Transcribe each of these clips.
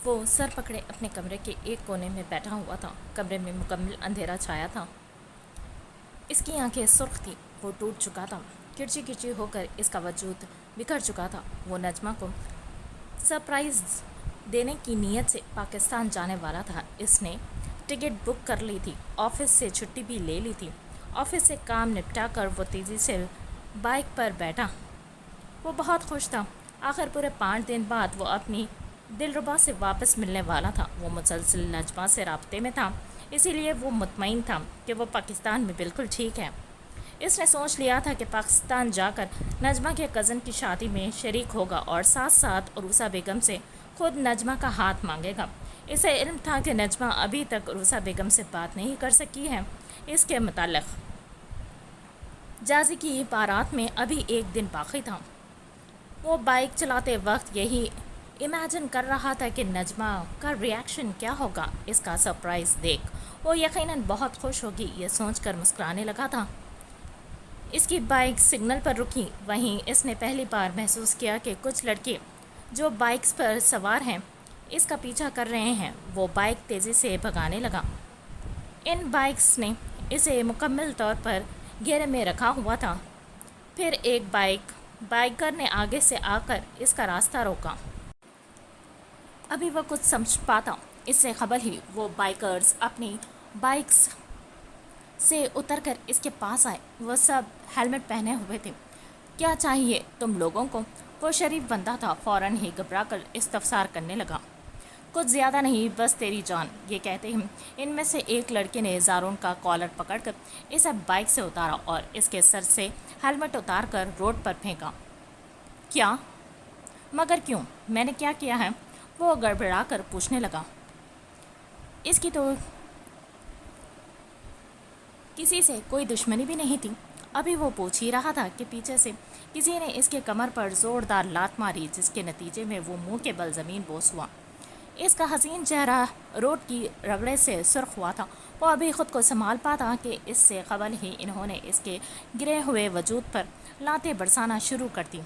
وہ سر پکڑے اپنے کمرے کے ایک کونے میں بیٹھا ہوا تھا۔ کمرے میں مکمل اندھیرا چھایا تھا۔ اس کی آنکھیں سرخ تھیں، وہ ٹوٹ چکا تھا، کرچی کرچی ہو کر اس کا وجود بکھر چکا تھا۔ وہ نجمہ کو سرپرائز دینے کی نیت سے پاکستان جانے والا تھا۔ اس نے ٹکٹ بک کر لی تھی، آفس سے چھٹی بھی لے لی تھی۔ آفس سے کام نپٹا کر وہ تیزی سے بائک پر بیٹھا۔ وہ بہت خوش تھا۔ آخر پورے 5 دن بعد وہ اپنی دلربا سے واپس ملنے والا تھا۔ وہ مسلسل نجمہ سے رابطے میں تھا، اسی لیے وہ مطمئن تھا کہ وہ پاکستان میں بالکل ٹھیک ہے۔ اس نے سوچ لیا تھا کہ پاکستان جا کر نجمہ کے کزن کی شادی میں شریک ہوگا اور ساتھ ساتھ عروسہ بیگم سے خود نجمہ کا ہاتھ مانگے گا۔ اسے علم تھا کہ نجمہ ابھی تک عروسہ بیگم سے بات نہیں کر سکی ہے اس کے متعلق۔ جازی کی بارات میں ابھی 1 دن باقی تھا۔ وہ بائک چلاتے وقت یہی امیجن کر رہا تھا کہ نجمہ کا ریاکشن کیا ہوگا اس کا سرپرائز دیکھ۔ وہ یقیناً بہت خوش ہوگی، یہ سوچ کر مسکرانے لگا تھا۔ اس کی بائک سگنل پر رکی، وہیں اس نے پہلی بار محسوس کیا کہ کچھ لڑکے جو بائکس پر سوار ہیں اس کا پیچھا کر رہے ہیں۔ وہ بائک تیزی سے بھگانے لگا۔ ان بائکس نے اسے مکمل طور پر گھیرے میں رکھا ہوا تھا۔ پھر ایک بائیکر نے آگے سے آ کر اس کا راستہ روکا۔ ابھی وہ کچھ سمجھ پاتا، اس سے قبل ہی وہ بائیکرز اپنی بائکس سے اتر کر اس کے پاس آئے۔ وہ سب ہیلمٹ پہنے ہوئے تھے۔ کیا چاہیے تم لوگوں کو؟ وہ شریف بندہ تھا، فوراً ہی گھبرا کر استفسار کرنے لگا۔ کچھ زیادہ نہیں، بس تیری جان۔ یہ کہتے ہی ان میں سے ایک لڑکے نے زارون کا کالر پکڑ کر اسے بائک سے اتارا اور اس کے سر سے ہیلمٹ اتار کر روڈ پر پھینکا۔ کیا؟ مگر کیوں؟ میں نے کیا کیا ہے؟ وہ گڑبڑا کر پوچھنے لگا۔ اس کی تو کسی سے کوئی دشمنی بھی نہیں تھی۔ ابھی وہ پوچھ ہی رہا تھا کہ پیچھے سے کسی نے اس کے کمر پر زوردار لات ماری، جس کے نتیجے میں وہ منہ کے بل زمین بوس ہوا۔ اس کا حسین چہرہ روڈ کی رگڑے سے سرخ ہوا تھا۔ وہ ابھی خود کو سنبھال پاتا کہ اس سے قبل ہی انہوں نے اس کے گرے ہوئے وجود پر لاتیں برسانا شروع کر دیں۔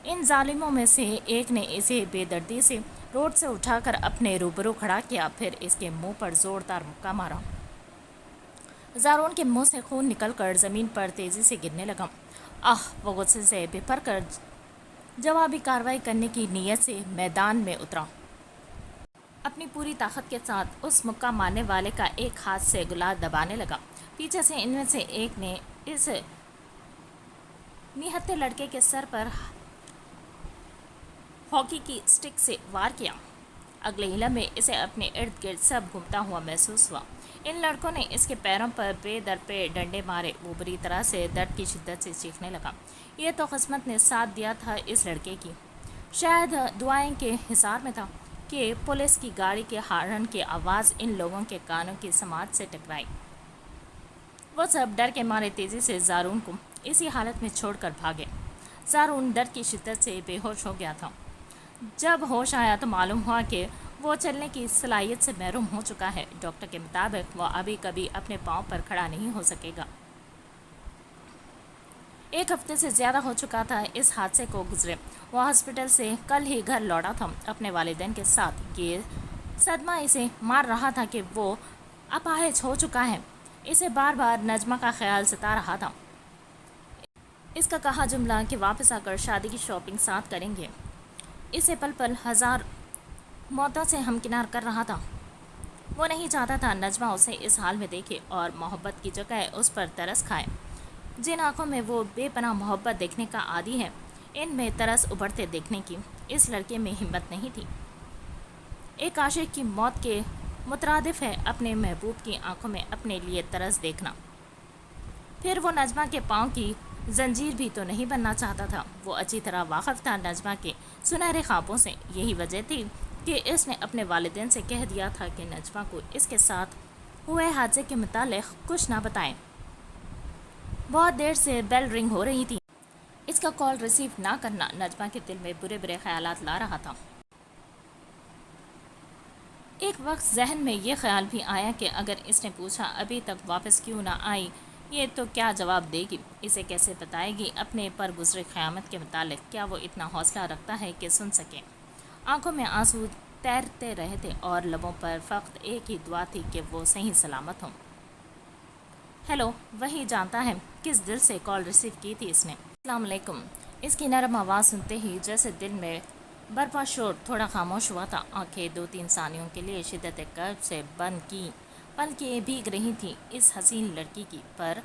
ان ظالموں میں سے ایک نے اسے بے دردی سے روڈ سے اٹھا کر اپنے روبرو کھڑا کیا، پھر اس کے منہ پر زوردار مکہ مارا۔ زارون کے منہ سے خون نکل کر زمین پر تیزی سے گرنے لگا۔ وہ غصے سے بھر کر جوابی کارروائی کرنے کی نیت سے میدان میں اترا۔ اپنی پوری طاقت کے ساتھ اس مکہ مارنے والے کا ایک ہاتھ سے گلا دبانے لگا۔ پیچھے سے ان میں سے ایک نے اس نہتے لڑکے کے سر پر ہاکی کی اسٹک سے وار کیا۔ اگلے ہی لمحے اسے اپنے ارد گرد سب گھومتا ہوا محسوس ہوا۔ ان لڑکوں نے اس کے پیروں پر بے در پہ ڈنڈے مارے۔ وہ بری طرح سے درد کی شدت سے چیخنے لگا۔ یہ تو قسمت نے ساتھ دیا تھا اس لڑکے کی۔ شاید دعائیں کے حصار میں تھا کہ پولیس کی گاڑی کے ہارن کی آواز ان لوگوں کے کانوں کی سماعت سے ٹکرائی۔ وہ سب ڈر کے مارے تیزی سے زارون کو اسی حالت میں چھوڑ کر بھاگے۔ زارون ڈر کی شدت سے بے ہوش ہو گیا تھا۔ جب ہوش آیا تو معلوم ہوا کہ وہ چلنے کی صلاحیت سے محروم ہو چکا ہے۔ ڈاکٹر کے مطابق وہ ابھی کبھی اپنے پاؤں پر کھڑا نہیں ہو سکے گا۔ 1 ہفتے سے زیادہ ہو چکا تھا اس حادثے کو گزرے۔ وہ ہاسپٹل سے کل ہی گھر لوٹا تھا اپنے والدین کے ساتھ۔ یہ صدمہ اسے مار رہا تھا کہ وہ اپاہج ہو چکا ہے۔ اسے بار بار نجمہ کا خیال ستا رہا تھا۔ اس کا کہا جملہ کہ واپس آ کر شادی کی شاپنگ ساتھ کریں گے، اسے پل پل ہزار موتوں سے ہمکنار کر رہا تھا۔ وہ نہیں چاہتا تھا نجمہ اسے اس حال میں دیکھے اور محبت کی جگہ اس پر ترس کھائے۔ جن آنکھوں میں وہ بے پناہ محبت دیکھنے کا عادی ہے، ان میں ترس ابھرتے دیکھنے کی اس لڑکے میں ہمت نہیں تھی۔ ایک عاشق کی موت کے مترادف ہے اپنے محبوب کی آنکھوں میں اپنے لیے ترس دیکھنا۔ پھر وہ نجمہ کے پاؤں کی زنجیر بھی تو نہیں بننا چاہتا تھا۔ وہ اچھی طرح واقف تھا نجمہ کے سنہرے خوابوں سے۔ یہی وجہ تھی کہ اس نے اپنے والدین سے کہہ دیا تھا کہ نجمہ کو اس کے ساتھ ہوئے حادثے کے متعلق کچھ نہ بتائیں۔ بہت دیر سے بیل رنگ ہو رہی تھی۔ اس کا کال ریسیو نہ کرنا نجمہ کے دل میں برے برے خیالات لا رہا تھا۔ ایک وقت ذہن میں یہ خیال بھی آیا کہ اگر اس نے پوچھا ابھی تک واپس کیوں نہ آئی، یہ تو کیا جواب دے گی؟ اسے کیسے بتائے گی اپنے پر گزرے قیامت کے متعلق؟ کیا وہ اتنا حوصلہ رکھتا ہے کہ سن سکے؟ آنکھوں میں آنسو تیرتے رہے تھے اور لبوں پر فقط ایک ہی دعا تھی کہ وہ صحیح سلامت ہوں۔ ہیلو، وہی جانتا ہے کس دل سے کال ریسیو کی تھی اس نے۔ السلام علیکم۔ اس کی نرم آواز سنتے ہی جیسے دل میں برپا شور تھوڑا خاموش ہوا تھا۔ آنکھیں 2-3 ثانیوں کے لیے شدت کرب سے بند کی، پلکیں بھیگ رہی تھیں اس حسین لڑکی کی، پر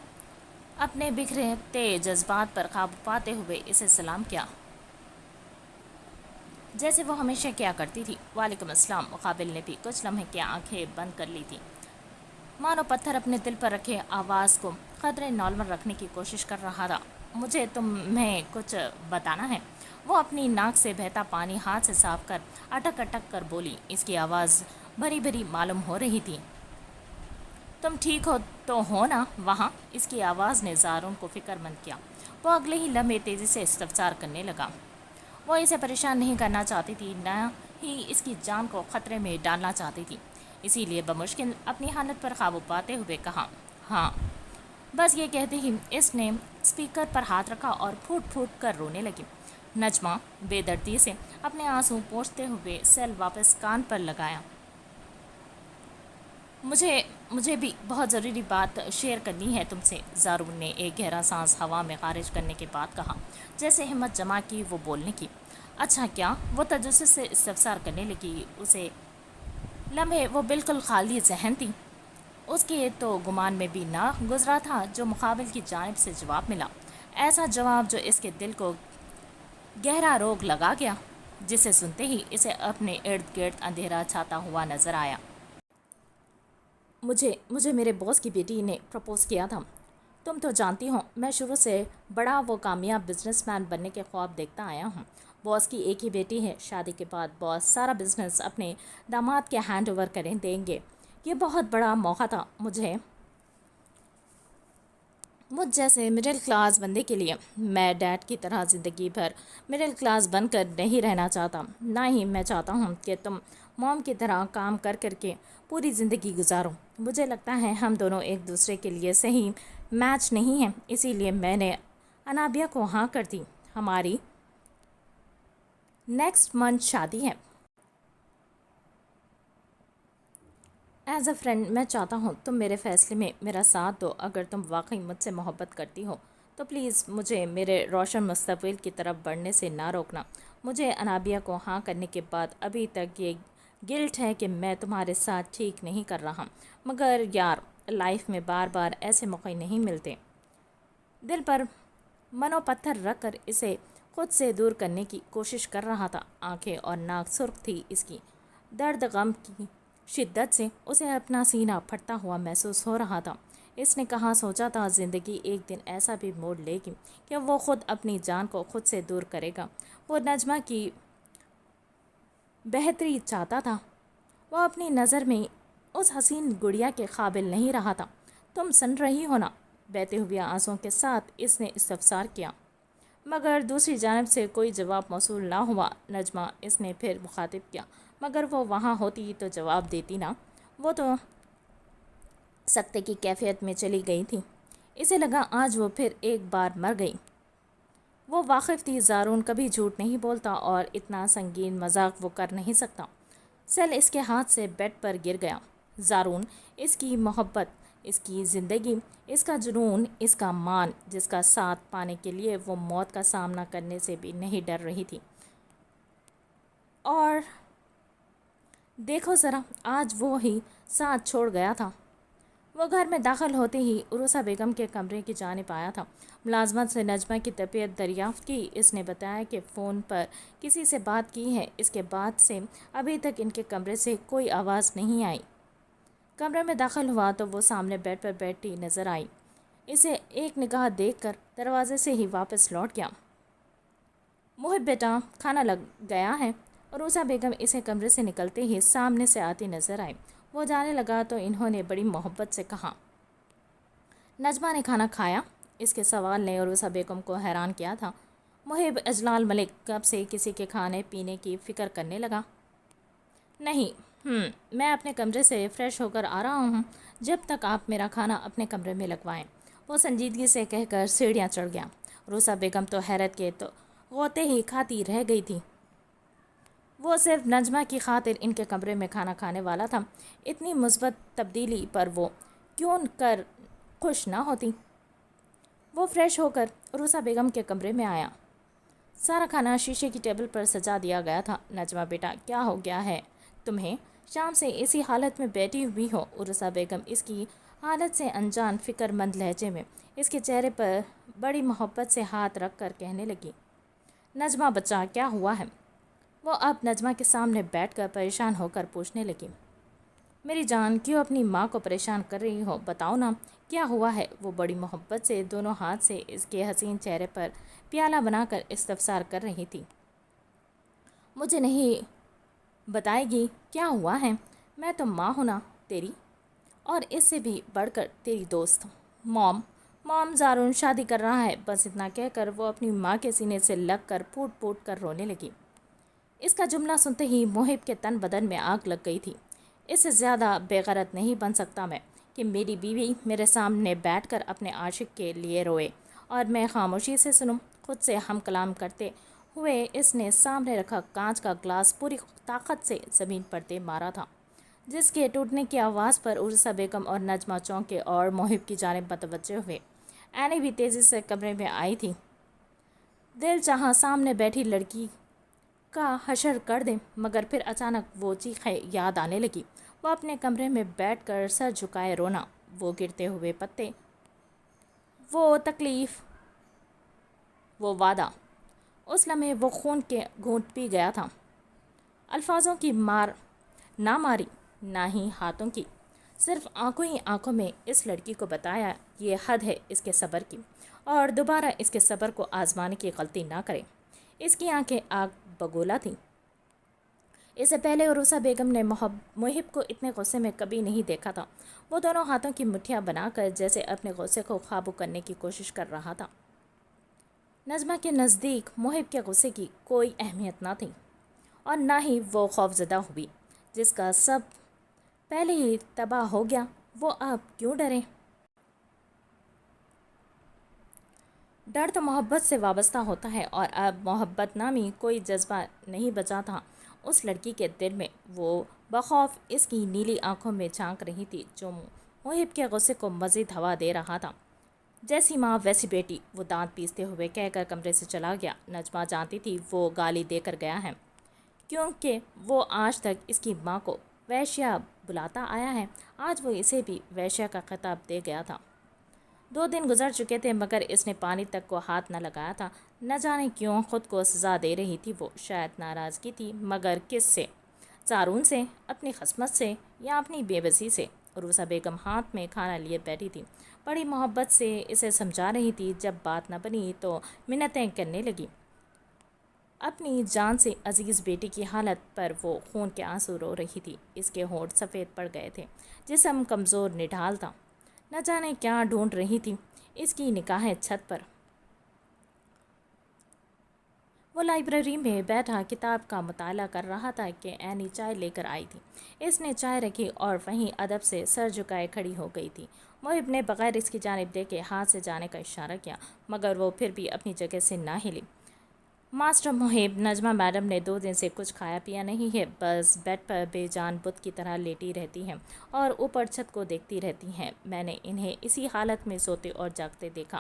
اپنے بکھرتے جذبات پر قابو پاتے ہوئے اسے سلام کیا جیسے وہ ہمیشہ کیا کرتی تھی۔ وعلیکم السلام۔ مقابل نے بھی کچھ لمحے کی آنکھیں بند کر لی تھی، مانو پتھر اپنے دل پر رکھے، آواز کو قدرے نارمل رکھنے کی کوشش کر رہا تھا۔ مجھے تمہیں کچھ بتانا ہے۔ وہ اپنی ناک سے بہتا پانی ہاتھ سے صاف کر اٹک اٹک کر بولی۔ اس کی آواز بھری بھری معلوم ہو رہی تھی۔ تم ٹھیک ہو تو ہو نا وہاں؟ اس کی آواز نے زارون کو فکر مند کیا۔ وہ اگلے ہی لمحے تیزی سے استفسار کرنے لگا۔ وہ اسے پریشان نہیں کرنا چاہتی تھی، نہ ہی اس کی جان کو خطرے میں ڈالنا چاہتی تھی، اسی لیے بمشکل اپنی حالت پر قابو پاتے ہوئے کہا، ہاں۔ بس یہ کہتے ہی اس نے اسپیکر پر ہاتھ رکھا اور پھوٹ پھوٹ کر رونے لگی۔ نجمہ بے دردی سے اپنے آنسو پوچھتے ہوئے سیل واپس کان پر لگایا۔ مجھے بھی بہت ضروری بات شیئر کرنی ہے تم سے، زارون نے ایک گہرا سانس ہوا میں خارج کرنے کے بعد کہا، جیسے ہمت جمع کی وہ بولنے کی۔ اچھا کیا؟ وہ تجسس سے استفسار کرنے لگی۔ اسے لمحے وہ بالکل خالی ذہن تھی۔ اس کے تو گمان میں بھی نہ گزرا تھا جو مقابل کی جانب سے جواب ملا، ایسا جواب جو اس کے دل کو گہرا روگ لگا گیا، جسے سنتے ہی اسے اپنے ارد گرد اندھیرا چھاتا ہوا نظر آیا۔ مجھے میرے باس کی بیٹی نے پرپوز کیا تھا۔ تم تو جانتی ہو میں شروع سے بڑا وہ کامیاب بزنس مین بننے کے خواب دیکھتا آیا ہوں۔ باس کی ایک ہی بیٹی ہے، شادی کے بعد باس سارا بزنس اپنے داماد کے ہینڈ اوور کریں دیں گے۔ یہ بہت بڑا موقع تھا مجھ جیسے مڈل کلاس بندے کے لیے۔ میں ڈیڈ کی طرح زندگی بھر مڈل کلاس بن کر نہیں رہنا چاہتا، نہ ہی میں چاہتا ہوں کہ تم موم کی طرح کام کر کر کے پوری زندگی گزارو۔ مجھے لگتا ہے ہم دونوں ایک دوسرے کے لیے صحیح میچ نہیں ہیں، اسی لیے میں نے انابیہ کو ہاں کر دی۔ ہماری نیکسٹ منتھ شادی ہے۔ ایز اے فرینڈ میں چاہتا ہوں تم میرے فیصلے میں میرا ساتھ دو۔ اگر تم واقعی مجھ سے محبت کرتی ہو تو پلیز مجھے میرے روشن مستقبل کی طرف بڑھنے سے نہ روکنا۔ مجھے انابیہ کو ہاں کرنے کے بعد ابھی تک یہ گلٹ ہے کہ میں تمہارے ساتھ ٹھیک نہیں کر رہا، مگر یار لائف میں بار بار ایسے موقع نہیں ملتے۔ دل پر منو پتھر رکھ کر اسے خود سے دور کرنے کی کوشش کر رہا تھا۔ آنکھیں اور ناک سرخ تھی اس کی، درد غم کی شدت سے اسے اپنا سینہ پھٹتا ہوا محسوس ہو رہا تھا۔ اس نے کہاں سوچا تھا زندگی ایک دن ایسا بھی موڑ لے گی کہ وہ خود اپنی جان کو خود سے دور کرے گا۔ وہ نجمہ کی بہتری چاہتا تھا، وہ اپنی نظر میں اس حسین گڑیا کے قابل نہیں رہا تھا۔ تم سن رہی ہو نا؟ بہتے ہوئے آنسوں کے ساتھ اس نے استفسار کیا، مگر دوسری جانب سے کوئی جواب موصول نہ ہوا۔ نجمہ اس نے پھر مخاطب کیا، مگر وہ وہاں ہوتی تو جواب دیتی نا؟ وہ تو سکتے کی کیفیت میں چلی گئی تھی۔ اسے لگا آج وہ پھر ایک بار مر گئی۔ وہ واقف تھی زارون کبھی جھوٹ نہیں بولتا اور اتنا سنگین مذاق وہ کر نہیں سکتا۔ سیل اس کے ہاتھ سے بیڈ پر گر گیا۔ زارون، اس کی محبت، اس کی زندگی، اس کا جنون، اس کا مان، جس کا ساتھ پانے کے لیے وہ موت کا سامنا کرنے سے بھی نہیں ڈر رہی تھی۔ اور دیکھو ذرا، آج وہ ہی ساتھ چھوڑ گیا تھا۔ وہ گھر میں داخل ہوتے ہی عروسہ بیگم کے کمرے کی جانب آیا تھا۔ ملازمت سے نجمہ کی طبیعت دریافت کی۔ اس نے بتایا کہ فون پر کسی سے بات کی ہے۔ اس کے بعد سے ابھی تک ان کے کمرے سے کوئی آواز نہیں آئی۔ کمرے میں داخل ہوا تو وہ سامنے بیڈ پر بیٹھی نظر آئی۔ اسے ایک نگاہ دیکھ کر دروازے سے ہی واپس لوٹ گیا۔ محب بیٹا، کھانا لگ گیا ہے؟ عروسہ بیگم اسے کمرے سے نکلتے ہی سامنے سے آتی نظر آئی۔ وہ جانے لگا تو انہوں نے بڑی محبت سے کہا، نجمہ نے کھانا کھایا؟ اس کے سوال نے عروسہ بیگم کو حیران کیا تھا۔ محب اجلال ملک کب سے کسی کے کھانے پینے کی فکر کرنے لگا؟ نہیں، میں اپنے کمرے سے فریش ہو کر آ رہا ہوں، جب تک آپ میرا کھانا اپنے کمرے میں لگوائیں، وہ سنجیدگی سے کہہ کر سیڑھیاں چڑھ گیا۔ عروسہ بیگم تو حیرت کے تو غوطے ہی کھاتی رہ گئی تھی۔ وہ صرف نجمہ کی خاطر ان کے کمرے میں کھانا کھانے والا تھا۔ اتنی مثبت تبدیلی پر وہ کیوں کر خوش نہ ہوتی۔ وہ فریش ہو کر عروسہ بیگم کے کمرے میں آیا۔ سارا کھانا شیشے کی ٹیبل پر سجا دیا گیا تھا۔ نجمہ بیٹا، کیا ہو گیا ہے تمہیں؟ شام سے اسی حالت میں بیٹھی ہوئی ہو؟ عروسہ بیگم اس کی حالت سے انجان فکر مند لہجے میں اس کے چہرے پر بڑی محبت سے ہاتھ رکھ کر کہنے لگی۔ نجمہ بچہ، کیا ہوا ہے؟ وہ اب نجمہ کے سامنے بیٹھ کر پریشان ہو کر پوچھنے لگی۔ میری جان، کیوں اپنی ماں کو پریشان کر رہی ہو؟ بتاؤ نا، کیا ہوا ہے؟ وہ بڑی محبت سے دونوں ہاتھ سے اس کے حسین چہرے پر پیالہ بنا کر استفسار کر رہی تھی۔ مجھے نہیں بتائے گی کیا ہوا ہے؟ میں تو ماں ہوں نا تیری، اور اس سے بھی بڑھ کر تیری دوست۔ مام زارون شادی کر رہا ہے۔ بس اتنا کہہ کر وہ اپنی ماں کے سینے سے لگ کر پھوٹ پھوٹ کر رونے لگی۔ اس کا جملہ سنتے ہی محب کے تن بدن میں آگ لگ گئی تھی۔ اس سے زیادہ بے غیرت نہیں بن سکتا میں کہ میری بیوی میرے سامنے بیٹھ کر اپنے عاشق کے لیے روئے اور میں خاموشی سے سنوں۔ خود سے ہم کلام کرتے ہوئے اس نے سامنے رکھا کانچ کا گلاس پوری طاقت سے زمین پر دے مارا تھا، جس کے ٹوٹنے کی آواز پر عروسہ بیگم اور نجمہ چونکے اور محب کی جانب متوجہ ہوئے۔ اینی بھی تیزی سے کمرے میں آئی تھی۔ دل چاہا سامنے بیٹھی لڑکی کا حشر کر دیں، مگر پھر اچانک وہ چیخیں یاد آنے لگی۔ وہ اپنے کمرے میں بیٹھ کر سر جھکائے رونا، وہ گرتے ہوئے پتے، وہ تکلیف، وہ وعدہ۔ اس لمحے وہ خون کے گھونٹ پی گیا تھا۔ الفاظوں کی مار نہ ماری، نہ ہی ہاتھوں کی، صرف آنکھوں ہی آنکھوں میں اس لڑکی کو بتایا یہ حد ہے اس کے صبر کی، اور دوبارہ اس کے صبر کو آزمانے کی غلطی نہ کرے۔ اس کی آنکھیں آگ بگولا تھیں۔ اس سے پہلے عروسہ بیگم نے محب کو اتنے غصے میں کبھی نہیں دیکھا تھا۔ وہ دونوں ہاتھوں کی مٹھیاں بنا کر جیسے اپنے غصے کو قابو کرنے کی کوشش کر رہا تھا۔ نجمہ کے نزدیک محب کے غصے کی کوئی اہمیت نہ تھی، اور نہ ہی وہ خوفزدہ ہوئی۔ جس کا سب پہلے ہی تباہ ہو گیا، وہ اب کیوں ڈرے؟ ڈر تو محبت سے وابستہ ہوتا ہے، اور اب محبت نامی کوئی جذبہ نہیں بچا تھا اس لڑکی کے دل میں۔ وہ بخوف اس کی نیلی آنکھوں میں جھانک رہی تھی، جو محب کے غصے کو مزید ہوا دے رہا تھا۔ جیسی ماں ویسی بیٹی، وہ دانت پیستے ہوئے کہہ کر کمرے سے چلا گیا۔ نجمہ جانتی تھی وہ گالی دے کر گیا ہے، کیونکہ وہ آج تک اس کی ماں کو ویشیا بلاتا آیا ہے، آج وہ اسے بھی ویشیا کا خطاب دے گیا تھا۔ 2 دن گزر چکے تھے، مگر اس نے پانی تک کو ہاتھ نہ لگایا تھا۔ نہ جانے کیوں خود کو سزا دے رہی تھی وہ۔ شاید ناراضگی تھی، مگر کس سے؟ زارون سے، اپنی قسمت سے، یا اپنی بے بسی سے؟ عروسہ بیگم ہاتھ میں کھانا لیے بیٹھی تھی، بڑی محبت سے اسے سمجھا رہی تھی۔ جب بات نہ بنی تو منتیں کرنے لگی۔ اپنی جان سے عزیز بیٹی کی حالت پر وہ خون کے آنسو رو رہی تھی۔ اس کے ہونٹ سفید پڑ گئے تھے، جسم کمزور نڈھال تھا۔ نہ جانے کیا ڈھونڈ رہی تھی اس کی نگاہیں چھت پر۔ وہ لائبریری میں بیٹھا کتاب کا مطالعہ کر رہا تھا کہ اینی چائے لے کر آئی تھی۔ اس نے چائے رکھی اور وہیں ادب سے سر جھکائے کھڑی ہو گئی تھی۔ محب نے بغیر اس کی جانب دیکھے ہاتھ سے جانے کا اشارہ کیا، مگر وہ پھر بھی اپنی جگہ سے نہ ہلی۔ ماسٹر محب، نجمہ میڈم نے 2 دن سے کچھ کھایا پیا نہیں ہے، بس بیڈ پر بے جان بت کی طرح لیٹی رہتی ہیں اور اوپر چھت کو دیکھتی رہتی ہیں۔ میں نے انہیں اسی حالت میں سوتے اور جاگتے دیکھا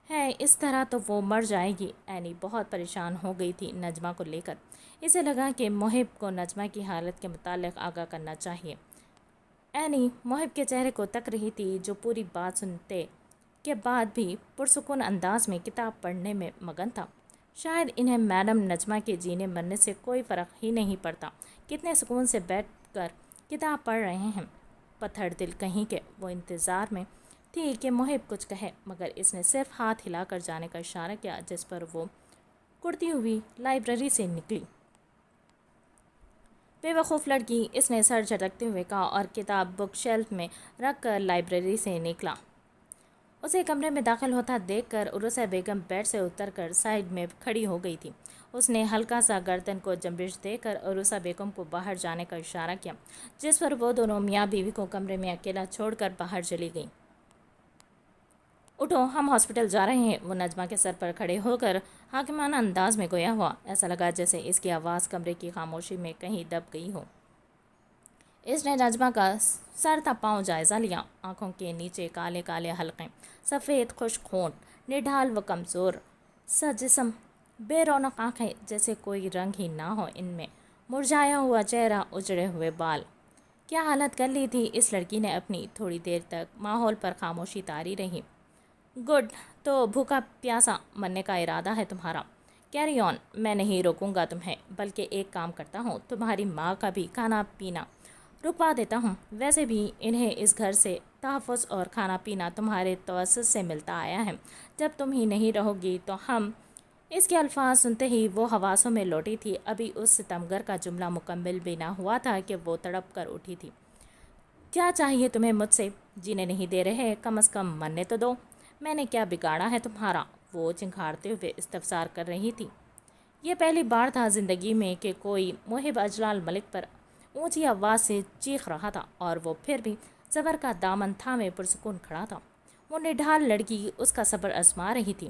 ہے، اس طرح تو وہ مر جائے گی۔ اینی بہت پریشان ہو گئی تھی نجمہ کو لے کر۔ اسے لگا کہ محب کو نجمہ کی حالت کے متعلق آگاہ کرنا چاہیے۔ اینی محب کے چہرے کو تک رہی تھی، جو پوری بات سنتے کے بعد بھی پرسکون انداز میں کتاب پڑھنے میں مگن تھا۔ شاید انہیں میڈم نجمہ کے جینے مرنے سے کوئی فرق ہی نہیں پڑتا، کتنے سکون سے بیٹھ کر کتاب پڑھ رہے ہیں۔ پتھر دل کہیں کے، وہ انتظار میں تھی کہ محب کچھ کہے، مگر اس نے صرف ہاتھ ہلا کر جانے کا اشارہ کیا، جس پر وہ کڑتی ہوئی لائبریری سے نکلی۔ بے وقوف لڑکی، اس نے سر جھٹکتے ہوئے کہا، اور کتاب بک شیلف میں رکھ کر لائبریری سے نکلا۔ اسے کمرے میں داخل ہوتا دیکھ کر عروسہ بیگم بیڈ سے اتر کر سائڈ میں کھڑی ہو گئی تھی۔ اس نے ہلکا سا گردن کو جنبش دے کر عروسہ بیگم کو باہر جانے کا اشارہ کیا، جس پر وہ دونوں میاں بیوی کو کمرے میں اکیلا چھوڑ کر باہر چلی گئیں۔ اٹھو ہم ہاسپٹل جا رہے ہیں، وہ نجمہ کے سر پر کھڑے ہو کر حاکمانہ انداز میں گویا ہوا۔ ایسا لگا جیسے اس کی آواز کمرے کی خاموشی میں کہیں دب گئی ہو۔ اس نے نجمہ کا سر تا پاؤں جائزہ لیا۔ آنکھوں کے نیچے کالے کالے حلقیں، سفید خشک ہونٹ، نڈھال و کمزور سا جسم، بے رونق آنکھیں جیسے کوئی رنگ ہی نہ ہو ان میں، مرجھایا ہوا چہرہ، اجڑے ہوئے بال۔ کیا حالت کر لی تھی اس لڑکی نے اپنی؟ تھوڑی دیر تک ماحول پر خاموشی طاری رہی۔ گڈ، تو بھوکا پیاسا مرنے کا ارادہ ہے تمہارا؟ کیری آن، میں نہیں روکوں گا تمہیں، بلکہ ایک کام کرتا ہوں، تمہاری ماں کا بھی کھانا پینا رکوا دیتا ہوں۔ ویسے بھی انہیں اس گھر سے تحفظ اور کھانا پینا تمہارے توسط سے ملتا آیا ہے۔ جب تم ہی نہیں رہو گی تو ہم۔ اس کے الفاظ سنتے ہی وہ حواسوں میں لوٹی تھی۔ ابھی اس ستمگر کا جملہ مکمل بھی نہ ہوا تھا کہ وہ تڑپ کر اٹھی تھی۔ کیا چاہیے تمہیں مجھ سے؟ جینے نہیں دے رہے، کم از کم مرنے تو دو۔ میں نے کیا بگاڑا ہے تمہارا؟ وہ چنکھاڑتے ہوئے استفسار کر رہی تھی۔ یہ پہلی بار تھا زندگی میں کہ کوئی محب اجلال ملک پر اونچی آواز سے چیخ رہا تھا، اور وہ پھر بھی صبر کا دامن تھامے پرسکون کھڑا تھا۔ وہ نڈھال لڑکی اس کا صبر آزما رہی تھی۔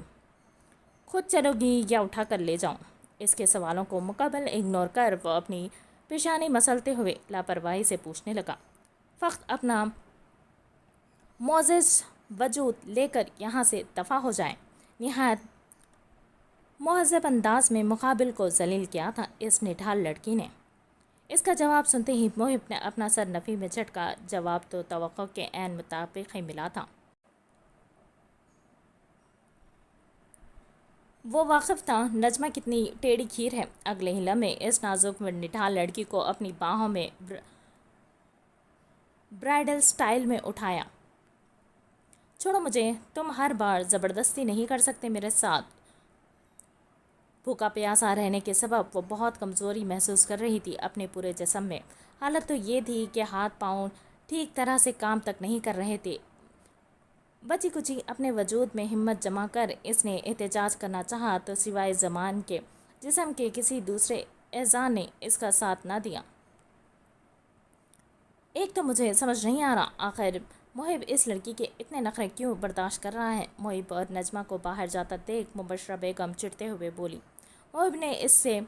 خود چلو گی یا اٹھا کر لے جاؤں؟ اس کے سوالوں کو مکمل اگنور کر وہ اپنی پیشانی مسلتے ہوئے لاپرواہی سے پوچھنے لگا۔ فقط اپنا معزز وجود لے کر یہاں سے دفع ہو جائیں۔ نہایت مہذب انداز میں مقابل کو ذلیل کیا تھا اس نڈھال لڑکی نے۔ اس کا جواب سنتے ہی محب نے اپنا سر نفی میں جھٹکا۔ جواب تو توقع کے عین مطابق ہی ملا تھا۔ وہ واقف تھا نجمہ کتنی ٹیڑھی کھیر ہے۔ اگلے ہی لمحے اس نازک و نڈھال لڑکی کو اپنی باہوں میں برائڈل سٹائل میں اٹھایا۔ چھوڑو مجھے، تم ہر بار زبردستی نہیں کر سکتے میرے ساتھ۔ بھوکا پیاسا رہنے کے سبب وہ بہت کمزوری محسوس کر رہی تھی اپنے پورے جسم میں۔ حالت تو یہ تھی کہ ہاتھ پاؤں ٹھیک طرح سے کام تک نہیں کر رہے تھے۔ بچی کچی اپنے وجود میں ہمت جمع کر اس نے احتجاج کرنا چاہا تو سوائے زمان کے جسم کے کسی دوسرے اعضاء نے اس کا ساتھ نہ دیا۔ ایک تو مجھے سمجھ نہیں آ رہا، آخر محب اس لڑکی کے اتنے نخرے کیوں برداشت کر رہا ہے؟ محب اور نجمہ کو باہر جاتا دیکھ مبشرہ بیگم چڑھتے ہوئے بولی۔ محب نے اس سے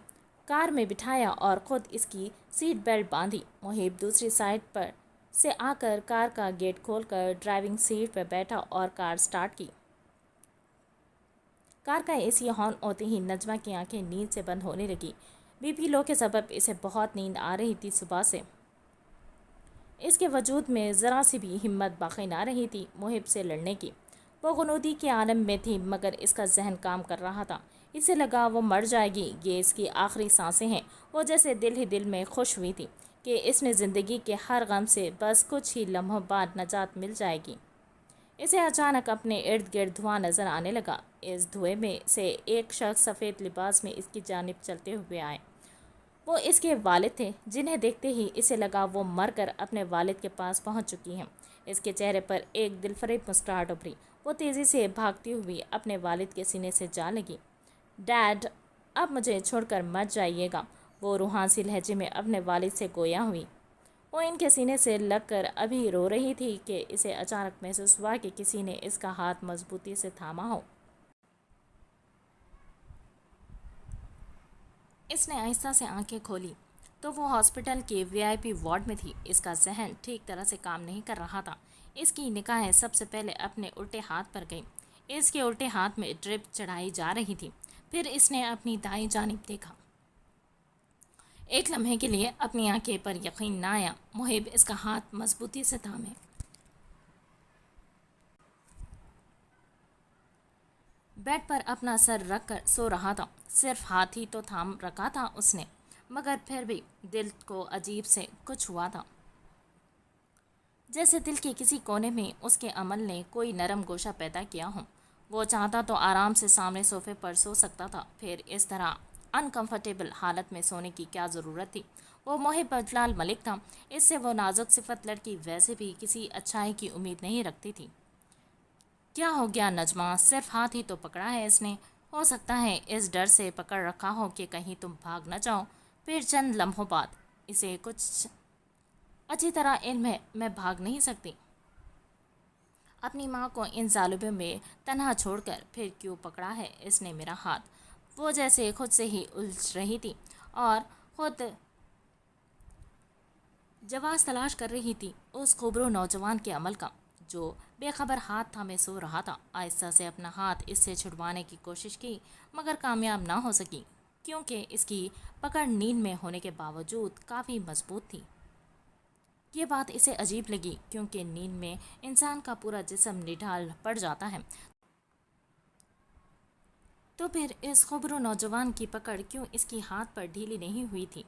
کار میں بٹھایا اور خود اس کی سیٹ بیلٹ باندھی۔ محب دوسری سائیڈ پر سے آ کر کار کا گیٹ کھول کر ڈرائیونگ سیٹ پر بیٹھا اور کار سٹارٹ کی۔ کار کا اے سی آن ہوتے ہی نجمہ کی آنکھیں نیند سے بند ہونے لگی۔ بی پی لو کے سبب اسے بہت نیند آ رہی تھی صبح سے۔ اس کے وجود میں ذرا سی بھی ہمت باقی نہ رہی تھی محب سے لڑنے کی۔ وہ غنودی کے عالم میں تھی مگر اس کا ذہن کام کر رہا تھا۔ اسے لگا وہ مر جائے گی، یہ اس کی آخری سانسیں ہیں۔ وہ جیسے دل ہی دل میں خوش ہوئی تھی کہ اس نے زندگی کے ہر غم سے بس کچھ ہی لمحوں بعد نجات مل جائے گی۔ اسے اچانک اپنے ارد گرد دھواں نظر آنے لگا۔ اس دھوئے میں سے ایک شخص سفید لباس میں اس کی جانب چلتے ہوئے آئے۔ وہ اس کے والد تھے، جنہیں دیکھتے ہی اسے لگا وہ مر کر اپنے والد کے پاس پہنچ چکی ہیں۔ اس کے چہرے پر ایک دلفریب مسکراہٹ ابھری۔ وہ تیزی سے بھاگتی ہوئی اپنے والد کے سینے سے جا لگی۔ ڈیڈ، اب مجھے چھوڑ کر مت جائیے گا، وہ روحانسی لہجے میں اپنے والد سے گویا ہوئی۔ وہ ان کے سینے سے لگ کر ابھی رو رہی تھی کہ اسے اچانک محسوس ہوا کہ کسی نے اس کا ہاتھ مضبوطی سے تھاما ہو۔ اس نے آہستہ سے آنکھیں کھولی تو وہ ہاسپٹل کے وی آئی پی وارڈ میں تھی۔ اس کا ذہن ٹھیک طرح سے کام نہیں کر رہا تھا۔ اس کی نگاہیں سب سے پہلے اپنے الٹے ہاتھ پر گئیں۔ اس کے الٹے ہاتھ میں ڈرپ چڑھائی جا رہی تھی۔ پھر اس نے اپنی دائیں جانب دیکھا۔ ایک لمحے کے لیے اپنی آنکھیں پر یقین نہ آیا۔ محب اس کا ہاتھ مضبوطی سے تھامے بیڈ پر اپنا سر رکھ کر سو رہا تھا۔ صرف ہاتھ ہی تو تھام رکھا تھا اس نے، مگر پھر بھی دل کو عجیب سے کچھ ہوا تھا، جیسے دل کے کسی کونے میں اس کے عمل نے کوئی نرم گوشہ پیدا کیا ہو۔ وہ چاہتا تو آرام سے سامنے صوفے پر سو سکتا تھا، پھر اس طرح انکمفرٹیبل حالت میں سونے کی کیا ضرورت تھی؟ وہ محب اجلال ملک تھا، اس سے وہ نازک صفت لڑکی ویسے بھی کسی اچھائی کی امید نہیں رکھتی تھی۔ کیا ہو گیا نجمہ؟ صرف ہاتھ ہی تو پکڑا ہے اس نے، ہو سکتا ہے اس ڈر سے پکڑ رکھا ہو کہ کہیں تم بھاگ نہ جاؤ۔ پھر چند لمحوں بعد اسے کچھ اچھی طرح علم ہے میں بھاگ نہیں سکتی۔ اپنی ماں کو ان ظالموں میں تنہا چھوڑ کر پھر کیوں پکڑا ہے اس نے میرا ہاتھ؟ وہ جیسے خود سے ہی الجھ رہی تھی اور خود جواز تلاش کر رہی تھی اس خبرو نوجوان کے عمل کا، جو بے خبر ہاتھ تھامے سو رہا تھا۔ آہستہ سے اپنا ہاتھ اس سے چھڑوانے کی کوشش کی مگر کامیاب نہ ہو سکی، کیونکہ اس کی پکڑ نیند میں ہونے کے باوجود کافی مضبوط تھی۔ یہ بات اسے عجیب لگی، کیونکہ نیند میں انسان کا پورا جسم نڈھال پڑ جاتا ہے، تو پھر اس خبرو نوجوان کی پکڑ کیوں اس کی ہاتھ پر ڈھیلی نہیں ہوئی تھی؟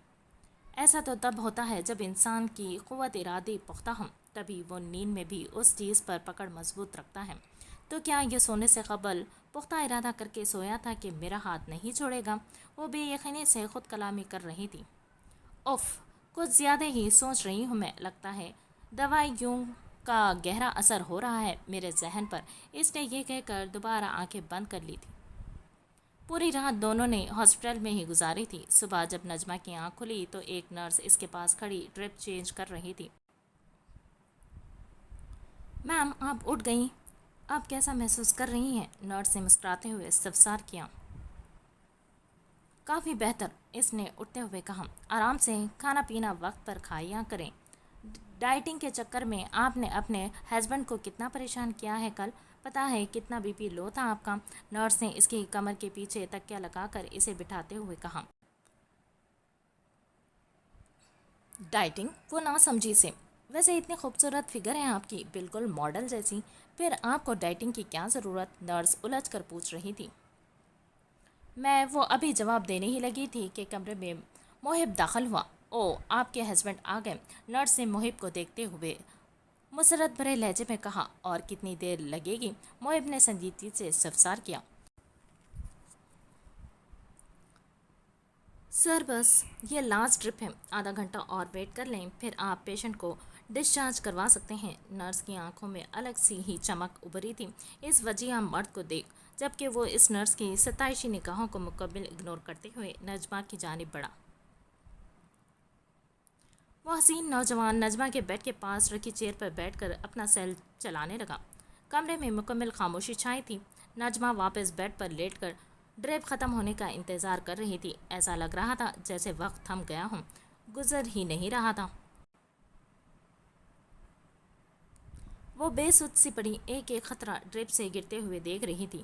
ایسا تو تب ہوتا ہے جب انسان کی قوت ارادی پختہ ہو، تبھی وہ نیند میں بھی اس چیز پر پکڑ مضبوط رکھتا ہے۔ تو کیا یہ سونے سے قبل پختہ ارادہ کر کے سویا تھا کہ میرا ہاتھ نہیں چھوڑے گا؟ وہ بے یقینی سے خود کلامی کر رہی تھی۔ اف، کچھ زیادہ ہی سوچ رہی ہوں میں، لگتا ہے دوائیوں کا گہرا اثر ہو رہا ہے میرے ذہن پر، اس نے یہ کہہ کر دوبارہ آنکھیں بند کر لی تھی۔ پوری رات دونوں نے ہاسپٹل میں ہی گزاری تھی۔ صبح جب نجمہ کی آنکھ کھلی تو ایک نرس اس کے پاس کھڑی ڈرپ چینج کر رہی تھی۔ میم، آپ اٹھ گئیں؟ آپ کیسا محسوس کر رہی ہیں؟ نرس نے مسکراتے ہوئے استفسار کیا۔ کافی بہتر، اس نے اٹھتے ہوئے کہا۔ آرام سے کھانا پینا وقت پر کھایا کریں۔ ڈائٹنگ کے چکر میں آپ نے اپنے ہسبینڈ کو کتنا پریشان کیا ہے کل؟ پتہ ہے کتنا بی پی لو تھا آپ کا؟ نرس نے اس کی کمر کے پیچھے تکیہ لگا کر اسے بٹھاتے ہوئے کہا۔ ڈائٹنگ؟ وہ نہ سمجھی سے۔ ویسے اتنی خوبصورت فگر ہے آپ کی، بالکل ماڈل جیسی، پھر آپ کو ڈائٹنگ کی کیا ضرورت؟ نرس الجھ کر پوچھ رہی تھی۔ میں وہ ابھی جواب دینے ہی لگی تھی کہ کمرے میں محب داخل ہوا۔ او، آپ کے ہسبینڈ آ گئے؟ نرس نے محب کو دیکھتے ہوئے مسرت بھرے لہجے میں کہا۔ اور کتنی دیر لگے گی؟ محب نے سنجیدگی سے استفسار کیا۔ سر بس یہ لاسٹ ٹرپ ہے، آدھا گھنٹہ اور ویٹ کر لیں پھر آپ پیشنٹ کو ڈسچارج کروا سکتے ہیں۔ نرس کی آنکھوں میں الگ سی ہی چمک ابھری تھی اس وجیہہ مرد کو دیکھ، جبکہ وہ اس نرس کی ستائشی نگاہوں کو مکمل اگنور کرتے ہوئے نجمہ کی جانب بڑھا۔ وہ حسین نوجوان نجمہ کے بیڈ کے پاس رکھی چیئر پر بیٹھ کر اپنا سیل چلانے لگا۔ کمرے میں مکمل خاموشی چھائی تھی۔ نجمہ واپس بیڈ پر لیٹ کر ڈریپ ختم ہونے کا انتظار کر رہی تھی۔ ایسا لگ رہا تھا جیسے وقت تھم گیا ہو، گزر ہی نہیں رہا تھا۔ وہ بے سدھ سی پڑی ایک ایک خطرہ ڈریپ سے گرتے ہوئے دیکھ رہی تھی۔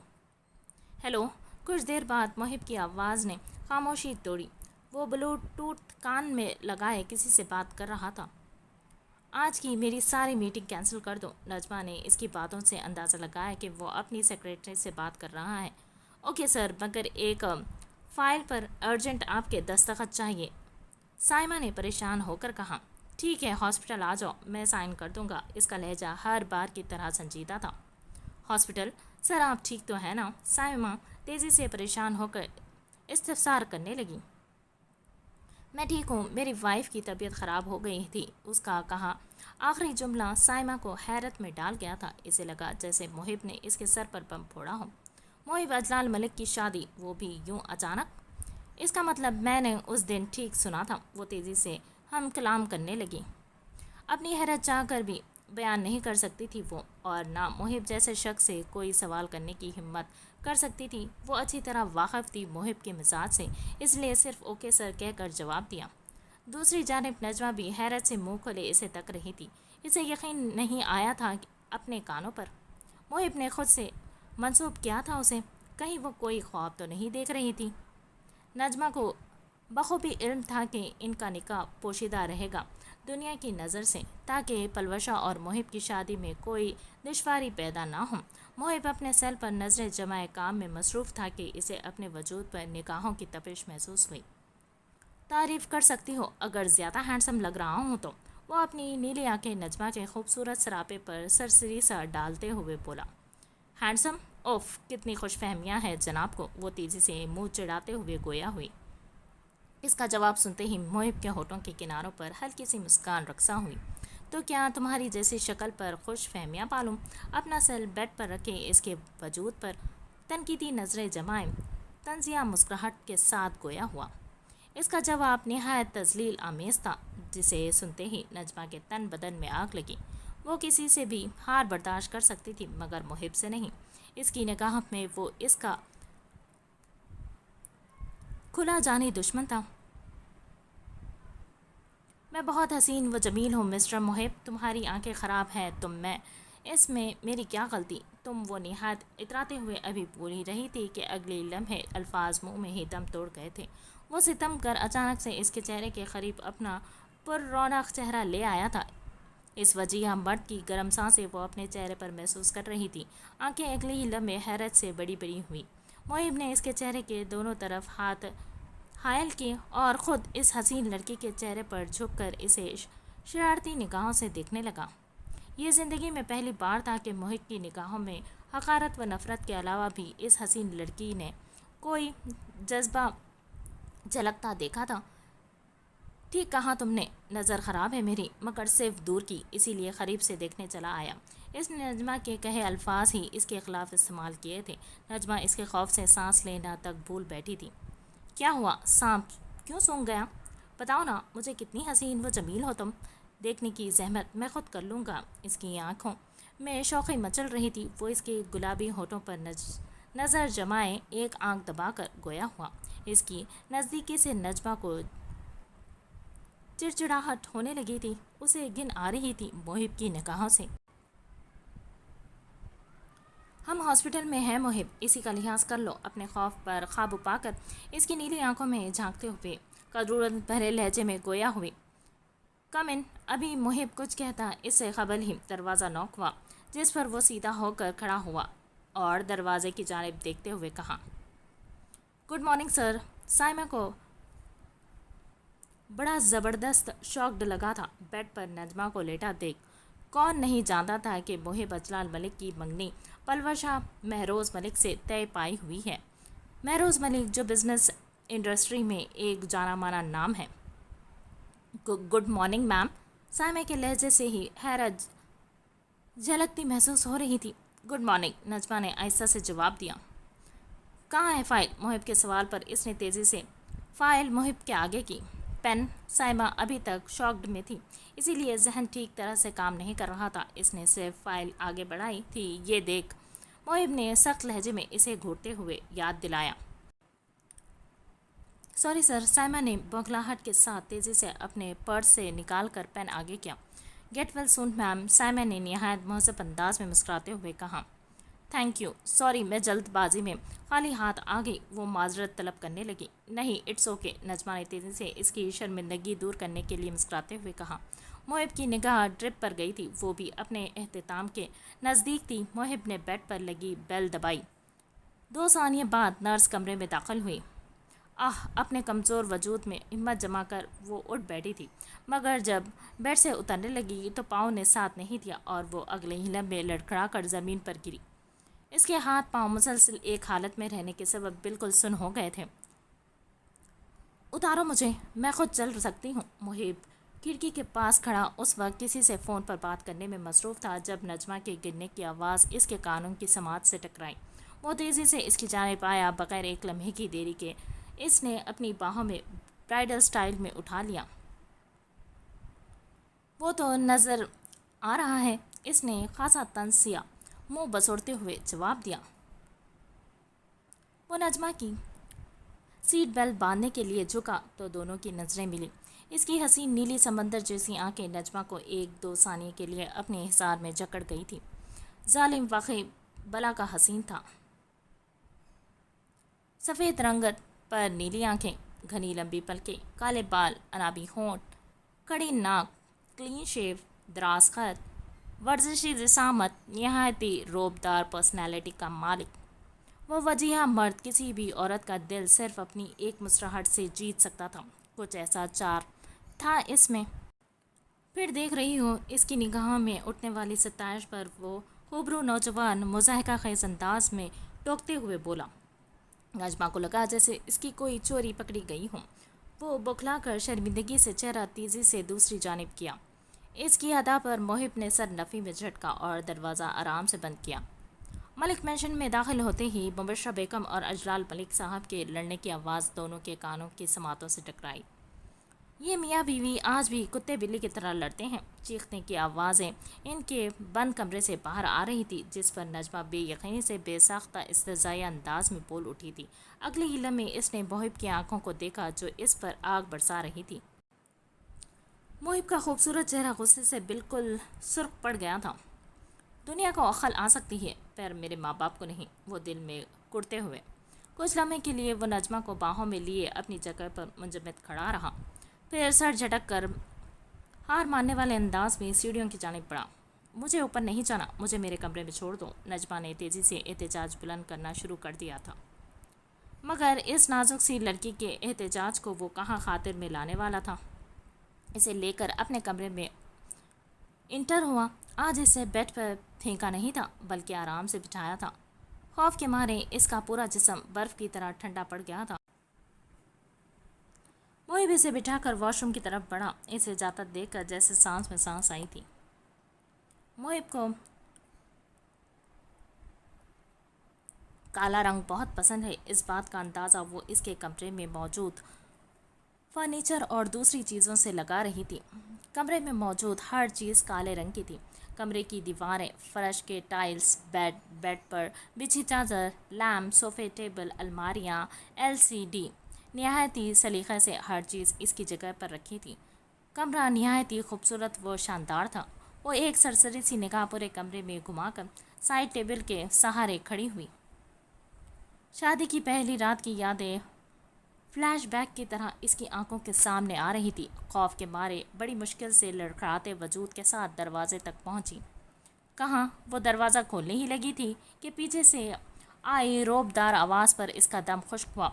ہیلو! کچھ دیر بعد محب کی آواز نے خاموشی توڑی۔ وہ بلوٹوتھ کان میں لگائے کسی سے بات کر رہا تھا۔ آج کی میری ساری میٹنگ کینسل کر دو۔ نجمہ نے اس کی باتوں سے اندازہ لگایا کہ وہ اپنی سیکریٹری سے بات کر رہا ہے۔ اوکے سر، مگر ایک فائل پر ارجنٹ آپ کے دستخط چاہیے، سائمہ نے پریشان ہو کر کہا۔ ٹھیک ہے، ہاسپٹل آ جاؤ، میں سائن کر دوں گا۔ اس کا لہجہ ہر بار کی طرح سنجیدہ تھا۔ ہاسپٹل؟ سر آپ ٹھیک تو ہے نا؟ سائمہ تیزی سے پریشان ہو کر استفسار کرنے لگی۔ میں ٹھیک ہوں، میری وائف کی طبیعت خراب ہو گئی تھی، اس کا کہا آخری جملہ سائمہ کو حیرت میں ڈال گیا تھا۔ اسے لگا جیسے محب نے اس کے سر پر بم پھوڑا ہو۔ محب اجلال ملک کی شادی، وہ بھی یوں اچانک؟ اس کا مطلب میں نے اس دن ٹھیک سنا تھا؟ وہ تیزی سے ہم کلام کرنے لگی۔ اپنی حیرت چاہ کر بھی بیان نہیں کر سکتی تھی وہ، اور نہ محب جیسے شخص سے کوئی سوال کرنے کی ہمت کر سکتی تھی۔ وہ اچھی طرح واقف تھی محب کے مزاج سے، اس لیے صرف اوکے سر کہہ کر جواب دیا۔ دوسری جانب نجمہ بھی حیرت سے منہ کھولے اسے تک رہی تھی۔ اسے یقین نہیں آیا تھا اپنے کانوں پر۔ محب نے خود سے منسوب کیا تھا اسے، کہیں وہ کوئی خواب تو نہیں دیکھ رہی تھی؟ نجمہ کو بخوبی علم تھا کہ ان کا نکاح پوشیدہ رہے گا دنیا کی نظر سے، تاکہ پلوشہ اور محب کی شادی میں کوئی دشواری پیدا نہ ہو۔ محب اپنے سیل پر نظریں جمائے کام میں مصروف تھا کہ اسے اپنے وجود پر نگاہوں کی تپش محسوس ہوئی۔ تعریف کر سکتی ہو اگر زیادہ ہینڈسم لگ رہا ہوں تو؟ وہ اپنی نیلی آنکھیں نجمہ کے خوبصورت سراپے پر سرسری سا ڈالتے ہوئے بولا۔ ہینڈسم؟ اوف، کتنی خوش فہمیاں ہیں جناب کو! وہ تیزی سے منہ چڑھاتے ہوئے گویا ہوئی۔ اس کا جواب سنتے ہی محب کے ہونٹوں کے کناروں پر ہلکی سی مسکان رقصاں ہوئی۔ تو کیا تمہاری جیسی شکل پر خوش فہمیاں پالوں؟ اپنا سیل بیڈ پر رکھے اس کے وجود پر تنقیدی نظریں جمائے طنزیہ مسکراہٹ کے ساتھ گویا ہوا۔ اس کا جواب نہایت تذلیل آمیز تھا، جسے سنتے ہی نجمہ کے تن بدن میں آگ لگی۔ وہ کسی سے بھی ہار برداشت کر سکتی تھی مگر محب سے نہیں۔ اس کی نگاہ میں وہ اس کا کھلا جانی دشمن تھا۔ میں بہت حسین و جمیل ہوں مسٹر محب، تمہاری آنکھیں خراب ہیں، اس میں میری کیا غلطی؟ وہ نہایت اتراتے ہوئے ابھی بول ہی رہی تھی کہ اگلے لمحے الفاظ منہ میں ہی دم توڑ گئے تھے۔ وہ ستم کر اچانک سے اس کے چہرے کے قریب اپنا پر رونق چہرہ لے آیا تھا۔ اس وجیہ مرد کی گرم سانسیں وہ اپنے چہرے پر محسوس کر رہی تھی۔ آنکھیں اگلے ہی لمحے حیرت سے بڑی بڑی ہوئی۔ محب نے اس کے چہرے کے دونوں طرف ہاتھ حائل کیے اور خود اس حسین لڑکی کے چہرے پر جھک کر اسے شرارتی نگاہوں سے دیکھنے لگا۔ یہ زندگی میں پہلی بار تھا کہ محب کی نگاہوں میں حقارت و نفرت کے علاوہ بھی اس حسین لڑکی نے کوئی جذبہ جھلکتا دیکھا تھا۔ ٹھیک کہا تم نے، نظر خراب ہے میری، مگر صرف دور کی، اسی لیے قریب سے دیکھنے چلا آیا۔ اس نے نجمہ کے کہے الفاظ ہی اس کے خلاف استعمال کیے تھے۔ نجمہ اس کے خوف سے سانس لینا تک بھول بیٹھی تھی۔ کیا ہوا؟ سانپ کیوں سونگ گیا؟ بتاؤ نا، مجھے کتنی حسین و جمیل ہو تم، دیکھنے کی زحمت میں خود کر لوں گا۔ اس کی آنکھوں میں شوقی مچل رہی تھی۔ وہ اس کے گلابی ہونٹوں پر نظر جمائے ایک آنکھ دبا کر گویا ہوا۔ اس کی نزدیکی سے نجمہ کو چڑچڑاہٹ ہونے لگی تھی، اسے گھن آ رہی تھی محب کی نگاہوں سے۔ ہم ہاسپٹل میں ہیں محب، اسی کا لحاظ کر لو۔ اپنے خوف پر قابو پا کر اس کی نیلی آنکھوں میں جھانکتے ہوئے قدرت بھرے لہجے میں گویا ہوئے۔ کم ان۔ ابھی محب کچھ کہتا اس سے قبل ہی دروازہ نوک ہوا، جس پر وہ سیدھا ہو کر کھڑا ہوا اور دروازے کی جانب دیکھتے ہوئے کہا، گڈ مارننگ سر۔ سائمہ کو بڑا زبردست شاکڈ لگا تھا۔ بیڈ پر نجمہ کو لیٹا دیکھ کون نہیں جانتا تھا کہ محب اجلال ملک کی منگنی پلور شاہ مہروز ملک سے طے پائی ہوئی ہے۔ مہروز ملک جو بزنس انڈسٹری میں ایک جانا مانا نام ہے۔ Good morning ma'am. سائمہ کے لہجے سے ہی حیرت جھلکتی محسوس ہو رہی تھی۔ گڈ مارننگ، نجمہ نے آہستہ سے جواب دیا۔ کہاں ہے فائل؟ محب کے سوال پر اس نے تیزی سے فائل محب کے آگے کی۔ پین؟ سائمہ ابھی تک شاکڈ میں تھی، اسی لیے ذہن ٹھیک طرح سے کام نہیں کر رہا تھا۔ اس نے صرف فائل آگے بڑھائی تھی۔ یہ دیکھ، محب نے سخت لہجے میں اسے گھورتے ہوئے یاد دلایا۔ Sorry sir. سائمہ نے بوکھلاہٹ کے ساتھ تیزی سے اپنے پرس سے نکال کر پین آگے کیا۔ گیٹ ویل سون میم، سائمہ نے نہایت مہذب انداز میں مسکراتے ہوئے کہا۔ تھینک یو، سوری میں جلد بازی میں خالی ہاتھ آ گئی۔ وہ معذرت طلب کرنے لگی۔ نہیں، اٹس اوکے، نجمہ نے تیزی سے اس کی شرمندگی دور کرنے کے لیے مسکراتے ہوئے کہا۔ محب کی نگاہ ڈرپ پر گئی تھی، وہ بھی اپنے اختتام کے نزدیک تھی۔ محب نے بیڈ پر لگی بیل دبائی۔ 2 ثانیے بعد نرس کمرے میں داخل ہوئی۔ اپنے کمزور وجود میں ہمت جما کر وہ اٹھ بیٹھی تھی، مگر جب بیڈ سے اترنے لگی تو پاؤں نے ساتھ نہیں دیا اور وہ اگلے ہی لمحے لڑکھڑا کر زمین پر گری۔ اس کے ہاتھ پاؤں مسلسل ایک حالت میں رہنے کے سبب بالکل سن ہو گئے تھے۔ اتارو مجھے، میں خود چل سکتی ہوں۔ محب کھڑکی کے پاس کھڑا اس وقت کسی سے فون پر بات کرنے میں مصروف تھا جب نجمہ کے گرنے کی آواز اس کے کانوں کی سماعت سے ٹکرائی۔ وہ تیزی سے اس کی جانب آیا۔ بغیر ایک لمحے کی دیری کے اس نے اپنی باہوں میں برائڈل سٹائل میں اٹھا لیا۔ وہ تو نظر آ رہا ہے، اس نے خاصا طنز سیا منہ بسوڑتے ہوئے جواب دیا۔ وہ نجمہ کی سیٹ بیلٹ باندھنے کے لیے جھکا تو دونوں کی نظریں ملیں۔ اس کی حسین نیلی سمندر جیسی آنکھیں نجمہ کو 1-2 ثانیے کے لیے اپنے حصار میں جکڑ گئی تھی۔ ظالم واقعی بلا کا حسین تھا۔ سفید رنگت پر نیلی آنکھیں، گھنی لمبی پلکیں، کالے بال، انابی ہونٹ، کڑی ناک، کلین شیو، دراز قد، ورزشی جسامت، نہایتی روبدار پرسنالٹی کا مالک۔ وہ وجیہہ مرد کسی بھی عورت کا دل صرف اپنی ایک مسکراہٹ سے جیت سکتا تھا۔ کچھ ایسا چار تھا اس میں۔ پھر دیکھ رہی ہو؟ اس کی نگاہوں میں اٹھنے والی ستائش پر وہ خوبرو نوجوان مضحکہ خیز انداز میں ٹوکتے ہوئے بولا۔ نجمہ کو لگا جیسے اس کی کوئی چوری پکڑی گئی ہو۔ وہ بوکھلا کر شرمندگی سے چہرہ تیزی سے دوسری جانب کیا۔ اس کی ادا پر محب نے سر نفی میں جھٹکا اور دروازہ آرام سے بند کیا۔ ملک مینشن میں داخل ہوتے ہی مبشرہ بیگم اور اجلال ملک صاحب کے لڑنے کی آواز دونوں کے کانوں کی سماعتوں سے ٹکرائی۔ یہ میاں بیوی آج بھی کتے بلی کی طرح لڑتے ہیں۔ چیخنے کی آوازیں ان کے بند کمرے سے باہر آ رہی تھی، جس پر نجمہ بے یقینی سے بے ساختہ استہزائی انداز میں بول اٹھی تھی۔ اگلے ہی لمحے اس نے محب کی آنکھوں کو دیکھا جو اس پر آگ برسا رہی تھی۔ محب کا خوبصورت چہرہ غصے سے بالکل سرخ پڑ گیا تھا۔ دنیا کو عقل آ سکتی ہے پر میرے ماں باپ کو نہیں، وہ دل میں کڑتے ہوئے کچھ لمحے کے لیے وہ نجمہ کو باہوں میں لیے اپنی جگہ پر منجمد کھڑا رہا، پھر سر جھٹک کر ہار ماننے والے انداز میں سیڑھیوں کی جانب بڑھا۔ مجھے اوپر نہیں جانا، مجھے میرے کمرے میں چھوڑ دو۔ نجمہ نے تیزی سے احتجاج بلند کرنا شروع کر دیا تھا، مگر اس نازک سی لڑکی کے احتجاج کو وہ کہاں خاطر میں لانے والا تھا۔ اسے لے کر اپنے کمرے میں انٹر ہوا۔ آج اسے بیڈ پر پھینکا نہیں تھا بلکہ آرام سے بٹھایا تھا۔ خوف کے مارے اس کا پورا جسم برف کی طرح ٹھنڈا پڑ گیا تھا۔ محب اسے بٹھا کر واش روم کی طرف بڑھا، اسے جاتا دیکھ کر جیسے سانس میں سانس آئی تھی۔ محب کو کالا رنگ بہت پسند ہے، اس بات کا اندازہ وہ اس کے کمرے میں موجود فرنیچر اور دوسری چیزوں سے لگا رہی تھی۔ کمرے میں موجود ہر چیز کالے رنگ کی تھی۔ کمرے کی دیواریں، فرش کے ٹائلز، بیڈ پر بچھی چادر، لیمپ، صوفے، ٹیبل، الماریاں، LCD، نہایت ہی سلیقے سے ہر چیز اس کی جگہ پر رکھی تھی۔ کمرہ نہایت ہی خوبصورت و شاندار تھا۔ وہ ایک سرسری سی نگاہ پورے کمرے میں گھما کر سائڈ ٹیبل کے سہارے کھڑی ہوئی۔ شادی کی پہلی رات کی یادیں فلیش بیک کی طرح اس کی آنکھوں کے سامنے آ رہی تھی۔ خوف کے مارے بڑی مشکل سے لڑکھڑاتے وجود کے ساتھ دروازے تک پہنچی۔ کہاں وہ دروازہ کھولنے ہی لگی تھی کہ پیچھے سے آئی روبدار آواز پر اس کا دم خشک ہوا۔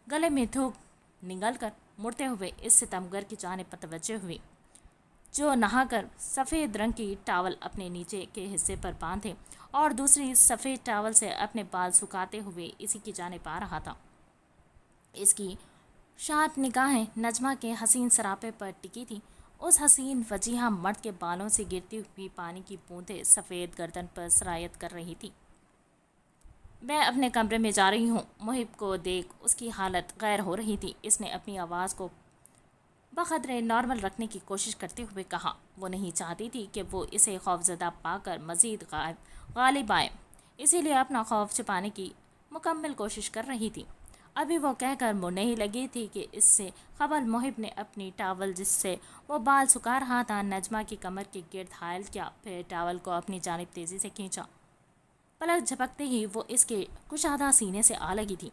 گلے میں تھوک نگل کر مڑتے ہوئے اس ستمگر کی جانب متوجہ ہوئی، جو نہا کر سفید رنگ کی ٹاول اپنے نیچے کے حصے پر باندھے اور دوسری سفید ٹاول سے اپنے بال سکھاتے ہوئے اسی کی جانب آ رہا تھا۔ اس کی شارپ نگاہیں نجمہ کے حسین سراپے پر ٹکی تھی۔ اس حسین وجیہہ مرد کے بالوں سے گرتی ہوئی پانی کی بوندیں سفید گردن پر سرایت کر رہی تھی۔ میں اپنے کمرے میں جا رہی ہوں۔ محب کو دیکھ اس کی حالت غیر ہو رہی تھی۔ اس نے اپنی آواز کو بقدرے نارمل رکھنے کی کوشش کرتے ہوئے کہا۔ وہ نہیں چاہتی تھی کہ وہ اسے خوفزدہ پا کر مزید غالب آئے، اسی لیے اپنا خوف چھپانے کی مکمل کوشش کر رہی تھی۔ ابھی وہ کہہ کر مڑنے ہی لگی تھی کہ اس سے قبل محب نے اپنی ٹاول جس سے وہ بال سکھا رہا تھا نجمہ کی کمر کے گرد حائل کیا، پھر ٹاول کو اپنی جانب تیزی سے کھینچا۔ پلک جھپکتے ہی وہ اس کے کشادہ سینے سے آ لگی تھی۔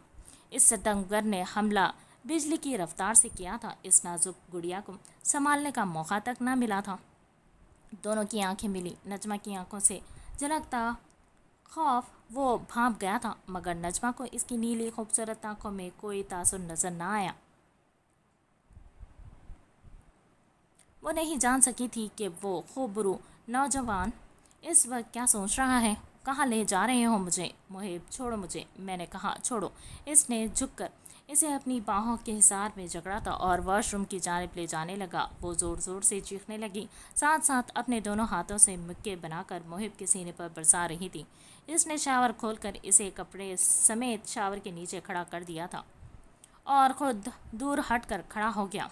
اس ستمگر نے حملہ بجلی کی رفتار سے کیا تھا۔ اس نازک گڑیا کو سنبھالنے کا موقع تک نہ ملا تھا۔ دونوں کی آنکھیں ملی۔ نجمہ کی آنکھوں سے جھلکتا خوف وہ بھانپ گیا تھا، مگر نجمہ کو اس کی نیلی خوبصورت آنکھوں میں کوئی تاثر نظر نہ آیا۔ وہ نہیں جان سکی تھی کہ وہ خوبرو نوجوان اس وقت کیا سوچ رہا ہے۔ کہاں لے جا رہے ہو مجھے؟ محب چھوڑو مجھے، میں نے کہا چھوڑو۔ اس نے جھک کر اسے اپنی باہوں کے حصار میں جکڑا تھا اور واش روم کی جانب لے جانے لگا۔ وہ زور زور سے چیخنے لگی، ساتھ ساتھ اپنے دونوں ہاتھوں سے مکے بنا کر محب کے سینے پر برسا رہی تھی۔ اس نے شاور کھول کر اسے کپڑے سمیت شاور کے نیچے کھڑا کر دیا تھا اور خود دور ہٹ کر کھڑا ہو گیا۔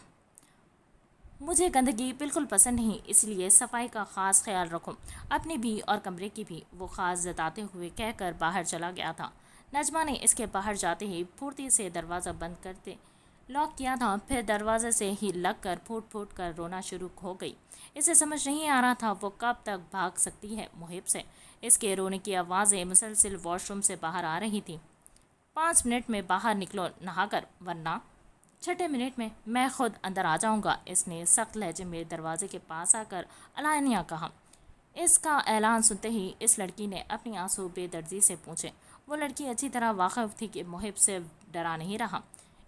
مجھے گندگی بالکل پسند نہیں، اس لیے صفائی کا خاص خیال رکھو، اپنی بھی اور کمرے کی بھی، وہ خاص جتاتے ہوئے کہہ کر باہر چلا گیا تھا۔ نجمہ نے اس کے باہر جاتے ہی پھرتی سے دروازہ بند کرتے لاک کیا تھا، پھر دروازے سے ہی لگ کر پھوٹ پھوٹ کر رونا شروع ہو گئی۔ اسے سمجھ نہیں آ رہا تھا وہ کب تک بھاگ سکتی ہے محب سے۔ اس کے رونے کی آوازیں مسلسل واش روم سے باہر آ رہی تھیں۔ 5 منٹ میں باہر نکلو نہا کر، ورنہ 6 منٹ میں میں خود اندر آ جاؤں گا، اس نے سخت لہجے میں دروازے کے پاس آ کر علانیہ کہا۔ اس کا اعلان سنتے ہی اس لڑکی نے اپنی آنسو بے دردی سے پوچھے۔ وہ لڑکی اچھی طرح واقف تھی کہ محب صرف ڈرا نہیں رہا،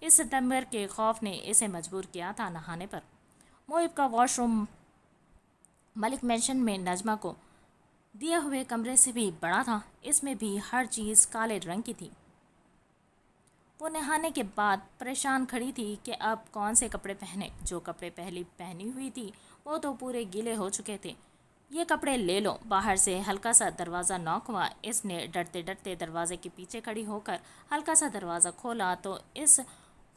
اس ستمبر کے خوف نے اسے مجبور کیا تھا نہانے پر۔ محب کا واش روم ملک مینشن میں نجمہ کو دیے ہوئے کمرے سے بھی بڑا تھا، اس میں بھی ہر چیز کالے رنگ کی تھی۔ وہ نہانے کے بعد پریشان کھڑی تھی کہ اب کون سے کپڑے پہنے۔ جو کپڑے پہلی پہنی ہوئی تھی وہ تو پورے گیلے ہو چکے تھے۔ یہ کپڑے لے لو۔ باہر سے ہلکا سا دروازہ ناک ہوا۔ اس نے ڈرتے ڈرتے دروازے کے پیچھے کھڑی ہو کر ہلکا سا دروازہ کھولا تو اس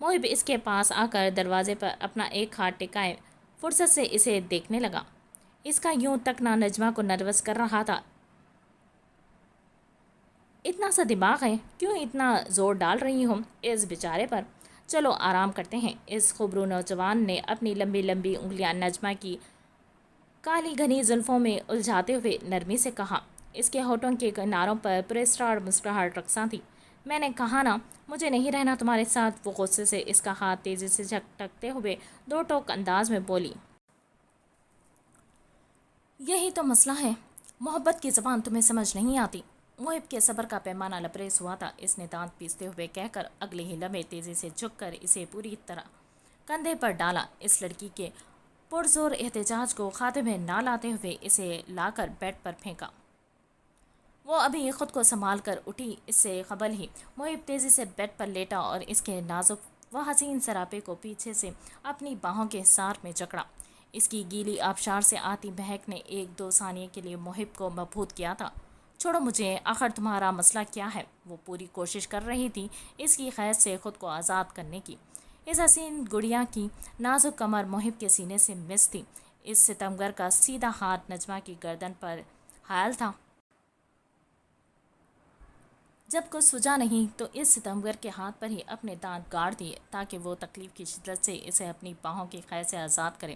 محب اس کے پاس آ کر دروازے پر اپنا ایک ہاتھ ٹکائے فرصت سے اسے دیکھنے لگا۔ اس کا یوں تکنا نجمہ کو نروس کر رہا تھا۔ اتنا سا دماغ ہے، کیوں اتنا زور ڈال رہی ہوں اس بیچارے پر؟ چلو آرام کرتے ہیں۔ اس خبرو نوجوان نے اپنی لمبی لمبی انگلیاں نجمہ کی کالی گھنی زلفوں میں الجھاتے ہوئے نرمی سے کہا۔ اس کے ہونٹوں کے کناروں پر پرسرار مسکراہٹ رقصاں تھی۔ میں نے کہا نا مجھے نہیں رہنا تمہارے ساتھ، وہ غصے سے اس کا ہاتھ تیزی سے جھٹکتے ہوئے دو ٹوک انداز میں بولی۔ یہی تو مسئلہ ہے، محبت کی زبان تمہیں سمجھ نہیں آتی۔ محب کے صبر کا پیمانہ لبریز ہوا تھا۔ اس نے دانت پیستے ہوئے کہہ کر اگلے ہی لمحے تیزی سے جھک کر اسے پوری طرح کندھے پر ڈالا۔ اس لڑکی کے پرزور احتجاج کو خاتمے میں نہ لاتے ہوئے اسے لا کر بیڈ پر پھینکا۔ وہ ابھی خود کو سنبھال کر اٹھی، اس سے قبل ہی محب تیزی سے بیڈ پر لیٹا اور اس کے نازک و حسین سراپے کو پیچھے سے اپنی باہوں کے حصار میں جکڑا۔ اس کی گیلی آبشار سے آتی مہک نے ایک دو ثانیے کے لیے محب کو مبہوت کیا تھا۔ چھوڑو مجھے، آخر تمہارا مسئلہ کیا ہے؟ وہ پوری کوشش کر رہی تھی اس کی قید سے خود کو آزاد کرنے کی۔ اس حسین گڑیا کی نازک کمر محب کے سینے سے مس تھی۔ اس ستمگر کا سیدھا ہاتھ نجمہ کی گردن پر حائل تھا۔ جب کچھ سوجا نہیں تو اس ستمگر کے ہاتھ پر ہی اپنے دانت گاڑ دیے تاکہ وہ تکلیف کی شدت سے اسے اپنی باہوں کی قید سے آزاد کرے۔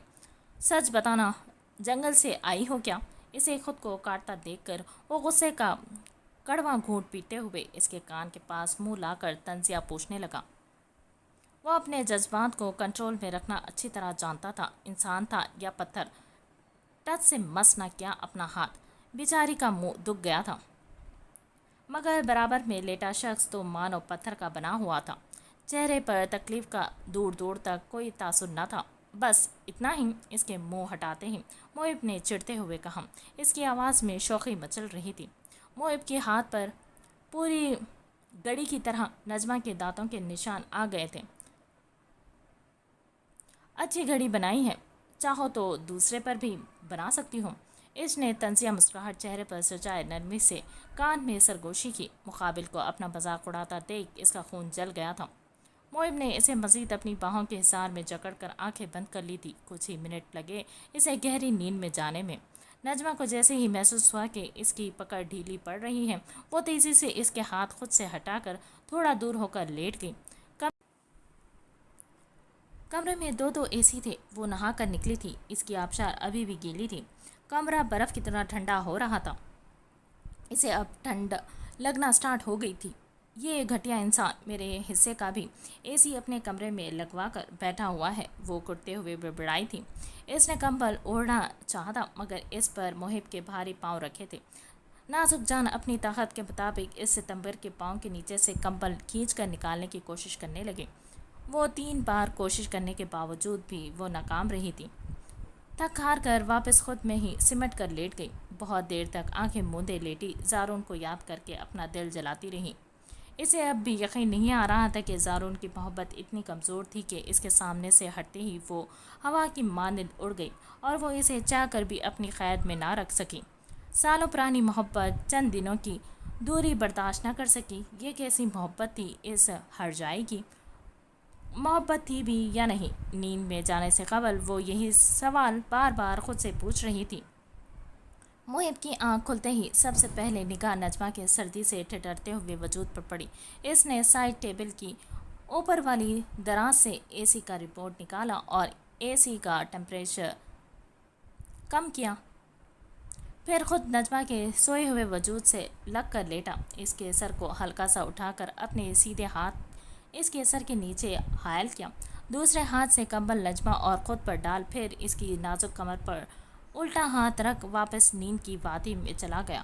سچ بتانا، جنگل سے آئی ہو کیا؟ اسے خود کو کاٹتا دیکھ کر وہ غصے کا کڑوا گھونٹ پیتے ہوئے اس کے کان کے پاس منہ لا کر طنزیہ پوچھنے لگا۔ وہ اپنے جذبات کو کنٹرول میں رکھنا اچھی طرح جانتا تھا۔ انسان تھا یا پتھر، ٹچ سے مس نہ کیا اپنا ہاتھ۔ بیچاری کا منہ دکھ گیا تھا، مگر برابر میں لیٹا شخص تو مانو پتھر کا بنا ہوا تھا۔ چہرے پر تکلیف کا دور دور تک کوئی تاثر نہ تھا۔ بس اتنا ہی؟ اس کے منہ ہٹاتے ہی محب نے چڑھتے ہوئے کہا۔ اس کی آواز میں شوخی مچل رہی تھی۔ محب کے ہاتھ پر پوری گڑی کی طرح نجمہ کے دانتوں کے نشان آ گئے تھے۔ اچھی گھڑی بنائی ہے، چاہو تو دوسرے پر بھی بنا سکتی ہوں۔ اس نے طنزیہ مسکراہٹ چہرے پر سجائے نرمی سے کان میں سرگوشی کی۔ مقابل کو اپنا مذاق اڑاتا دیکھ اس کا خون جل گیا تھا۔ محب نے اسے مزید اپنی باہوں کے حصار میں جکڑ کر آنکھیں بند کر لی تھی۔ کچھ ہی منٹ لگے اسے گہری نیند میں جانے میں۔ نجمہ کو جیسے ہی محسوس ہوا کہ اس کی پکڑ ڈھیلی پڑ رہی ہے، وہ تیزی سے اس کے ہاتھ خود سے ہٹا کر تھوڑا دور ہو کر لیٹ گئی۔ کمرے میں دو اے سی تھے۔ وہ نہا کر نکلی تھی، اس کی آبشار ابھی بھی گیلی تھی۔ کمرہ برف کی طرح ٹھنڈا ہو رہا تھا۔ اسے اب ٹھنڈ لگنا سٹارٹ ہو گئی تھی۔ یہ گھٹیا انسان میرے حصے کا بھی اے سی اپنے کمرے میں لگوا کر بیٹھا ہوا ہے، وہ کرتے ہوئے بڑبڑائی تھی۔ اس نے کمبل اوڑھنا چاہا تھا مگر اس پر محب کے بھاری پاؤں رکھے تھے۔ نازک جان اپنی طاقت کے مطابق اس ستمبر کے پاؤں کے نیچے سے کمبل کھینچ کر نکالنے کی کوشش کرنے لگے۔ وہ 3 بار کوشش کرنے کے باوجود بھی وہ ناکام رہی تھی۔ تھک ہار کر واپس خود میں ہی سمٹ کر لیٹ گئی۔ بہت دیر تک آنکھیں موندے لیٹی زارون کو یاد کر کے اپنا دل جلاتی رہی۔ اسے اب بھی یقین نہیں آ رہا تھا کہ زارون کی محبت اتنی کمزور تھی کہ اس کے سامنے سے ہٹتے ہی وہ ہوا کی مانند اڑ گئی اور وہ اسے چاہ کر بھی اپنی قید میں نہ رکھ سکی۔ سالوں پرانی محبت چند دنوں کی دوری برداشت نہ کر سکی۔ یہ کیسی محبت تھی اس ہر جائے کی؟ محبت تھی بھی یا نہیں؟ نیند میں جانے سے قبل وہ یہی سوال بار بار خود سے پوچھ رہی تھی۔ محب کی آنکھ کھلتے ہی سب سے پہلے نگاہ نجمہ کے سردی سے ٹھٹرتے ہوئے وجود پر پڑی۔ اس نے سائڈ ٹیبل کی اوپر والی دراز سے اے سی کا ریموٹ نکالا اور اے سی کا ٹمپریچر کم کیا۔ پھر خود نجمہ کے سوئے ہوئے وجود سے لگ کر لیٹا۔ اس کے سر کو ہلکا سا اٹھا کر اپنے سیدھے ہاتھ اس کے سر کے نیچے حائل کیا۔ دوسرے ہاتھ سے کمبل نجمہ اور خود پر ڈال، پھر اس کی نازک کمر پر الٹا ہاتھ رکھ واپس نیند کی وادی میں چلا گیا۔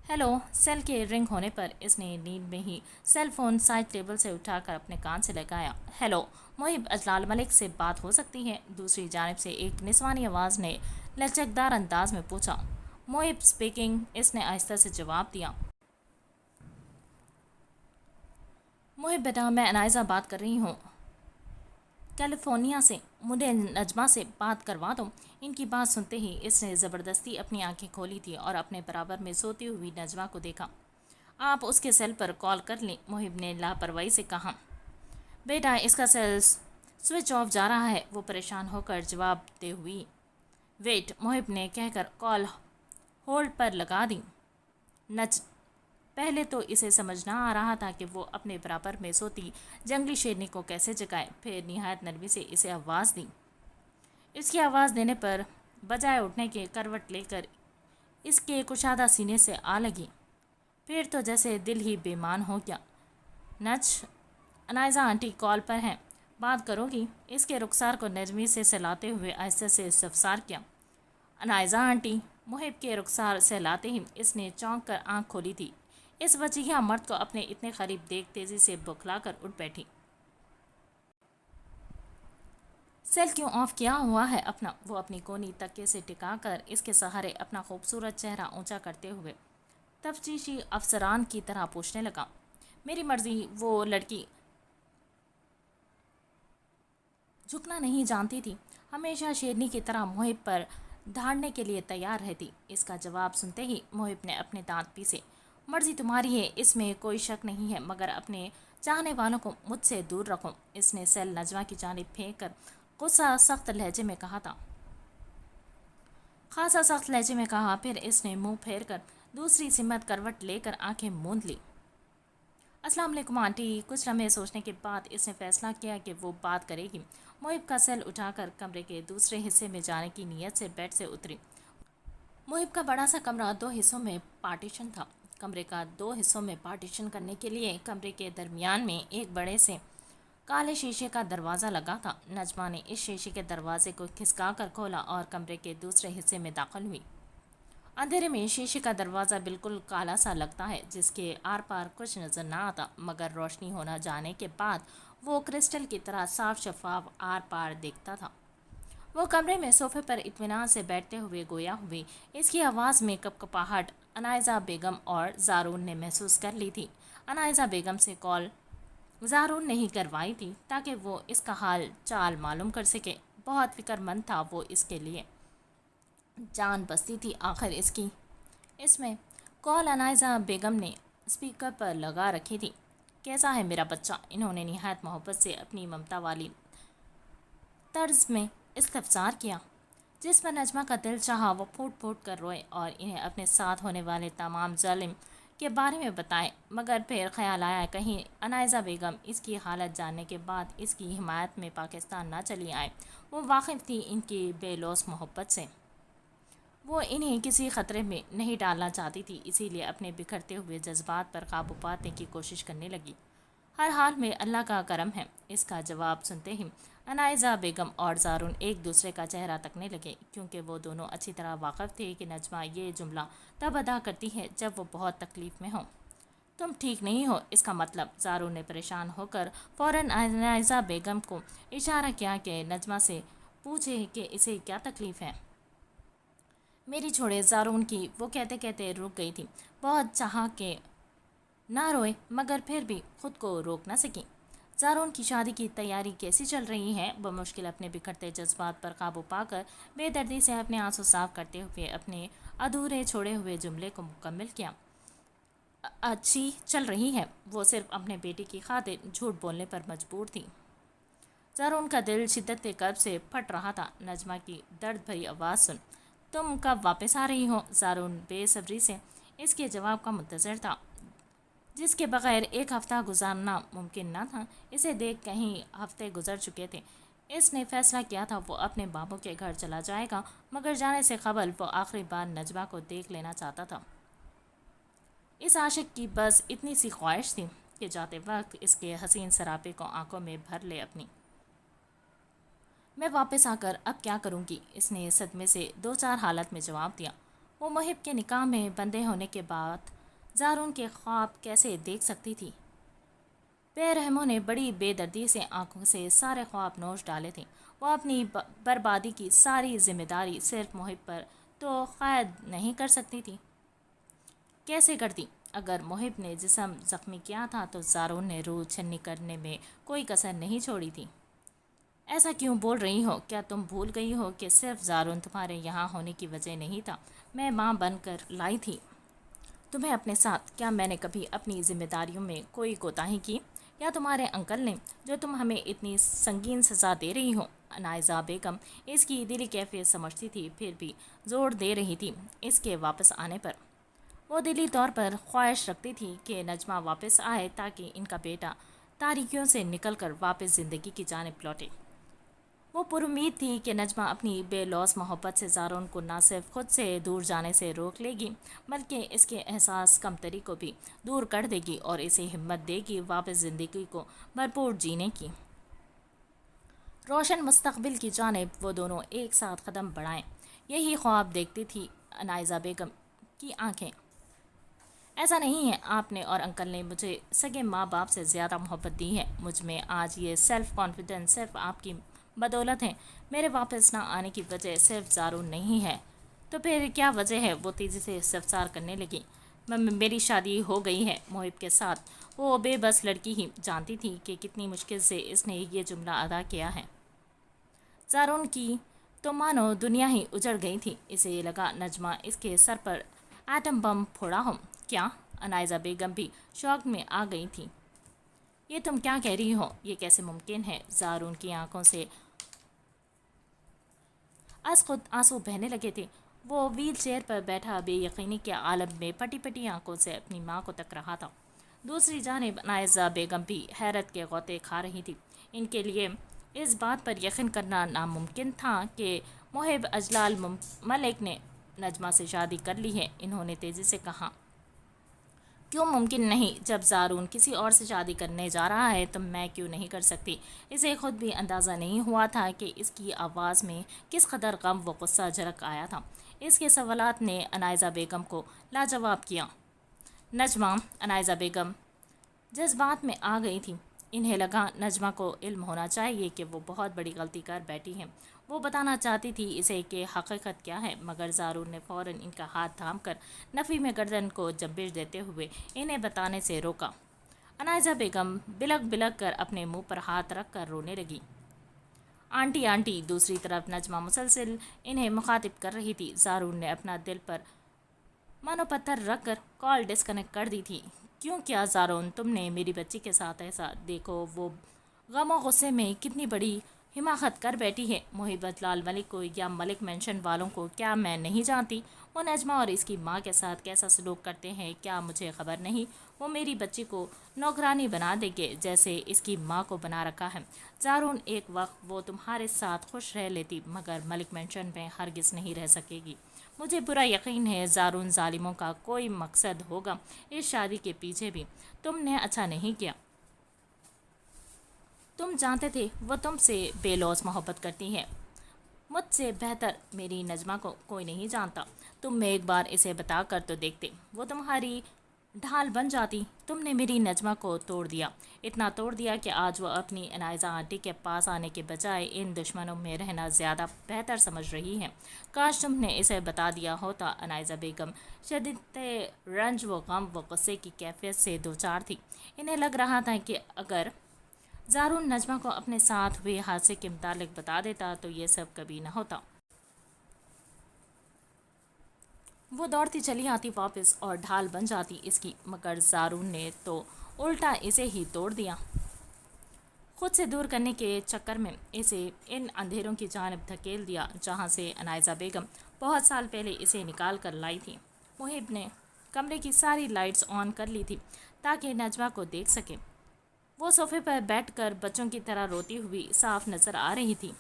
ہیلو! سیل کے رنگ ہونے پر اس نے نیند میں ہی سیل فون سائڈ ٹیبل سے اٹھا کر اپنے کان سے لگایا۔ ہیلو! محب، اجلال ملک سے بات ہو سکتی ہے؟ دوسری جانب سے ایک نسوانی آواز نے لچکدار انداز میں پوچھا۔ محب اسپیکنگ، اس نے آہستہ سے جواب دیا۔ محب بیٹا، میں عنائزہ بات کر رہی ہوں کیلیفورنیا سے۔ مجھے نجمہ سے بات کروا دو۔ ان کی بات سنتے ہی اس نے زبردستی اپنی آنکھیں کھولی تھی اور اپنے برابر میں سوتی ہوئی نجمہ کو دیکھا۔ آپ اس کے سیل پر کال کر لیں، محب نے لاپرواہی سے کہا۔ بیٹا اس کا سیل سوئچ آف جا رہا ہے، وہ پریشان ہو کر جواب دے ہوئی۔ ویٹ، محب نے کہہ کر کال ہولڈ پر لگا دی۔ نچ پہلے تو اسے سمجھ نہ آ رہا تھا کہ وہ اپنے برابر میں سوتی جنگلی شیرنی کو کیسے جگائے، پھر نہایت نرمی سے اسے آواز دی۔ اس کی آواز دینے پر بجائے اٹھنے کے کروٹ لے کر اس کے کشادہ سینے سے آ لگی۔ پھر تو جیسے دل ہی بیمان ہو گیا۔ نچ، انائزہ آنٹی کال پر ہیں، بات کرو گی؟ اس کے رخسار کو نرمی سے سہلاتے ہوئے آہستہ سے استفسار کیا۔ انائزہ آنٹی؟ محب کے رخسار سہلاتے ہی اس نے چونک کر آنکھ کھولی تھی۔ اس وجیہہ مرد کو اپنے اتنے قریب دیکھ تیزی سے بکھلا کر اٹھ بیٹھی۔ سیل کیوں آف کیا ہوا ہے اپنا؟ وہ اپنی کونی تکیے سے ٹکا کر اس کے سہارے اپنا خوبصورت چہرہ اونچا کرتے ہوئے تفتیشی افسران کی طرح پوچھنے لگا۔ میری مرضی۔ وہ لڑکی جھکنا نہیں جانتی تھی، ہمیشہ شیرنی کی طرح محب پر دھاڑنے کے لیے تیار رہتی۔ اس کا جواب سنتے ہی محب نے اپنے دانت پیسے۔ مرضی تمہاری ہے، اس میں کوئی شک نہیں ہے، مگر اپنے چاہنے والوں کو مجھ سے دور رکھو۔ اس نے سیل نجمہ کی جانب پھینک کر غصہ سخت لہجے میں کہا تھا۔ خاصا سخت لہجے میں کہا۔ پھر اس نے منہ پھیر کر دوسری سمت کروٹ لے کر آنکھیں موند لی۔ السلام علیکم آنٹی۔ کچھ لمحے سوچنے کے بعد اس نے فیصلہ کیا کہ وہ بات کرے گی۔ محب کا سیل اٹھا کر کمرے کے دوسرے حصے میں جانے کی نیت سے بیڈ سے اتری۔ محب کا بڑا سا کمرہ 2 حصوں میں پارٹیشن تھا۔ کمرے کا 2 حصوں میں پارٹیشن کرنے کے لیے کمرے کے درمیان میں ایک بڑے سے کالے شیشے کا دروازہ لگا تھا۔ نجمہ نے اس شیشے کے دروازے کو کھسکا کر کھولا اور کمرے کے دوسرے حصے میں داخل ہوئی۔ اندھیرے میں شیشے کا دروازہ بالکل کالا سا لگتا ہے، جس کے آر پار کچھ نظر نہ آتا، مگر روشنی ہونا جانے کے بعد وہ کرسٹل کی طرح صاف شفاف آر پار دیکھتا تھا۔ وہ کمرے میں صوفے پر اطمینان سے بیٹھتے ہوئے گویا ہوئی اس کی آواز میں کپکپاہٹ انائزہ بیگم اور زارون نے محسوس کر لی تھی۔ انائزہ بیگم سے کال زارون نے ہی کروائی تھی تاکہ وہ اس کا حال چال معلوم کر سکے۔ بہت فکر مند تھا وہ اس کے لیے، جان بستی تھی آخر اس کی۔ اس میں کال انائزہ بیگم نے اسپیکر پر لگا رکھی تھی۔ کیسا ہے میرا بچہ؟ انہوں نے نہایت محبت سے اپنی ممتا والی طرز میں استفسار کیا، جس پر نجمہ کا دل چاہا وہ پھوٹ پھوٹ کر روئے اور انہیں اپنے ساتھ ہونے والے تمام ظلم کے بارے میں بتائے، مگر پھر خیال آیا کہیں انائزہ بیگم اس کی حالت جاننے کے بعد اس کی حمایت میں پاکستان نہ چلی آئے۔ وہ واقف تھی ان کی بے لوث محبت سے۔ وہ انہیں کسی خطرے میں نہیں ڈالنا چاہتی تھی، اسی لیے اپنے بکھرتے ہوئے جذبات پر قابو پانے کی کوشش کرنے لگی۔ ہر حال میں اللہ کا کرم ہے۔ اس کا جواب سنتے ہی انائزہ بیگم اور زارون ایک دوسرے کا چہرہ تکنے لگے، کیونکہ وہ دونوں اچھی طرح واقف تھے کہ نجمہ یہ جملہ تب ادا کرتی ہے جب وہ بہت تکلیف میں ہو۔ تم ٹھیک نہیں ہو، اس کا مطلب؟ زارون نے پریشان ہو کر فوراً انائزہ بیگم کو اشارہ کیا کہ نجمہ سے پوچھے کہ اسے کیا تکلیف ہے۔ میری چھوڑے زارون کی، وہ کہتے کہتے رک گئی تھی۔ بہت چاہا کہ نہ روئے، مگر پھر بھی خود کو روک نہ سکی۔ زارون کی شادی کی تیاری کیسی چل رہی ہے؟ بمشکل اپنے بکھرتے جذبات پر قابو پا کر بے دردی سے اپنے آنسو صاف کرتے ہوئے اپنے ادھورے چھوڑے ہوئے جملے کو مکمل کیا۔ اچھی چل رہی ہے۔ وہ صرف اپنے بیٹی کی خاطر جھوٹ بولنے پر مجبور تھی۔ زارون کا دل شدت کرب سے پھٹ رہا تھا۔ نجمہ کی درد بھری آواز سن تم کب واپس آ رہی ہو؟ زارون بے صبری سے اس کے جواب کا منتظر تھا، جس کے بغیر ایک ہفتہ گزارنا ممکن نہ تھا۔ اسے دیکھ کہیں ہفتے گزر چکے تھے۔ اس نے فیصلہ کیا تھا وہ اپنے بابوں کے گھر چلا جائے گا، مگر جانے سے قبل وہ آخری بار نجمہ کو دیکھ لینا چاہتا تھا۔ اس عاشق کی بس اتنی سی خواہش تھی کہ جاتے وقت اس کے حسین سراپے کو آنکھوں میں بھر لے اپنی۔ میں واپس آ کر اب کیا کروں گی؟ اس نے صدمے سے دو چار حالت میں جواب دیا۔ وہ محب کے نکاح میں بندے ہونے کے بعد زارون کے خواب کیسے دیکھ سکتی تھی؟ بے رحموں نے بڑی بے دردی سے آنکھوں سے سارے خواب نوچ ڈالے تھے۔ وہ اپنی بربادی کی ساری ذمہ داری صرف محب پر تو قائد نہیں کر سکتی تھی۔ کیسے کرتی؟ اگر محب نے جسم زخمی کیا تھا تو زارون نے روح چھنی کرنے میں کوئی کسر نہیں چھوڑی تھی۔ ایسا کیوں بول رہی ہو؟ کیا تم بھول گئی ہو کہ صرف زارون تمہارے یہاں ہونے کی وجہ نہیں تھا؟ میں ماں بن کر لائی تھی تمہیں اپنے ساتھ۔ کیا میں نے کبھی اپنی ذمہ داریوں میں کوئی کوتاہی کی؟ یا تمہارے انکل نے جو تم ہمیں اتنی سنگین سزا دے رہی ہو؟ انائزہ بیگم اس کی دلی کیفیت سمجھتی تھی، پھر بھی زور دے رہی تھی اس کے واپس آنے پر۔ وہ دلی طور پر خواہش رکھتی تھی کہ نجمہ واپس آئے تاکہ ان کا بیٹا تاریکیوں سے نکل کر واپس زندگی کی جانب لوٹے۔ وہ پر امید تھی کہ نجمہ اپنی بے لوث محبت سے زارون کو نہ صرف خود سے دور جانے سے روک لے گی بلکہ اس کے احساس کمتری کو بھی دور کر دے گی اور اسے ہمت دے گی واپس زندگی کو بھرپور جینے کی۔ روشن مستقبل کی جانب وہ دونوں ایک ساتھ قدم بڑھائیں، یہی خواب دیکھتی تھی انائزہ بیگم کی آنکھیں۔ ایسا نہیں ہے، آپ نے اور انکل نے مجھے سگے ماں باپ سے زیادہ محبت دی ہے۔ مجھ میں آج یہ سیلف کانفیڈنس صرف آپ کی بدولت ہے۔ میرے واپس نہ آنے کی وجہ صرف زارون نہیں ہے تو پھر کیا وجہ ہے؟ وہ تیزی سے استفسار کرنے لگی۔ میری شادی ہو گئی ہے محب کے ساتھ۔ وہ بے بس لڑکی ہی جانتی تھی کہ کتنی مشکل سے اس نے یہ جملہ ادا کیا ہے۔ زارون کی تو مانو دنیا ہی اجڑ گئی تھی۔ اسے لگا نجمہ اس کے سر پر ایٹم بم پھوڑا ہو۔ کیا؟ انائزہ بیگم بھی شوق میں آ گئی تھی۔ یہ تم کیا کہہ رہی ہو؟ یہ کیسے ممکن ہے؟ زارون کی آنکھوں سے از خود آنسو بہنے لگے تھے۔ وہ ویل چیئر پر بیٹھا بے یقینی کے عالم میں پٹی پٹی آنکھوں سے اپنی ماں کو تک رہا تھا۔ دوسری جانب انائزہ بیگم بھی حیرت کے غوطے کھا رہی تھی۔ ان کے لیے اس بات پر یقین کرنا ناممکن تھا کہ محب اجلال ملک نے نجمہ سے شادی کر لی ہے۔ انہوں نے تیزی سے کہا۔ کیوں ممکن نہیں؟ جب زارون کسی اور سے شادی کرنے جا رہا ہے تو میں کیوں نہیں کر سکتی؟ اسے خود بھی اندازہ نہیں ہوا تھا کہ اس کی آواز میں کس قدر غم و غصہ جھلک آیا تھا۔ اس کے سوالات نے انائزہ بیگم کو لاجواب کیا۔ نجمہ، انائزہ بیگم جذبات میں آ گئی تھی۔ انہیں لگا نجمہ کو علم ہونا چاہیے کہ وہ بہت بڑی غلطی کر بیٹھی ہے۔ وہ بتانا چاہتی تھی اسے کہ حقیقت کیا ہے، مگر زارون نے فوراً ان کا ہاتھ تھام کر نفی میں گردن کو جنبش دیتے ہوئے انہیں بتانے سے روکا۔ انائزہ بیگم بلک بلک کر اپنے منہ پر ہاتھ رکھ کر رونے لگی۔ Aunty aunty! دوسری طرف نجمہ مسلسل انہیں مخاطب کر رہی تھی۔ زارون نے اپنا دل پر مانو پتھر رکھ کر کال ڈسکنیکٹ کر دی تھی۔ کیوں کیا زارون؟ تم نے میری بچی کے ساتھ ایسا؟ دیکھو وہ غم و غصے میں کتنی بڑی حماقت کر بیٹھی ہے۔ محب اجلال ملک کو یا ملک مینشن والوں کو کیا میں نہیں جانتی؟ وہ نجمہ اور اس کی ماں کے ساتھ کیسا سلوک کرتے ہیں کیا مجھے خبر نہیں؟ وہ میری بچی کو نوکرانی بنا دیں گے جیسے اس کی ماں کو بنا رکھا ہے۔ زارون، ایک وقت وہ تمہارے ساتھ خوش رہ لیتی مگر ملک مینشن میں ہرگز نہیں رہ سکے گی۔ مجھے برا یقین ہے زارون ظالموں کا کوئی مقصد ہوگا اس شادی کے پیچھے بھی۔ تم نے اچھا نہیں کیا۔ تم جانتے تھے وہ تم سے بے لوث محبت کرتی ہے۔ مجھ سے بہتر میری نجمہ کو کوئی نہیں جانتا۔ تم ایک بار اسے بتا کر تو دیکھتے، وہ تمہاری ڈھال بن جاتی۔ تم نے میری نجمہ کو توڑ دیا، اتنا توڑ دیا کہ آج وہ اپنی انائزہ آنٹی کے پاس آنے کے بجائے ان دشمنوں میں رہنا زیادہ بہتر سمجھ رہی ہے۔ کاش تم نے اسے بتا دیا ہوتا۔ انائزہ بیگم شدید رنج و غم و غصے کی کیفیت سے دوچار تھی۔ انہیں لگ رہا تھا کہ اگر زارون نجمہ کو اپنے ساتھ ہوئے حادثے کے متعلق بتا دیتا تو یہ سب کبھی نہ ہوتا۔ وہ دوڑتی چلی آتی واپس اور ڈھال بن جاتی اس کی، مگر زارون نے تو الٹا اسے ہی توڑ دیا۔ خود سے دور کرنے کے چکر میں اسے ان اندھیروں کی جانب دھکیل دیا جہاں سے انائزہ بیگم بہت سال پہلے اسے نکال کر لائی تھی۔ محب نے کمرے کی ساری لائٹس آن کر لی تھی تاکہ نجمہ کو دیکھ سکے۔ وہ صوفے پر بیٹھ کر بچوں کی طرح روتی ہوئی صاف نظر آ رہی تھی۔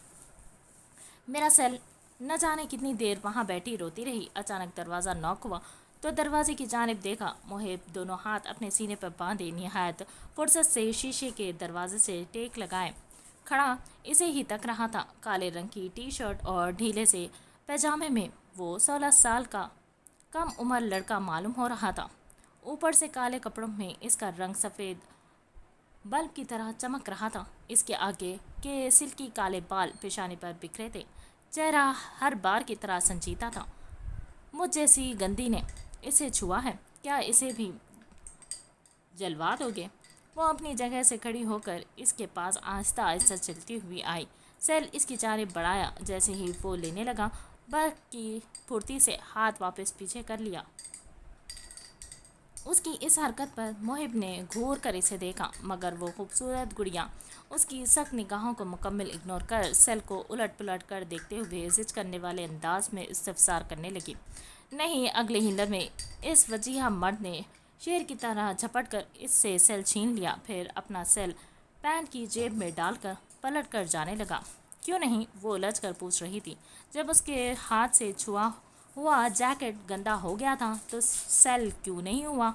میرا سیل نہ جانے کتنی دیر وہاں بیٹھی روتی رہی۔ اچانک دروازہ نوک ہوا تو دروازے کی جانب دیکھا۔ محب دونوں ہاتھ اپنے سینے پر باندھے نہایت فرصت سے شیشے کے دروازے سے ٹیک لگائے کھڑا اسے ہی تک رہا تھا۔ کالے رنگ کی ٹی شرٹ اور ڈھیلے سے پیجامے میں وہ 16 سال کا کم عمر لڑکا معلوم ہو رہا تھا۔ اوپر سے کالے کپڑوں میں اس کا رنگ سفید بلب کی طرح چمک رہا تھا۔ اس کے آگے کے سلکی کالے بال پیشانی پر بکھرے تھے۔ چہرہ ہر بار کی طرح سنجیدہ تھا۔ مجھ جیسی گندی نے اسے چھوا ہے، کیا اسے بھی جلوا دو گے؟ وہ اپنی جگہ سے کھڑی ہو کر اس کے پاس آہستہ آہستہ چلتی ہوئی آئی۔ سیل اس کی جانب بڑھایا۔ جیسے ہی وہ لینے لگا برق کی پھرتی سے ہاتھ واپس پیچھے کر لیا۔ اس کی اس حرکت پر محب نے گھور کر اسے دیکھا، مگر وہ خوبصورت گڑیا اس کی سخت نگاہوں کو مکمل اگنور کر سیل کو الٹ پلٹ کر دیکھتے ہوئے زج کرنے والے انداز میں استفسار کرنے لگی۔ نہیں، اگلے ہی لمحے اس وجیہہ مرد نے شیر کی طرح جھپٹ کر اس سے سیل چھین لیا، پھر اپنا سیل پینٹ کی جیب میں ڈال کر پلٹ کر جانے لگا۔ کیوں نہیں؟ وہ الجھ کر پوچھ رہی تھی۔ جب اس کے ہاتھ سے چھوا ہوا جیکٹ گندا ہو گیا تھا تو سیل کیوں نہیں ہوا؟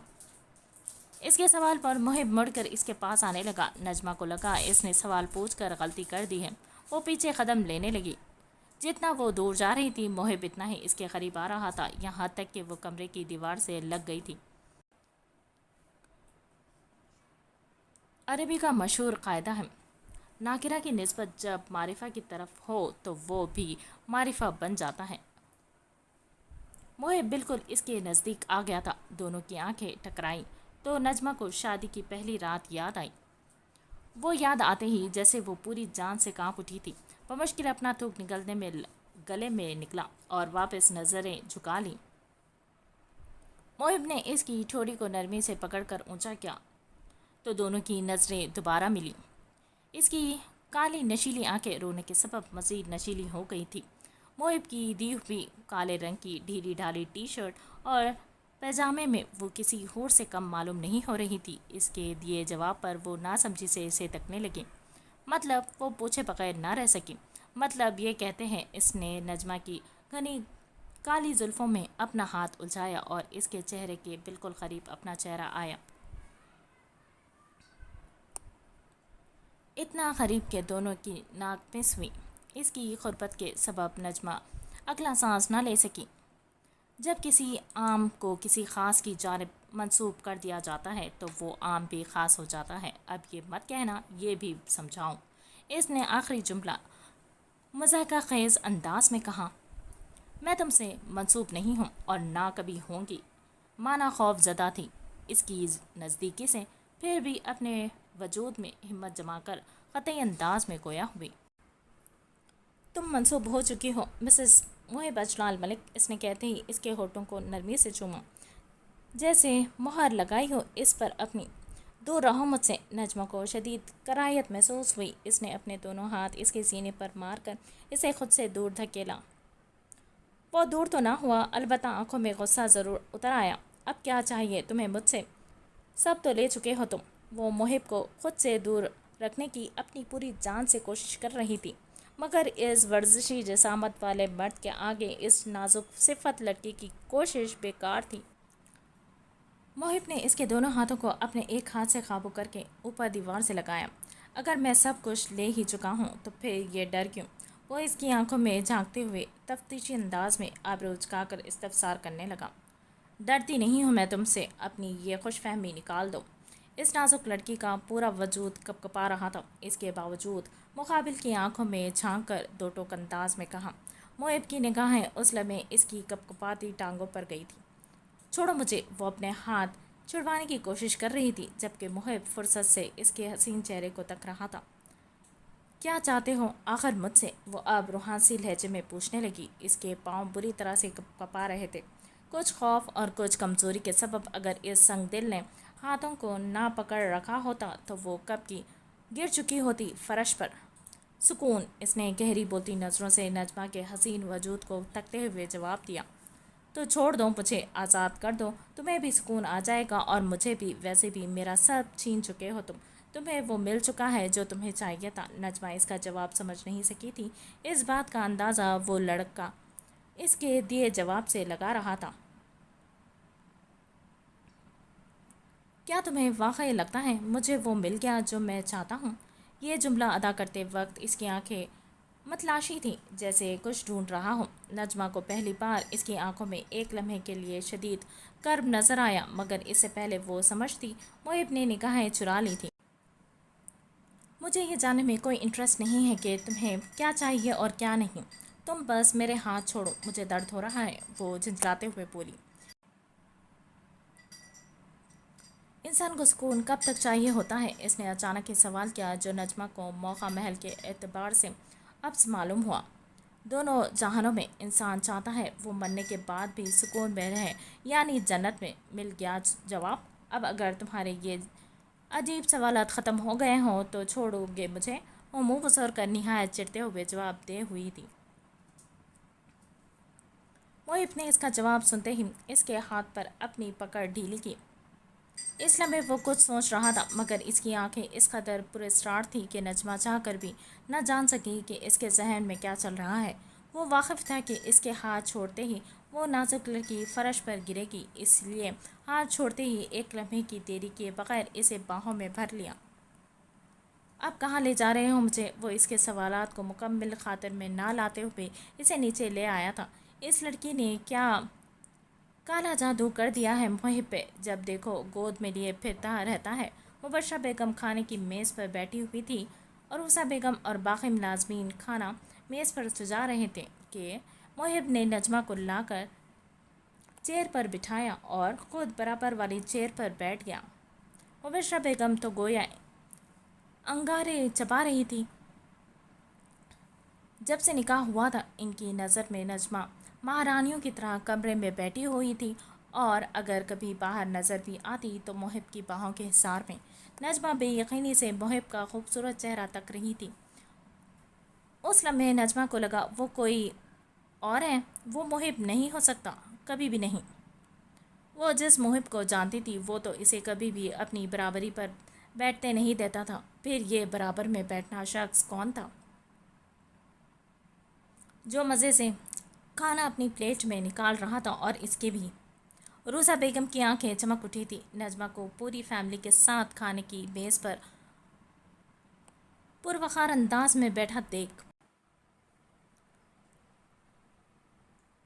اس کے سوال پر محب مڑ کر اس کے پاس آنے لگا۔ نجمہ کو لگا اس نے سوال پوچھ کر غلطی کر دی ہے۔ وہ پیچھے قدم لینے لگی۔ جتنا وہ دور جا رہی تھی محب اتنا ہی اس کے قریب آ رہا تھا، یہاں تک کہ وہ کمرے کی دیوار سے لگ گئی تھی۔ عربی کا مشہور قاعدہ ہے، ناکرہ کی نسبت جب معرفہ کی طرف ہو تو وہ بھی معرفہ بن جاتا ہے۔ محب بالکل اس کے نزدیک آ گیا تھا۔ دونوں کی آنکھیں ٹکرائیں تو نجمہ کو شادی کی پہلی رات یاد آئی۔ وہ یاد آتے ہی جیسے وہ پوری جان سے کانپ اٹھی تھی۔ بمشکل اپنا تھوک نکلنے میں گلے میں نکلا اور واپس نظریں جھکا لیں۔ محب نے اس کی ٹھوڑی کو نرمی سے پکڑ کر اونچا کیا تو دونوں کی نظریں دوبارہ ملیں۔ اس کی کالی نشیلی آنکھیں رونے کے سبب مزید نشیلی ہو گئی تھی۔ محب کی دی ہوئی کالے رنگ کی ڈھیلی ڈھالی ٹی شرٹ اور پیجامے میں وہ کسی ہور سے کم معلوم نہیں ہو رہی تھی۔ اس کے دیے جواب پر وہ ناسمجھی سے اسے تکنے لگی۔ مطلب وہ پوچھے بغیر نہ رہ سکی۔ مطلب یہ کہتے ہیں؟ اس نے نجمہ کی گھنی کالی زلفوں میں اپنا ہاتھ الجھایا اور اس کے چہرے کے بالکل قریب اپنا چہرہ آیا، اتنا قریب کہ دونوں کی ناک مس ہوئی۔ اس کی غربت کے سبب نجمہ اگلا سانس نہ لے سکی۔ جب کسی عام کو کسی خاص کی جانب منسوب کر دیا جاتا ہے تو وہ عام بھی خاص ہو جاتا ہے۔ اب یہ مت کہنا یہ بھی سمجھاؤں، اس نے آخری جملہ مضحکہ خیز انداز میں کہا۔ میں تم سے منسوب نہیں ہوں اور نہ کبھی ہوں گی۔ مانا خوف زدہ تھی اس کی نزدیکی سے، پھر بھی اپنے وجود میں ہمت جما کر قطعی انداز میں گویا ہوئی۔ تم منسوب ہو چکی ہو مسز محب اجلال ملک، اس نے کہتے ہی اس کے ہونٹوں کو نرمی سے چوما، جیسے مہر لگائی ہو اس پر اپنی۔ دور رہو مجھ سے۔ نجمہ کو شدید کراہیت محسوس ہوئی۔ اس نے اپنے دونوں ہاتھ اس کے سینے پر مار کر اسے خود سے دور دھکیلا۔ وہ دور تو نہ ہوا، البتہ آنکھوں میں غصہ ضرور اتر آیا۔ اب کیا چاہیے تمہیں مجھ سے؟ سب تو لے چکے ہو تم۔ وہ محب کو خود سے دور رکھنے کی اپنی پوری جان سے کوشش کر رہی تھی، مگر اس ورزشی جسامت والے مرد کے آگے اس نازک صفت لڑکی کی کوشش بیکار تھی۔ محب نے اس کے دونوں ہاتھوں کو اپنے ایک ہاتھ سے قابو کر کے اوپر دیوار سے لگایا۔ اگر میں سب کچھ لے ہی چکا ہوں تو پھر یہ ڈر کیوں؟ وہ اس کی آنکھوں میں جھانکتے ہوئے تفتیشی انداز میں آبرو جھکا کر استفسار کرنے لگا۔ ڈرتی نہیں ہوں میں تم سے، اپنی یہ خوش فہمی نکال دو۔ اس نازک لڑکی کا پورا وجود کپکپا رہا تھا، اس کے باوجود مقابل کی آنکھوں میں جھانک کر دو ٹوک انداز میں کہا۔ محب کی نگاہیں اس لمحے اس کی کپکپاتی ٹانگوں پر گئی تھی۔ چھوڑو مجھے۔ وہ اپنے ہاتھ چھڑوانے کی کوشش کر رہی تھی، جبکہ محب فرصت سے اس کے حسین چہرے کو تک رہا تھا۔ کیا چاہتے ہو آخر مجھ سے؟ وہ اب روحانسی لہجے میں پوچھنے لگی۔ اس کے پاؤں بری طرح سے کپکپا رہے تھے، کچھ خوف اور کچھ کمزوری کے سبب۔ اگر اس سنگ دل نے ہاتھوں کو نہ پکڑ رکھا ہوتا تو وہ کب کی گر چکی ہوتی فرش پر۔ سکون، اس نے گہری بولتی نظروں سے نجمہ کے حسین وجود کو تکتے ہوئے جواب دیا۔ تو چھوڑ دو مجھے، آزاد کر دو، تمہیں بھی سکون آ جائے گا اور مجھے بھی۔ ویسے بھی میرا سب چھین چکے ہو تم، تمہیں وہ مل چکا ہے جو تمہیں چاہیے تھا۔ نجمہ اس کا جواب سمجھ نہیں سکی تھی۔ اس بات کا اندازہ وہ لڑکا اس کے دیے جواب سے لگا رہا تھا۔ کیا تمہیں واقعی لگتا ہے مجھے وہ مل گیا جو میں چاہتا ہوں؟ یہ جملہ ادا کرتے وقت اس کی آنکھیں متلاشی تھیں، جیسے کچھ ڈھونڈ رہا ہو۔ نجمہ کو پہلی بار اس کی آنکھوں میں ایک لمحے کے لیے شدید کرب نظر آیا، مگر اس سے پہلے وہ سمجھتی محب نے نگاہیں چرا لی تھیں۔ مجھے یہ جاننے میں کوئی انٹرسٹ نہیں ہے کہ تمہیں کیا چاہیے اور کیا نہیں۔ تم بس میرے ہاتھ چھوڑو، مجھے درد ہو رہا ہے، وہ جھنجھلاتے ہوئے بولی۔ انسان کو سکون کب تک چاہیے ہوتا ہے؟ اس نے اچانک ہی سوال کیا، جو نجمہ کو موقع محل کے اعتبار سے اب سے معلوم ہوا۔ دونوں جہانوں میں انسان چاہتا ہے وہ مرنے کے بعد بھی سکون میں رہے، یعنی جنت میں۔ مل گیا جواب۔ اب اگر تمہارے یہ عجیب سوالات ختم ہو گئے ہوں تو چھوڑو گے مجھے؟ وہ منہ بسور کر نہایت چڑھتے ہوئے جواب دے ہوئی تھی۔ محب نے اس کا جواب سنتے ہی اس کے ہاتھ پر اپنی پکڑ ڈھیلی کی۔ اس لمحے وہ کچھ سوچ رہا تھا، مگر اس کی آنکھیں اس قدر پراسرار تھیں کہ نجمہ چاہ کر بھی نہ جان سکی کہ اس کے ذہن میں کیا چل رہا ہے۔ وہ واقف تھا کہ اس کے ہاتھ چھوڑتے ہی وہ نازک لڑکی فرش پر گرے گی، اس لیے ہاتھ چھوڑتے ہی ایک لمحے کی دیری کیے بغیر اسے باہوں میں بھر لیا۔ اب کہاں لے جا رہے ہو مجھے؟ وہ اس کے سوالات کو مکمل خاطر میں نہ لاتے ہوئے اسے نیچے لے آیا تھا۔ اس لڑکی نے کیا کالا جادو کر دیا ہے محب پہ؟ جب دیکھو گود میں لیے پھرتا رہتا ہے۔ مبشرہ بیگم کھانے کی میز پر بیٹھی ہوئی تھی۔ عروسہ بیگم اور باقی ملازمین کھانا میز پر سجا رہے تھے کہ محب نے نجمہ کو لا کر چیئر پر بٹھایا اور خود برابر والی چیئر پر بیٹھ گیا۔ مبشرہ بیگم تو گویا انگارے چبا رہی تھی۔ جب سے نکاح ہوا تھا ان کی نظر میں نجمہ مہارانیوں کی طرح کمرے میں بیٹھی ہوئی تھی، اور اگر کبھی باہر نظر بھی آتی تو محب کی باہوں کے حصار میں۔ نجمہ بے یقینی سے محب کا خوبصورت چہرہ تک رہی تھی۔ اس لمحے نجمہ کو لگا وہ کوئی اور ہے، وہ محب نہیں ہو سکتا، کبھی بھی نہیں۔ وہ جس محب کو جانتی تھی وہ تو اسے کبھی بھی اپنی برابری پر بیٹھتے نہیں دیتا تھا، پھر یہ برابر میں بیٹھنا شخص کون تھا جو مزے سے کھانا اپنی پلیٹ میں نکال رہا تھا؟ اور اس کے بھی عروسہ بیگم کی آنکھیں چمک اٹھی تھی نجمہ کو پوری فیملی کے ساتھ کھانے کی میز پر پروقار انداز میں بیٹھا دیکھ۔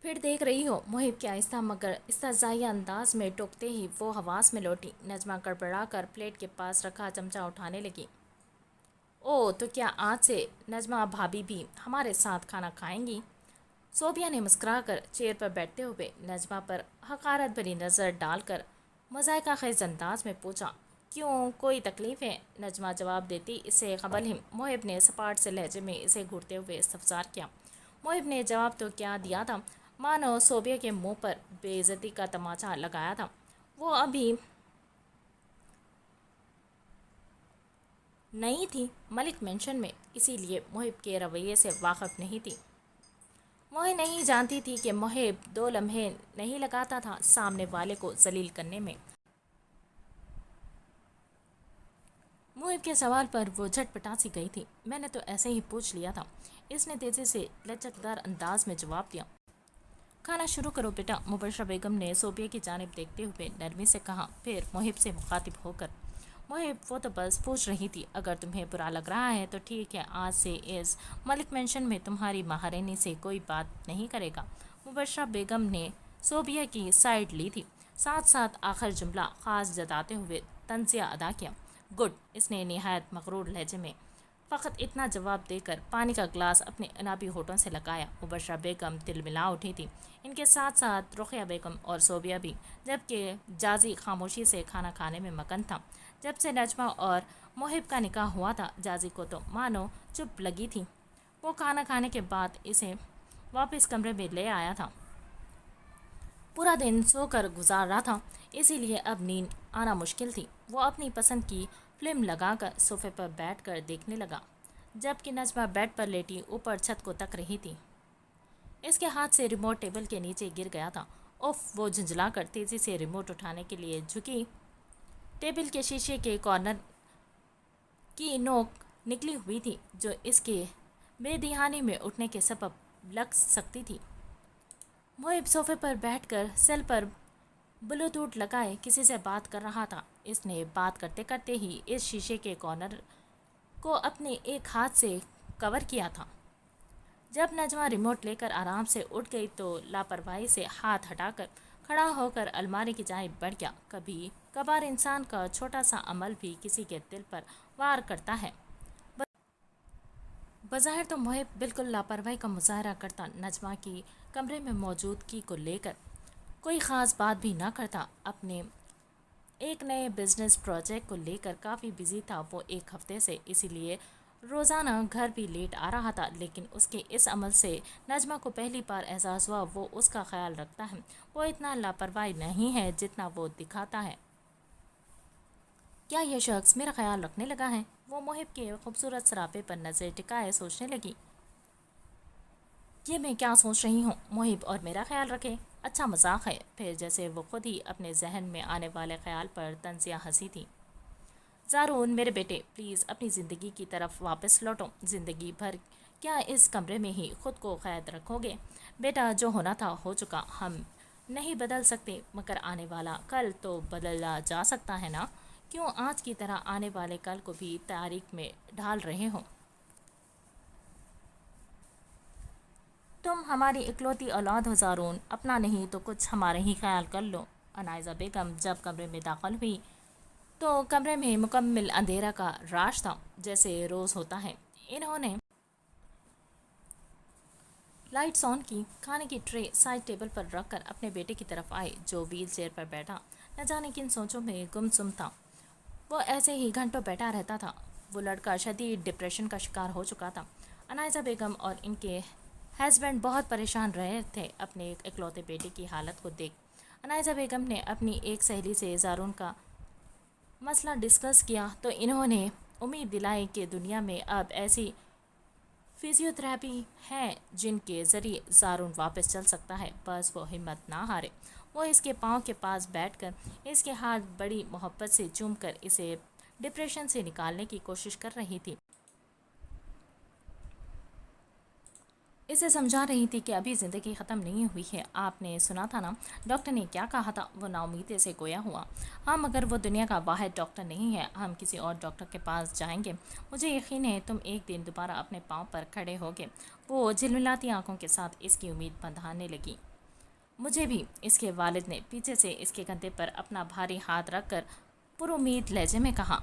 پھر دیکھ رہی ہو؟ محب کے آہستہ مگر استہزائیہ انداز میں ٹوکتے ہی وہ حواس میں لوٹی۔ نجمہ گڑبڑا کر پلیٹ کے پاس رکھا چمچہ اٹھانے لگی۔ او تو کیا آج سے نجمہ بھابھی بھی ہمارے ساتھ کھانا کھائیں گی؟ صوبیہ نے مسکرا کر چیئر پر بیٹھتے ہوئے نجمہ پر حقارت بھری نظر ڈال کر مذائقہ خیز انداز میں پوچھا۔ کیوں، کوئی تکلیف ہے؟ نجمہ جواب دیتی اس سے قبل ہی محب نے سپاٹ سے لہجے میں اسے گھورتے ہوئے استفسار کیا۔ محب نے جواب تو کیا دیا تھا، مانو صوبیہ کے منہ پر بے عزتی کا تماچا لگایا تھا۔ وہ ابھی نئی تھی ملک مینشن میں، اسی لیے محب کے رویے سے واقف نہیں تھی۔ وہ نہیں جانتی تھی کہ محب 2 لمحے نہیں لگاتا تھا سامنے والے کو ذلیل کرنے میں۔ محب کے سوال پر وہ جھٹ پٹا سی گئی تھی۔ میں نے تو ایسے ہی پوچھ لیا تھا، اس نے تیزی سے لچکدار انداز میں جواب دیا۔ کھانا شروع کرو بیٹا، مبشرہ بیگم نے صوبیہ کی جانب دیکھتے ہوئے نرمی سے کہا، پھر محب سے مخاطب ہو کر۔ محب وہ تو بس پوچھ رہی تھی، اگر تمہیں برا لگ رہا ہے تو ٹھیک ہے، آج سے اس ملک مینشن میں تمہاری مہارینی سے کوئی بات نہیں کرے گا۔ مبشرہ بیگم نے صوبیہ کی سائیڈ لی تھی، ساتھ ساتھ آخر جملہ خاص جتاتے ہوئے طنزیہ ادا کیا۔ گڈ، اس نے نہایت مغرور لہجے میں فقط اتنا جواب دے کر پانی کا گلاس اپنے انابی ہونٹوں سے لگایا۔ مبشرہ بیگم تلملا اٹھی تھی، ان کے ساتھ ساتھ رقیہ بیگم اور صوبیہ بھی، جبکہ جازی خاموشی سے کھانا کھانے میں مگن تھا۔ جب سے نجمہ اور محب کا نکاح ہوا تھا جازی کو تو مانو چپ لگی تھی۔ وہ کھانا کھانے کے بعد اسے واپس کمرے میں لے آیا تھا۔ پورا دن سو کر گزار رہا تھا، اسی لیے اب نیند آنا مشکل تھی۔ وہ اپنی پسند کی فلم لگا کر صوفے پر بیٹھ کر دیکھنے لگا، جبکہ نجمہ بیڈ پر لیٹی اوپر چھت کو تک رہی تھی۔ اس کے ہاتھ سے ریموٹ ٹیبل کے نیچے گر گیا تھا۔ اف، وہ جھنجھلا کر تیزی سے ریموٹ اٹھانے کے لیے جھکی۔ ٹیبل کے شیشے کے کارنر کی نوک نکلی ہوئی تھی جو اس کے بے دھیانی میں اٹھنے کے سبب لگ سکتی تھی۔ محب صوفے پر بیٹھ کر سیل پر بلوٹوتھ لگائے کسی سے بات کر رہا تھا۔ اس نے بات کرتے کرتے ہی اس شیشے کے کارنر کو اپنے ایک ہاتھ سے کور کیا تھا۔ جب نجمہ ریموٹ لے کر آرام سے اٹھ گئی تو لاپرواہی سے ہاتھ ہٹا کر کھڑا ہو کر الماری کی جانب بڑھ گیا۔ کبھی کبھار انسان کا چھوٹا سا عمل بھی کسی کے دل پر وار کرتا ہے۔ بظاہر تو محب بالکل لاپرواہی کا مظاہرہ کرتا، نجمہ کی کمرے میں موجودگی کو لے کر کوئی خاص بات بھی نہ کرتا۔ اپنے ایک نئے بزنس پروجیکٹ کو لے کر کافی بزی تھا وہ ایک ہفتے سے، اسی لیے روزانہ گھر بھی لیٹ آ رہا تھا، لیکن اس کے اس عمل سے نجمہ کو پہلی بار احساس ہوا وہ اس کا خیال رکھتا ہے. وہ اتنا لاپرواہ نہیں ہے جتنا وہ دکھاتا ہے. کیا یہ شخص میرا خیال رکھنے لگا ہے؟ وہ محب کے خوبصورت سراپے پر نظر ٹکائے سوچنے لگی. یہ میں کیا سوچ رہی ہوں؟ محب اور میرا خیال رکھے؟ اچھا مذاق ہے. پھر جیسے وہ خود ہی اپنے ذہن میں آنے والے خیال پر طنزیہ ہنسی تھی. زارون میرے بیٹے، پلیز اپنی زندگی کی طرف واپس لوٹو. زندگی بھر کیا اس کمرے میں ہی خود کو قید رکھو گے؟ بیٹا، جو ہونا تھا ہو چکا. ہم نہیں بدل سکتے، مگر آنے والا کل تو بدلا جا سکتا ہے نا؟ کیوں آج کی طرح آنے والے کل کو بھی تاریخ میں ڈھال رہے ہو؟ تم ہماری اکلوتی اولاد ہو زارون. اپنا نہیں تو کچھ ہمارے ہی خیال کر لو. انائزہ بیگم جب کمرے میں داخل ہوئی تو کمرے میں مکمل اندھیرا کا راج تھا، جیسے روز ہوتا ہے. انہوں نے لائٹس آن کی، کھانے کی ٹرے سائڈ ٹیبل پر رکھ کر اپنے بیٹے کی طرف آئے جو ویل چیئر پر بیٹھا نہ جانے کن سوچوں میں گم تھا. وہ ایسے ہی گھنٹوں بیٹھا رہتا تھا. وہ لڑکا شدید ڈپریشن کا شکار ہو چکا تھا. انائزہ بیگم اور ان کے ہسبینڈ بہت پریشان رہے تھے اپنے ایک اکلوتے بیٹے کی حالت کو دیکھ. انائزہ بیگم نے اپنی ایک سہیلی سے زارون کا مسئلہ ڈسکس کیا تو انہوں نے امید دلائی کہ دنیا میں اب ایسی فزیوتھراپی ہے جن کے ذریعے زارون واپس چل سکتا ہے. بس وہ ہمت نہ ہارے. وہ اس کے پاؤں کے پاس بیٹھ کر اس کے ہاتھ بڑی محبت سے چوم کر اسے ڈپریشن سے نکالنے کی کوشش کر رہی تھی. اسے سمجھا رہی تھی کہ ابھی زندگی ختم نہیں ہوئی ہے. آپ نے سنا تھا نا ڈاکٹر نے کیا کہا تھا؟ وہ نا امیدی سے گویا ہوا. ہاں، مگر وہ دنیا کا واحد ڈاکٹر نہیں ہے. ہم کسی اور ڈاکٹر کے پاس جائیں گے. مجھے یقین ہے تم ایک دن دوبارہ اپنے پاؤں پر کھڑے ہوگے. وہ جھلملاتی آنکھوں کے ساتھ اس کی امید بندھانے لگی. مجھے بھی، اس کے والد نے پیچھے سے اس کے کندھے پر اپنا بھاری ہاتھ رکھ کر پر امید لہجے میں کہا.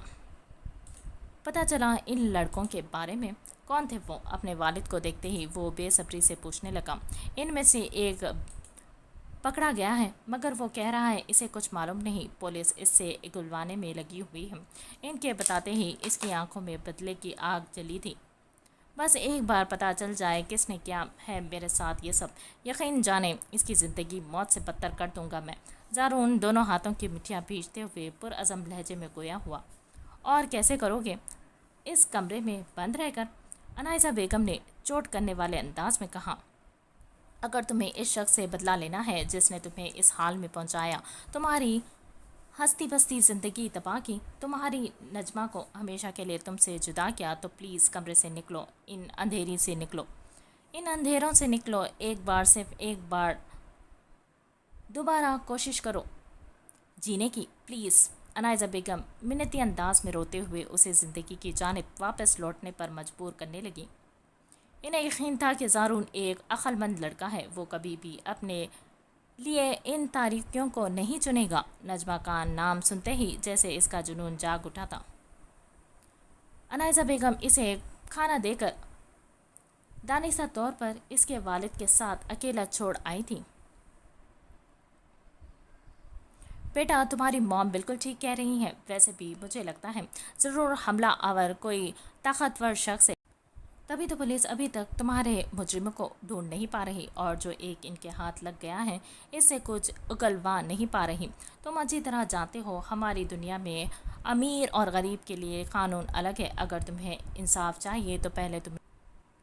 پتہ چلا ان لڑکوں کے بارے میں؟ کون تھے وہ؟ اپنے والد کو دیکھتے ہی وہ بے صبری سے پوچھنے لگا. ان میں سے ایک پکڑا گیا ہے، مگر وہ کہہ رہا ہے اسے کچھ معلوم نہیں. پولیس اس سے اگلوانے میں لگی ہوئی ہے. ان کے بتاتے ہی اس کی آنکھوں میں بدلے کی آگ جلی تھی. بس ایک بار پتہ چل جائے کس نے کیا ہے میرے ساتھ یہ سب. یقین جانے اس کی زندگی موت سے بدتر کر دوں گا میں. زارون دونوں ہاتھوں کی مٹھیاں بھیجتے ہوئے پرعزم لہجے میں گویا ہوا. اور کیسے کرو گے؟ اس کمرے میں بند رہ کر؟ انائزہ بیگم نے چوٹ کرنے والے انداز میں کہا. اگر تمہیں اس شخص سے بدلہ لینا ہے جس نے تمہیں اس حال میں پہنچایا، تمہاری ہستی بستی زندگی تباہ کی، تمہاری نجمہ کو ہمیشہ کے لیے تم سے جدا کیا، تو پلیز کمرے سے نکلو. ان اندھیری سے نکلو. ان اندھیروں سے نکلو. ایک بار، صرف ایک بار دوبارہ کوشش کرو جینے کی، پلیز. انائزہ بیگم منتی انداز میں روتے ہوئے اسے زندگی کی جانب واپس لوٹنے پر مجبور کرنے لگی. انہیں یقین تھا کہ زارون ایک عقل مند لڑکا ہے. وہ کبھی بھی اپنے لیے ان تاریکیوں کو نہیں چنے گا. نجمہ کا نام سنتے ہی جیسے اس کا جنون جاگ اٹھا تھا. انائزہ بیگم اسے کھانا دے کر دانستہ طور پر اس کے والد کے ساتھ اکیلا چھوڑ آئی تھی. بیٹا، تمہاری موم بالکل ٹھیک کہہ رہی ہیں. ویسے بھی مجھے لگتا ہے ضرور حملہ آور کوئی طاقتور شخص ہے. تبھی تو پولیس ابھی تک تمہارے مجرموں کو ڈھونڈ نہیں پا رہی، اور جو ایک ان کے ہاتھ لگ گیا ہے اس سے کچھ اگلوا نہیں پا رہی. تم اچھی طرح جانتے ہو ہماری دنیا میں امیر اور غریب کے لیے قانون الگ ہے. اگر تمہیں انصاف چاہیے تو پہلے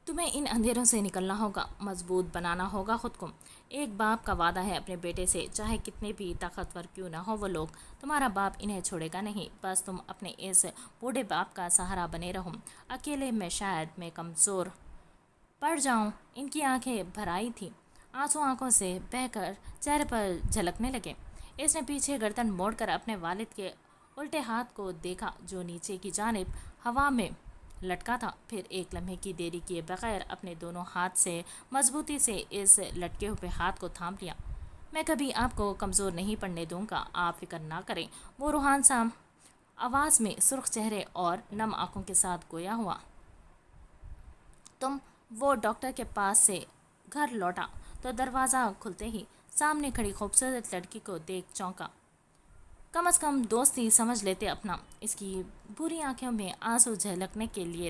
تمہیں ان اندھیروں سے نکلنا ہوگا، مضبوط بنانا ہوگا خود کو. ایک باپ کا وعدہ ہے اپنے بیٹے سے، چاہے کتنے بھی طاقتور کیوں نہ ہو وہ لوگ. تمہارا باپ انہیں چھوڑے گا نہیں. بس تم اپنے اس بوڑھے باپ کا سہارا بنے رہو. اکیلے میں شاید میں کمزور پڑ جاؤں. ان کی آنکھیں بھر آئی تھیں. آنسو آنکھوں سے بہہ کر چہرے پر جھلکنے لگے. اس نے پیچھے گردن موڑ کر اپنے والد کے الٹے ہاتھ کو دیکھا جو نیچے کی جانب ہوا میں لٹکا تھا. پھر ایک لمحے کی دیری کیے بغیر اپنے دونوں ہاتھ سے مضبوطی سے اس لٹکے ہوئے ہاتھ کو تھام لیا. میں کبھی آپ کو کمزور نہیں پڑنے دوں گا، آپ فکر نہ کریں. وہ روحان سا آواز میں سرخ چہرے اور نم آنکھوں کے ساتھ گویا ہوا. وہ ڈاکٹر کے پاس سے گھر لوٹا تو دروازہ کھلتے ہی سامنے کھڑی خوبصورت لڑکی کو دیکھ چونکا. کم از کم دوستی سمجھ لیتے اپنا. اس کی بری آنکھوں میں آنسو جھلکنے کے لیے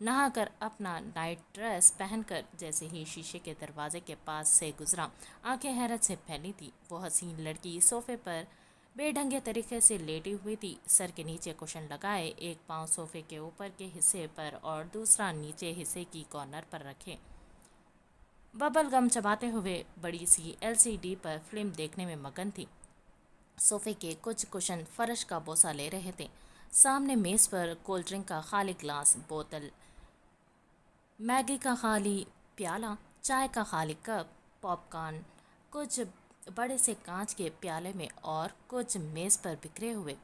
نہا کر اپنا نائٹ ڈریس پہن کر جیسے ہی شیشے کے دروازے کے پاس سے گزرا، آنکھیں حیرت سے پھیلی تھی۔ وہ حسین لڑکی صوفے پر بے ڈھنگے طریقے سے لیٹی ہوئی تھی، سر کے نیچے کشن لگائے، ایک پاؤں صوفے کے اوپر کے حصے پر اور دوسرا نیچے حصے کی کارنر پر رکھے، ببل گم چباتے ہوئے بڑی سی LCD پر فلم دیکھنے میں مگن تھی۔ صوفے کے کچھ کشن فرش کا بوسہ لے رہے تھے۔ سامنے میز پر کولڈ ڈرنک کا خالی گلاس، بوتل، میگی کا خالی پیالہ، چائے کا خالی کپ، پاپ کارن کچھ بڑے سے کانچ کے پیالے میں اور کچھ میز پر بکھرے ہوئے۔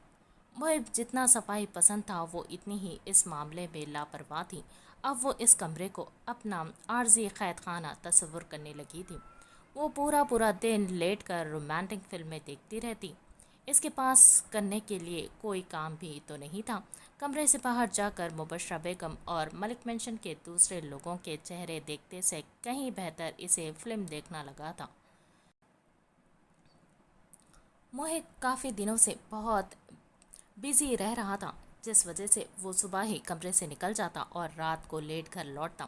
محب جتنا صفائی پسند تھا وہ اتنی ہی اس معاملے میں لاپرواہ تھی۔ اب وہ اس کمرے کو اپنا عارضی قید خانہ تصور کرنے لگی تھی۔ وہ پورا دن لیٹ کر رومانٹک فلمیں دیکھتی رہتی۔ اس کے پاس کرنے کے لیے کوئی کام بھی تو نہیں تھا۔ کمرے سے باہر جا کر مبشرہ بیگم اور ملک مینشن کے دوسرے لوگوں کے چہرے دیکھتے سے کہیں بہتر اسے فلم دیکھنا لگا تھا۔ محب کافی دنوں سے بہت بزی رہ رہا تھا، جس وجہ سے وہ صبح ہی کمرے سے نکل جاتا اور رات کو لیٹ گھر لوٹتا۔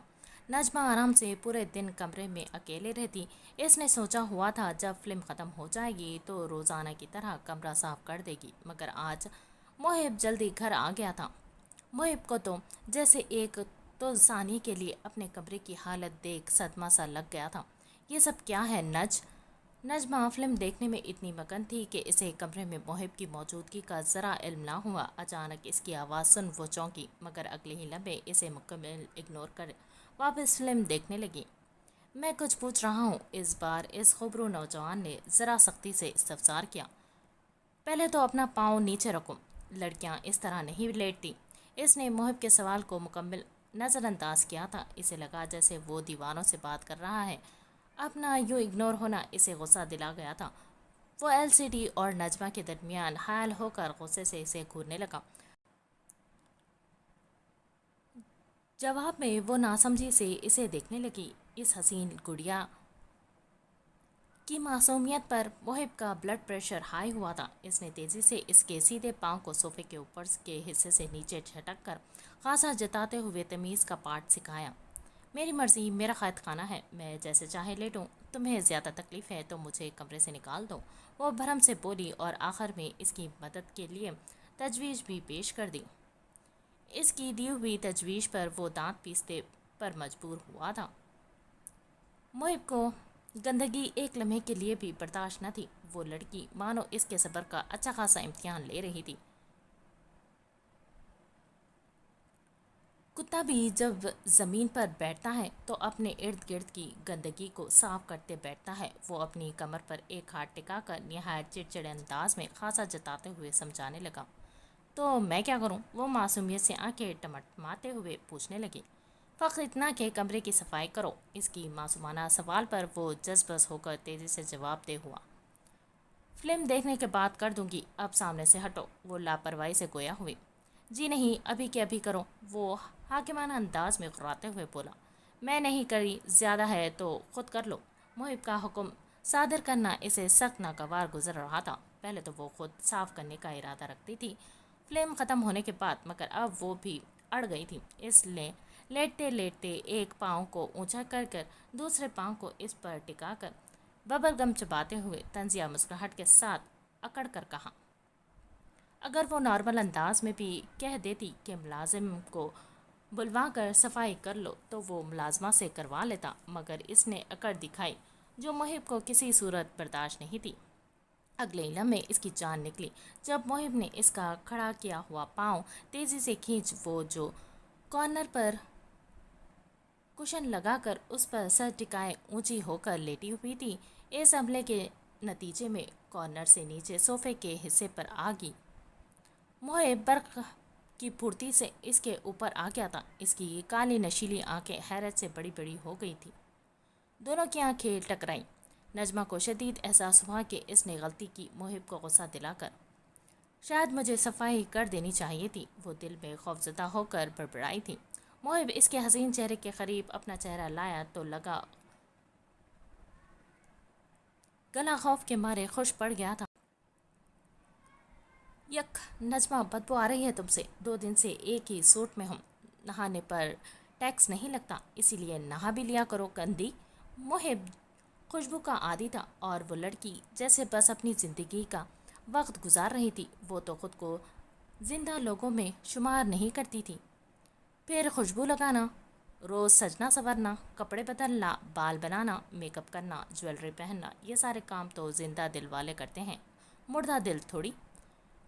نجمہ آرام سے پورے دن کمرے میں اکیلے رہتی۔ اس نے سوچا ہوا تھا جب فلم ختم ہو جائے گی تو روزانہ کی طرح کمرہ صاف کر دے گی، مگر آج محب جلدی گھر آ گیا تھا۔ محب کو تو جیسے ایک تو ثانیے کے لیے اپنے کمرے کی حالت دیکھ صدمہ سا لگ گیا تھا۔ یہ سب کیا ہے نجمہ فلم دیکھنے میں اتنی مگن تھی کہ اسے کمرے میں محب کی موجودگی کا ذرا علم نہ ہوا۔ اچانک اس کی آواز سن وہ چونکی، مگر اگلے ہی لمحے اسے مکمل اگنور کر واپس فلم دیکھنے لگی۔ میں کچھ پوچھ رہا ہوں، اس بار اس خبرو نوجوان نے ذرا سختی سے استفسار کیا۔ پہلے تو اپنا پاؤں نیچے رکھو، لڑکیاں اس طرح نہیں لیٹتی۔ اس نے محب کے سوال کو مکمل نظر انداز کیا تھا۔ اسے لگا جیسے وہ دیوانوں سے بات کر رہا ہے۔ اپنا یوں اگنور ہونا اسے غصہ دلا گیا تھا۔ وہ LCD اور نجمہ کے درمیان حائل ہو کر غصے سے اسے گھورنے لگا۔ جواب میں وہ ناسمجھی سے اسے دیکھنے لگی۔ اس حسین گڑیا کی معصومیت پر محب کا بلڈ پریشر ہائی ہوا تھا۔ اس نے تیزی سے اس کے سیدھے پاؤں کو صوفے کے اوپر کے حصے سے نیچے جھٹک کر خاصا جتاتے ہوئے تمیز کا پارٹ سکھایا۔ میری مرضی، میرا قید خانہ ہے، میں جیسے چاہے لیٹوں۔ تمہیں زیادہ تکلیف ہے تو مجھے کمرے سے نکال دو۔ وہ بھرم سے بولی اور آخر میں اس کی مدد کے لیے تجویز بھی پیش کر دی۔ اس کی دی ہوئی تجویز پر وہ دانت پیستے پر مجبور ہوا تھا۔ محب کو گندگی ایک لمحے کے لیے بھی برداشت نہ تھی۔ وہ لڑکی مانو اس کے صبر کا اچھا خاصا امتحان لے رہی تھی۔ کتا بھی جب زمین پر بیٹھتا ہے تو اپنے ارد گرد کی گندگی کو صاف کرتے بیٹھتا ہے۔ وہ اپنی کمر پر ایک ہاتھ ٹکا کر نہایت چڑچڑے انداز میں خاصا جتاتے ہوئے سمجھانے لگا۔ تو میں کیا کروں؟ وہ معصومیت سے آنکھیں ٹمٹماتے ہوئے پوچھنے لگی۔ فقط اتنا کہ کمرے کی صفائی کرو۔ اس کی معصومانہ سوال پر وہ جذ بز ہو کر تیزی سے جواب دے ہوا۔ فلم دیکھنے کے بعد کر دوں گی، اب سامنے سے ہٹو۔ وہ لاپرواہی سے گویا ہوئی۔ جی نہیں، ابھی کے ابھی کرو، وہ حاکمانہ انداز میں غراتے ہوئے بولا۔ میں نہیں کری، زیادہ ہے تو خود کر لو۔ محب کا حکم صادر کرنا اسے سخت ناگوار گزر رہا تھا۔ پہلے تو وہ خود صاف کرنے کا ارادہ رکھتی تھی فلم ختم ہونے کے بعد، مگر اب وہ بھی اڑ گئی تھی۔ اس نے لیٹتے لیٹتے ایک پاؤں کو اونچا کر کر دوسرے پاؤں کو اس پر ٹکا کر ببل گم چباتے ہوئے طنزیہ مسکراہٹ کے ساتھ اکڑ کر کہا۔ اگر وہ نارمل انداز میں بھی کہہ دیتی کہ ملازم کو بلوا کر صفائی کر لو تو وہ ملازمہ سے کروا لیتا، مگر اس نے اکڑ دکھائی جو محب کو کسی صورت برداشت نہیں تھی۔ اگلے لمحے اس کی جان نکلی جب محب نے اس کا کھڑا کیا ہوا پاؤں تیزی سے کھینچ وہ جو کارنر پر کشن لگا کر اس پر سر ٹکائے اونچی ہو کر لیٹی ہوئی تھی۔ اس حملے کے نتیجے میں کارنر سے نیچے صوفے کے حصے پر آ گئی۔ محب برق کی پھرتی سے اس کے اوپر آ گیا تھا۔ اس کی کالی نشیلی آنکھیں حیرت سے بڑی بڑی ہو گئی تھی۔ دونوں کی آنکھیں ٹکرائیں۔ نجمہ کو شدید احساس ہوا کہ اس نے غلطی کی، محب کو غصہ دلا کر۔ شاید مجھے صفائی کر دینی چاہیے تھی، وہ دل میں خوفزدہ ہو کر بڑبڑائی تھی۔ محب اس کے حسین چہرے کے قریب اپنا چہرہ لایا تو لگا گلا خوف کے مارے خشک پڑ گیا تھا۔ یک، نجمہ بدبو آ رہی ہے تم سے، 2 دن سے ایک ہی سوٹ میں ہوں۔ نہانے پر ٹیکس نہیں لگتا، اسی لیے نہا بھی لیا کرو گندی۔ محب خوشبو کا عادی تھا اور وہ لڑکی جیسے بس اپنی زندگی کا وقت گزار رہی تھی، وہ تو خود کو زندہ لوگوں میں شمار نہیں کرتی تھی۔ پھر خوشبو لگانا، روز سجنا سنورنا، کپڑے بدلنا، بال بنانا، میک اپ کرنا، جویلری پہننا، یہ سارے کام تو زندہ دل والے کرتے ہیں، مردہ دل تھوڑی۔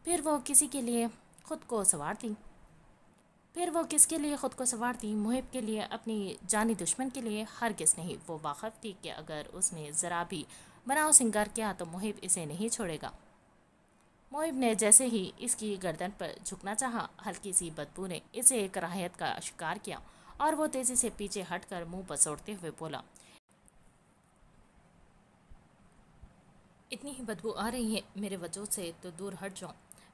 پھر وہ کسی کے لیے خود کو سنوارتی پھر وہ کس کے لیے خود کو سنوارتی؟ محب کے لیے، اپنی جانی دشمن کے لیے؟ ہرگز نہیں۔ وہ واقف تھی کہ اگر اس نے ذرا بھی بناؤ سنگار کیا تو محب اسے نہیں چھوڑے گا۔ محب نے جیسے ہی اس کی گردن پر جھکنا چاہا، ہلکی سی بدبو نے اسے کراہیت کا شکار کیا اور وہ تیزی سے پیچھے ہٹ کر منہ بسوڑتے ہوئے بولا، اتنی ہی بدبو آ رہی ہے میرے وجود سے تو دور ہٹ جاؤ۔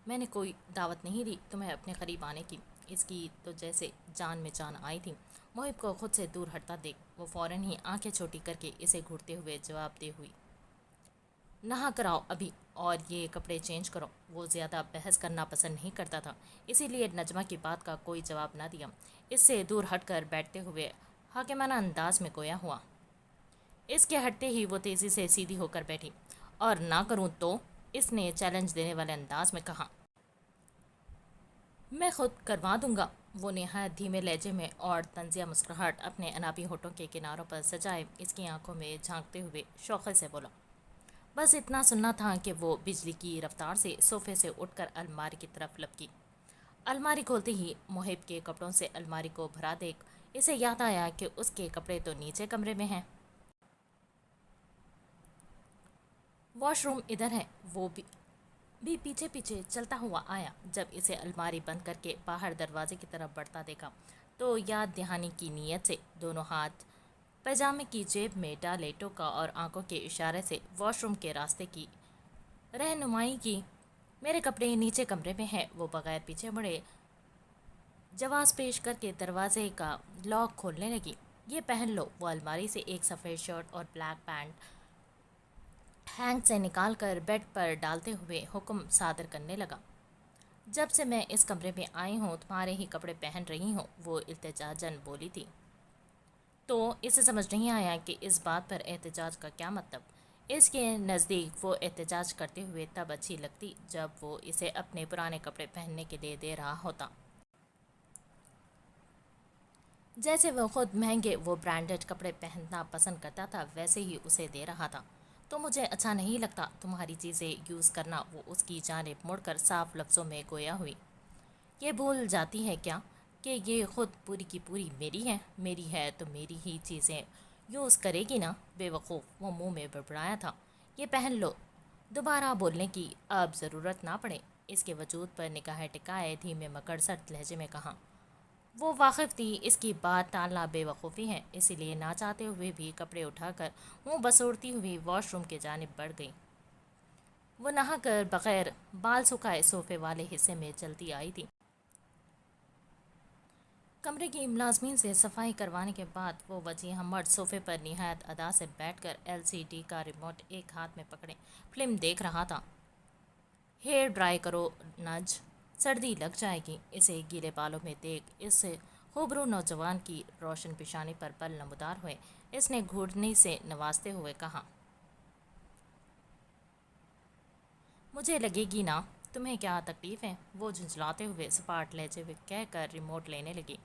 میں نے کوئی دعوت نہیں دی تمہیں اپنے قریب آنے کی۔ اس کی تو جیسے جان میں جان آئی تھی۔ محب کو خود سے دور ہٹتا دیکھ وہ فوراً ہی آنکھیں چھوٹی کر کے اسے گھورتے ہوئے جواب دے ہوئی، نہا کر آؤ ابھی اور یہ کپڑے چینج کرو۔ وہ زیادہ بحث کرنا پسند نہیں کرتا تھا، اسی لیے نجمہ کی بات کا کوئی جواب نہ دیا۔ اس سے دور ہٹ کر بیٹھتے ہوئے حاکمانہ انداز میں گویا ہوا۔ اس کے ہٹتے ہی وہ تیزی سے سیدھی ہو کر بیٹھی۔ اور نہ کروں تو؟ اس نے چیلنج دینے والے انداز میں کہا۔ میں خود کروا دوں گا، وہ نہایت دھیمے لہجے میں اور طنزیہ مسکراہٹ اپنے انابی ہونٹوں کے کناروں پر سجائے اس کی آنکھوں میں جھانکتے ہوئے شوخے سے بولا۔ بس اتنا سننا تھا کہ وہ بجلی کی رفتار سے صوفے سے اٹھ کر الماری کی طرف لپکی۔ الماری کھولتے ہی محب کے کپڑوں سے الماری کو بھرا دیکھ اسے یاد آیا کہ اس کے کپڑے تو نیچے کمرے میں ہیں، واش روم ادھر ہے۔ وہ بھی پیچھے پیچھے چلتا ہوا آیا۔ جب اسے الماری بند کر کے باہر دروازے کی طرف بڑھتا دیکھا تو یاد دہانی کی نیت سے دونوں ہاتھ پیجامے کی جیب میں ڈالے ٹوکا اور آنکھوں کے اشارے سے واش روم کے راستے کی رہنمائی کی۔ میرے کپڑے نیچے کمرے میں ہیں۔ وہ بغیر پیچھے مڑے جواز پیش کر کے دروازے کا لاک کھولنے لگی۔ یہ پہن لو۔ وہ الماری سے ایک سفید شرٹ اور بلیک پینٹ ہینگ سے نکال کر بیڈ پر ڈالتے ہوئے حکم صادر کرنے لگا۔ جب سے میں اس کمرے میں آئی ہوں تمہارے ہی کپڑے پہن رہی ہوں، وہ التجاجاً بولی تھی۔ تو اسے سمجھ نہیں آیا کہ اس بات پر احتجاج کا کیا مطلب۔ اس کے نزدیک وہ احتجاج کرتے ہوئے تب اچھی لگتی جب وہ اسے اپنے پرانے کپڑے پہننے کے لیے دے رہا ہوتا، جیسے وہ خود مہنگے وہ برانڈڈ کپڑے پہننا پسند کرتا تھا ویسے ہی اسے دے رہا تھا۔ تو مجھے اچھا نہیں لگتا تمہاری چیزیں یوز کرنا۔ وہ اس کی جانب مڑ کر صاف لفظوں میں گویا ہوئی۔ یہ بھول جاتی ہے کیا کہ یہ خود پوری کی پوری میری ہے؟ میری ہے تو میری ہی چیزیں یوز کرے گی نا؟ بے وقوف، وہ منہ میں بڑبڑایا تھا۔ یہ پہن لو۔ دوبارہ بولنے کی اب ضرورت نہ پڑے۔ اس کے وجود پر نگاہیں ٹکائے دھیمے مگر سرد لہجے میں کہا۔ وہ واقف تھی اس کی بات ٹالنا بے وقوفی ہے، اسی لیے نہ چاہتے ہوئے بھی کپڑے اٹھا کر منہ بسوڑتی ہوئی واش روم کی جانب بڑھ گئی۔ وہ نہا کر بغیر بال سکھائے صوفے والے حصے میں چلتی آئی تھی۔ کمرے کی ملازمین سے صفائی کروانے کے بعد وہ وجیہہ مرد صوفے پر نہایت ادا سے بیٹھ کر LCD کا ریموٹ ایک ہاتھ میں پکڑے فلم دیکھ رہا تھا۔ ہیئر ڈرائی کرو نج، سردی لگ جائے گی۔ اسے گیلے بالوں میں دیکھ اس خوبرو نوجوان کی روشن پیشانی پر بل نمودار ہوئے۔ اس نے گھڑنی سے نوازتے ہوئے کہا، مجھے لگے گی نا، تمہیں کیا تکلیف ہے؟ وہ جھنجھلاتے ہوئے سپاٹ لہجے میں کہہ کر ریموٹ لینے لگی۔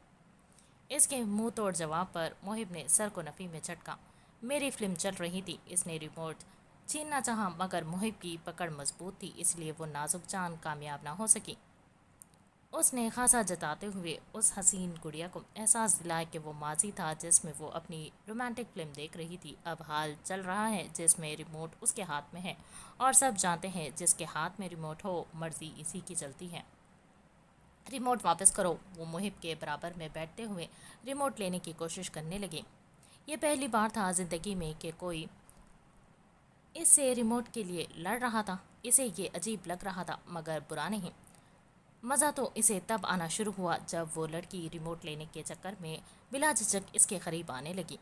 اس کے منہ توڑ جواب پر محب نے سر کو نفی میں جھٹکا۔ میری فلم چل رہی تھی۔ اس نے ریموٹ چھیننا چاہا مگر محب کی پکڑ مضبوط تھی، اس لیے وہ نازک جان کامیاب نہ ہو سکی۔ اس نے خاصا جتاتے ہوئے اس حسین گڑیا کو احساس دلایا کہ وہ ماضی تھا جس میں وہ اپنی رومانٹک فلم دیکھ رہی تھی، اب حال چل رہا ہے جس میں ریموٹ اس کے ہاتھ میں ہے، اور سب جانتے ہیں جس کے ہاتھ میں ریموٹ ہو مرضی اسی کی چلتی ہے۔ ریموٹ واپس کرو۔ وہ محب کے برابر میں بیٹھتے ہوئے ریموٹ لینے کی کوشش کرنے لگے۔ یہ پہلی بار تھا زندگی میں کہ کوئی اس سے ریموٹ کے لیے لڑ رہا تھا۔ اسے یہ عجیب لگ رہا تھا مگر برا نہیں۔ مزہ تو اسے تب آنا شروع ہوا جب وہ لڑکی ریموٹ لینے کے چکر میں بلا جھجک اس کے قریب آنے لگی۔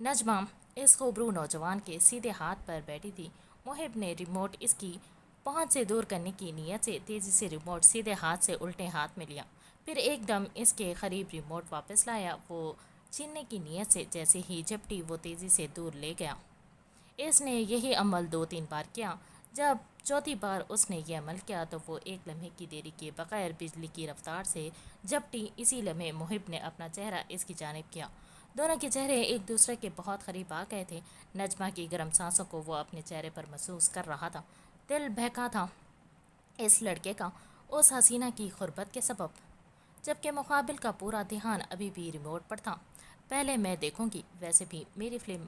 نجمہ اس خوبرو نوجوان کے سیدھے ہاتھ پر بیٹھی تھی۔ محب نے ریموٹ اس کی پہنچ سے دور کرنے کی نیت سے تیزی سے ریموٹ سیدھے ہاتھ سے الٹے ہاتھ میں لیا، پھر ایک دم اس کے قریب ریموٹ واپس لایا، وہ چھیننے کی نیت سے جیسے ہی جھپٹی وہ تیزی سے دور لے گیا۔ اس نے یہی عمل 2 3 بار کیا۔ جب چوتھی بار اس نے یہ عمل کیا تو وہ ایک لمحے کی دیری کے بغیر بجلی کی رفتار سے جھپٹی۔ اسی لمحے محب نے اپنا چہرہ اس کی جانب کیا۔ دونوں کے چہرے ایک دوسرے کے بہت قریب آ گئے تھے۔ نجمہ کی گرم سانسوں کو وہ اپنے چہرے پر محسوس کر رہا تھا۔ دل بہکا تھا اس لڑکے کا، اس حسینہ کی قربت کے سبب، جبکہ مقابل کا پورا دھیان ابھی بھی ریموٹ پر تھا۔ پہلے میں دیکھوں گی، ویسے بھی میری فلم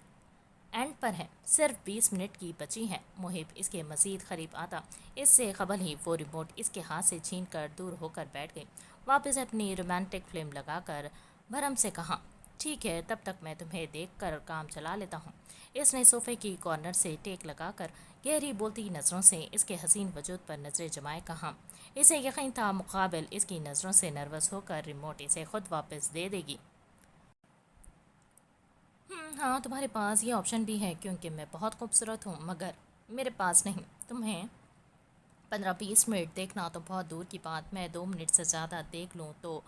اینڈ پر ہے، صرف 20 منٹ کی بچی ہے۔ محب اس کے مزید قریب آتا، اس سے قبل ہی وہ ریموٹ اس کے ہاتھ سے چھین کر دور ہو کر بیٹھ گئی۔ واپس اپنی رومانٹک فلم لگا کر بھرم سے کہا، ٹھیک ہے، تب تک میں تمہیں دیکھ کر کام چلا لیتا ہوں۔ اس نے صوفے کی کارنر سے ٹیک لگا کر گہری بولتی نظروں سے اس کے حسین وجود پر نظریں جمائے کہا۔ اسے یقین تھا مقابل اس کی نظروں سے نروس ہو کر ریموٹ اسے خود واپس دے دے گی۔ ہاں، تمہارے پاس یہ آپشن بھی ہے کیونکہ میں بہت خوبصورت ہوں، مگر میرے پاس نہیں۔ تمہیں 15 20 منٹ دیکھنا تو بہت دور کی بات، میں 2 منٹ سے زیادہ دیکھ لوں تو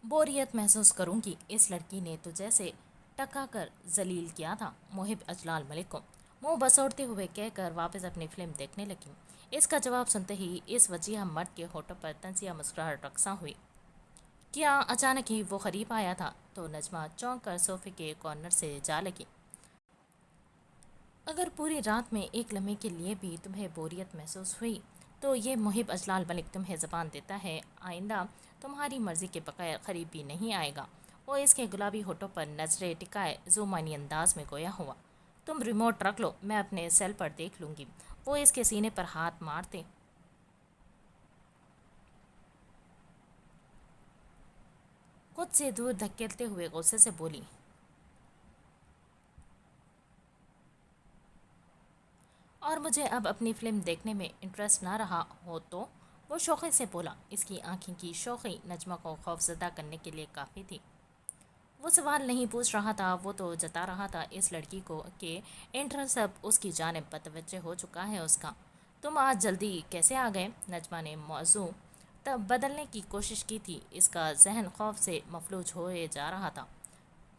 بوریت محسوس کروں گی۔ اس لڑکی نے تو جیسے ٹکا کر ذلیل کیا تھا۔ محب اجلال ملک کو منہ بسوڑتے ہوئے کہہ کر واپس اپنی فلم دیکھنے لگی۔ اس کا جواب سنتے ہی اس وجیہہ مرد کے ہونٹوں پر طنزیہ مسکراہٹ رقصاں ہوئی۔ کیا اچانک ہی وہ قریب آیا تھا تو نجمہ چونک کر صوفے کے کارنر سے جا لگی۔ اگر پوری رات میں ایک لمحے کے لیے بھی تمہیں بوریت محسوس ہوئی تو یہ محب اجلال ملک تمہیں زبان دیتا ہے آئندہ تمہاری مرضی کے بغیر قریب بھی نہیں آئے گا۔ وہ اس کے گلابی ہونٹوں پر نظریں ٹکائے ذومعنی انداز میں گویا ہوا۔ تم ریموٹ رکھ لو، میں اپنے سیل پر دیکھ لوں گی۔ وہ اس کے سینے پر ہاتھ مارتے خود سے دور دھکیلتے ہوئے غصے سے بولی، اور مجھے اب اپنی فلم دیکھنے میں انٹرسٹ نہ رہا ہو تو؟ وہ شوخی سے بولا۔ اس کی آنکھیں کی شوخی نجمہ کو خوفزدہ کرنے کے لیے کافی تھی۔ وہ سوال نہیں پوچھ رہا تھا، وہ تو جتا رہا تھا اس لڑکی کو کہ انٹرسٹ اب اس کی جانب متوجہ ہو چکا ہے اس کا۔ تم آج جلدی کیسے آ گئے؟ نجمہ نے موضوع تب بدلنے کی کوشش کی تھی۔ اس کا ذہن خوف سے مفلوج ہوئے جا رہا تھا۔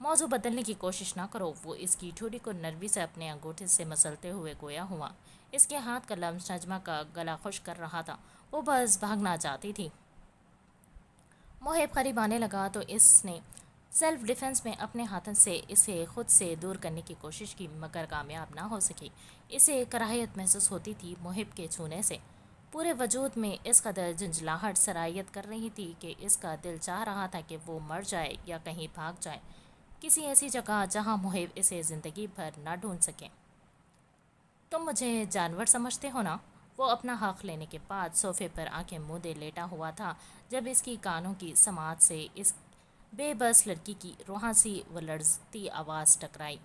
موضوع بدلنے کی کوشش نہ کرو، وہ اس کی ٹھوڑی کو نرمی سے اپنے انگوٹھے سے مسلتے ہوئے گویا ہوا۔ اس کے ہاتھ کا لمس نجمہ کا گلا خشک کر رہا تھا، وہ بس بھاگنا چاہتی تھی۔ محب قریب آنے لگا تو اس نے سیلف ڈیفنس میں اپنے ہاتھوں سے اسے خود سے دور کرنے کی کوشش کی، مگر کامیاب نہ ہو سکی۔ اسے کراہیت محسوس ہوتی تھی محب کے چھونے سے۔ پورے وجود میں اس قدر جھنجھلاہٹ سرایت کر رہی تھی کہ اس کا دل چاہ رہا تھا کہ وہ مر جائے یا کہیں بھاگ جائے، کسی ایسی جگہ جہاں محب اسے زندگی بھر نہ ڈھونڈ سکے۔ تم مجھے جانور سمجھتے ہو نا؟ وہ اپنا حق لینے کے بعد صوفے پر آنکھیں مودے لیٹا ہوا تھا جب اس کی کانوں کی سماعت سے اس بے بس لڑکی کی روحاں سی و لرزتی آواز ٹکرائی۔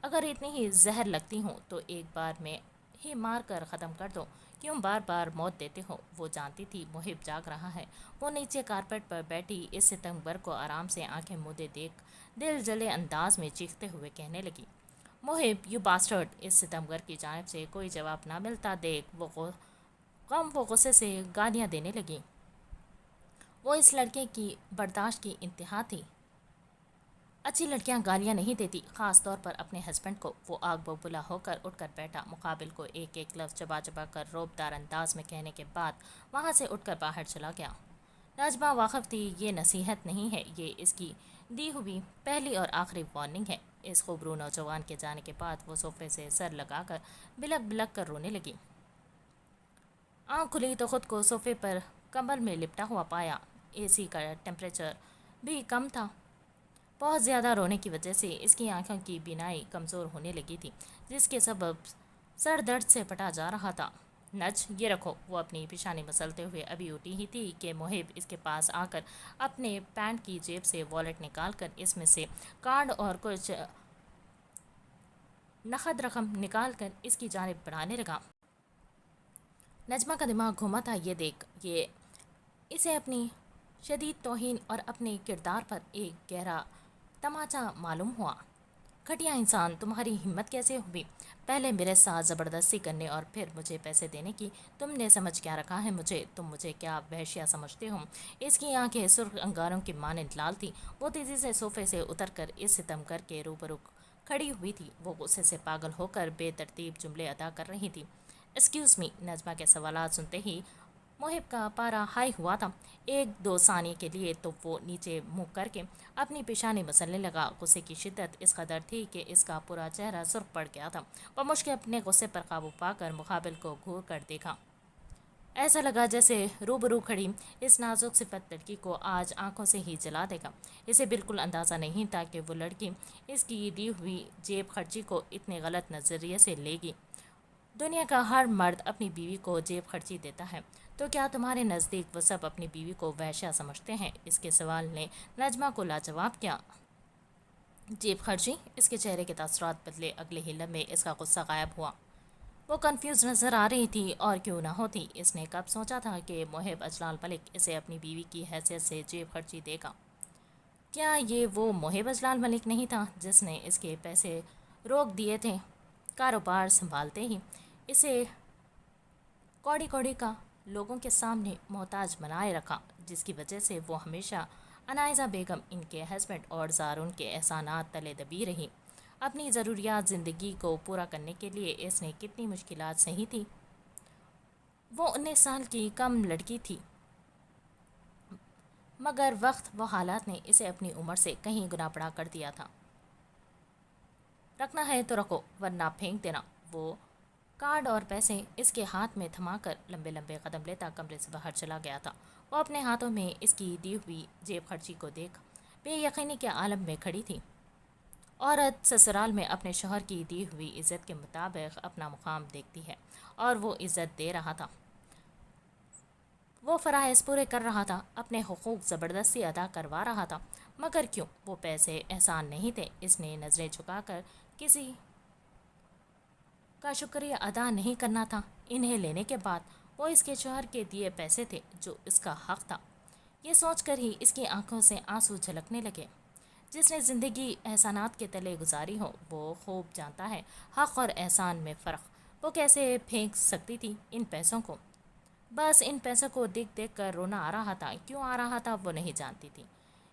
اگر اتنی ہی زہر لگتی ہوں تو ایک بار میں ہی مار کر ختم کر دو، کیوں بار بار موت دیتے ہو؟ وہ جانتی تھی محب جاگ رہا ہے۔ وہ نیچے کارپیٹ پر بیٹھی اس ستمبر کو آرام سے آنکھیں مودے دیکھ دل جلے انداز میں چیختے ہوئے کہنے لگی، محب یو باسٹرڈ! اس ستمبر کی جانب سے کوئی جواب نہ ملتا دیکھ وہ غم و غصے سے گالیاں دینے لگی۔ وہ اس لڑکے کی برداشت کی انتہا تھی۔ اچھی لڑکیاں گالیاں نہیں دیتی، خاص طور پر اپنے ہسبینڈ کو۔ وہ آگ ببولا ہو کر اٹھ کر بیٹھا، مقابل کو ایک ایک لفظ چبا چبا کر روب دار انداز میں کہنے کے بعد وہاں سے اٹھ کر باہر چلا گیا۔ نجمہ واقف تھی یہ نصیحت نہیں ہے، یہ اس کی دی ہوئی پہلی اور آخری وارننگ ہے۔ اس خوبرو نوجوان کے جانے کے بعد وہ صوفے سے سر لگا کر بلک بلک کر رونے لگی۔ آنکھ کھلی تو خود کو صوفے پر کمبل میں لپٹا ہوا پایا۔ اے سی کا ٹمپریچر بھی کم تھا۔ بہت زیادہ رونے کی وجہ سے اس کی آنکھوں کی بینائی کمزور ہونے لگی تھی، جس کے سبب سر درد سے پٹا جا رہا تھا۔ نج، یہ رکھو۔ وہ اپنی پیشانی مسلتے ہوئے ابھی اٹھی ہی تھی کہ محب اس کے پاس آ کر اپنے پینٹ کی جیب سے والیٹ نکال کر اس میں سے کارڈ اور کچھ نقد رقم نکال کر اس کی جانب بڑھانے لگا۔ نجمہ کا دماغ گھوما تھا یہ دیکھ، یہ اسے اپنی شدید توہین اور اپنے کردار پر ایک گہرا تماچا معلوم ہوا۔ گھٹیا انسان، تمہاری ہمت کیسے ہوئی پہلے میرے ساتھ زبردستی کرنے اور پھر مجھے پیسے دینے کی؟ تم نے سمجھ کیا رکھا ہے مجھے؟ تم مجھے کیا وحشیہ سمجھتے ہو؟ اس کی آنکھیں سرخ انگاروں کی مانند لال تھی. وہ تیزی سے صوفے سے اتر کر اس ستم کر کے روبرو کھڑی ہوئی تھی. وہ غصے سے پاگل ہو کر بے ترتیب جملے ادا کر رہی تھی. Excuse me. نجمہ کے سوالات سنتے ہی محب کا پارا ہائی ہوا تھا. ایک دو ثانیے کے لیے تو وہ نیچے منہ کر کے اپنی پیشانی مسلنے لگا. غصے کی شدت اس قدر تھی کہ اس کا پورا چہرہ سرخ پڑ گیا تھا. وہ مشکل اپنے غصے پر قابو پا کر مقابل کو گھور کر دیکھا. ایسا لگا جیسے روبرو کھڑی اس نازک صفت لڑکی کو آج آنکھوں سے ہی جلا دے گا. اسے بالکل اندازہ نہیں تھا کہ وہ لڑکی اس کی دی ہوئی جیب خرچی کو اتنے غلط نظریے سے لے گی. دنیا کا ہر مرد اپنی بیوی کو جیب خرچی دیتا ہے، تو کیا تمہارے نزدیک وہ سب اپنی بیوی کو وحشیہ سمجھتے ہیں؟ اس کے سوال نے نجمہ کو لاجواب کیا. جیب خرچی؟ اس کے چہرے کے تاثرات بدلے. اگلے ہی لمحے اس کا غصہ غائب ہوا. وہ کنفیوز نظر آ رہی تھی، اور کیوں نہ ہوتی. اس نے کب سوچا تھا کہ محب اجلال ملک اسے اپنی بیوی کی حیثیت سے جیب خرچی دے گا؟ کیا یہ وہ محب اجلال ملک نہیں تھا جس نے اس کے پیسے روک دیے تھے؟ کاروبار سنبھالتے ہی اسے کوڑی کوڑی کا لوگوں کے سامنے محتاج بنائے رکھا، جس کی وجہ سے وہ ہمیشہ عنائزہ بیگم ان کے ہسبینڈ اور زارون کے احسانات تلے دبی رہی. اپنی ضروریات زندگی کو پورا کرنے کے لیے اس نے کتنی مشکلات سہی تھی. وہ 19 سال کی کم لڑکی تھی، مگر وقت و حالات نے اسے اپنی عمر سے کہیں گنا بڑا کر دیا تھا. رکھنا ہے تو رکھو ورنہ پھینک دینا. وہ کارڈ اور پیسے اس کے ہاتھ میں تھما کر لمبے لمبے قدم لیتا کمرے سے باہر چلا گیا تھا. وہ اپنے ہاتھوں میں اس کی دی ہوئی جیب خرچی کو دیکھ بے یقینی کے عالم میں کھڑی تھی. عورت سسرال میں اپنے شوہر کی دی ہوئی عزت کے مطابق اپنا مقام دیکھتی ہے، اور وہ عزت دے رہا تھا. وہ فرائض پورے کر رہا تھا، اپنے حقوق زبردستی ادا کروا رہا تھا. مگر کیوں؟ وہ پیسے احسان نہیں تھے. اس نے نظریں جھکا کر کسی کا شکریہ ادا نہیں کرنا تھا. انہیں لینے کے بعد وہ اس کے شوہر کے دیے پیسے تھے جو اس کا حق تھا. یہ سوچ کر ہی اس کی آنکھوں سے آنسو جھلکنے لگے. جس نے زندگی احسانات کے تلے گزاری ہو وہ خوب جانتا ہے حق اور احسان میں فرق. وہ کیسے پھینک سکتی تھی ان پیسوں کو؟ بس ان پیسوں کو دیکھ دیکھ کر رونا آ رہا تھا. کیوں آ رہا تھا وہ نہیں جانتی تھی.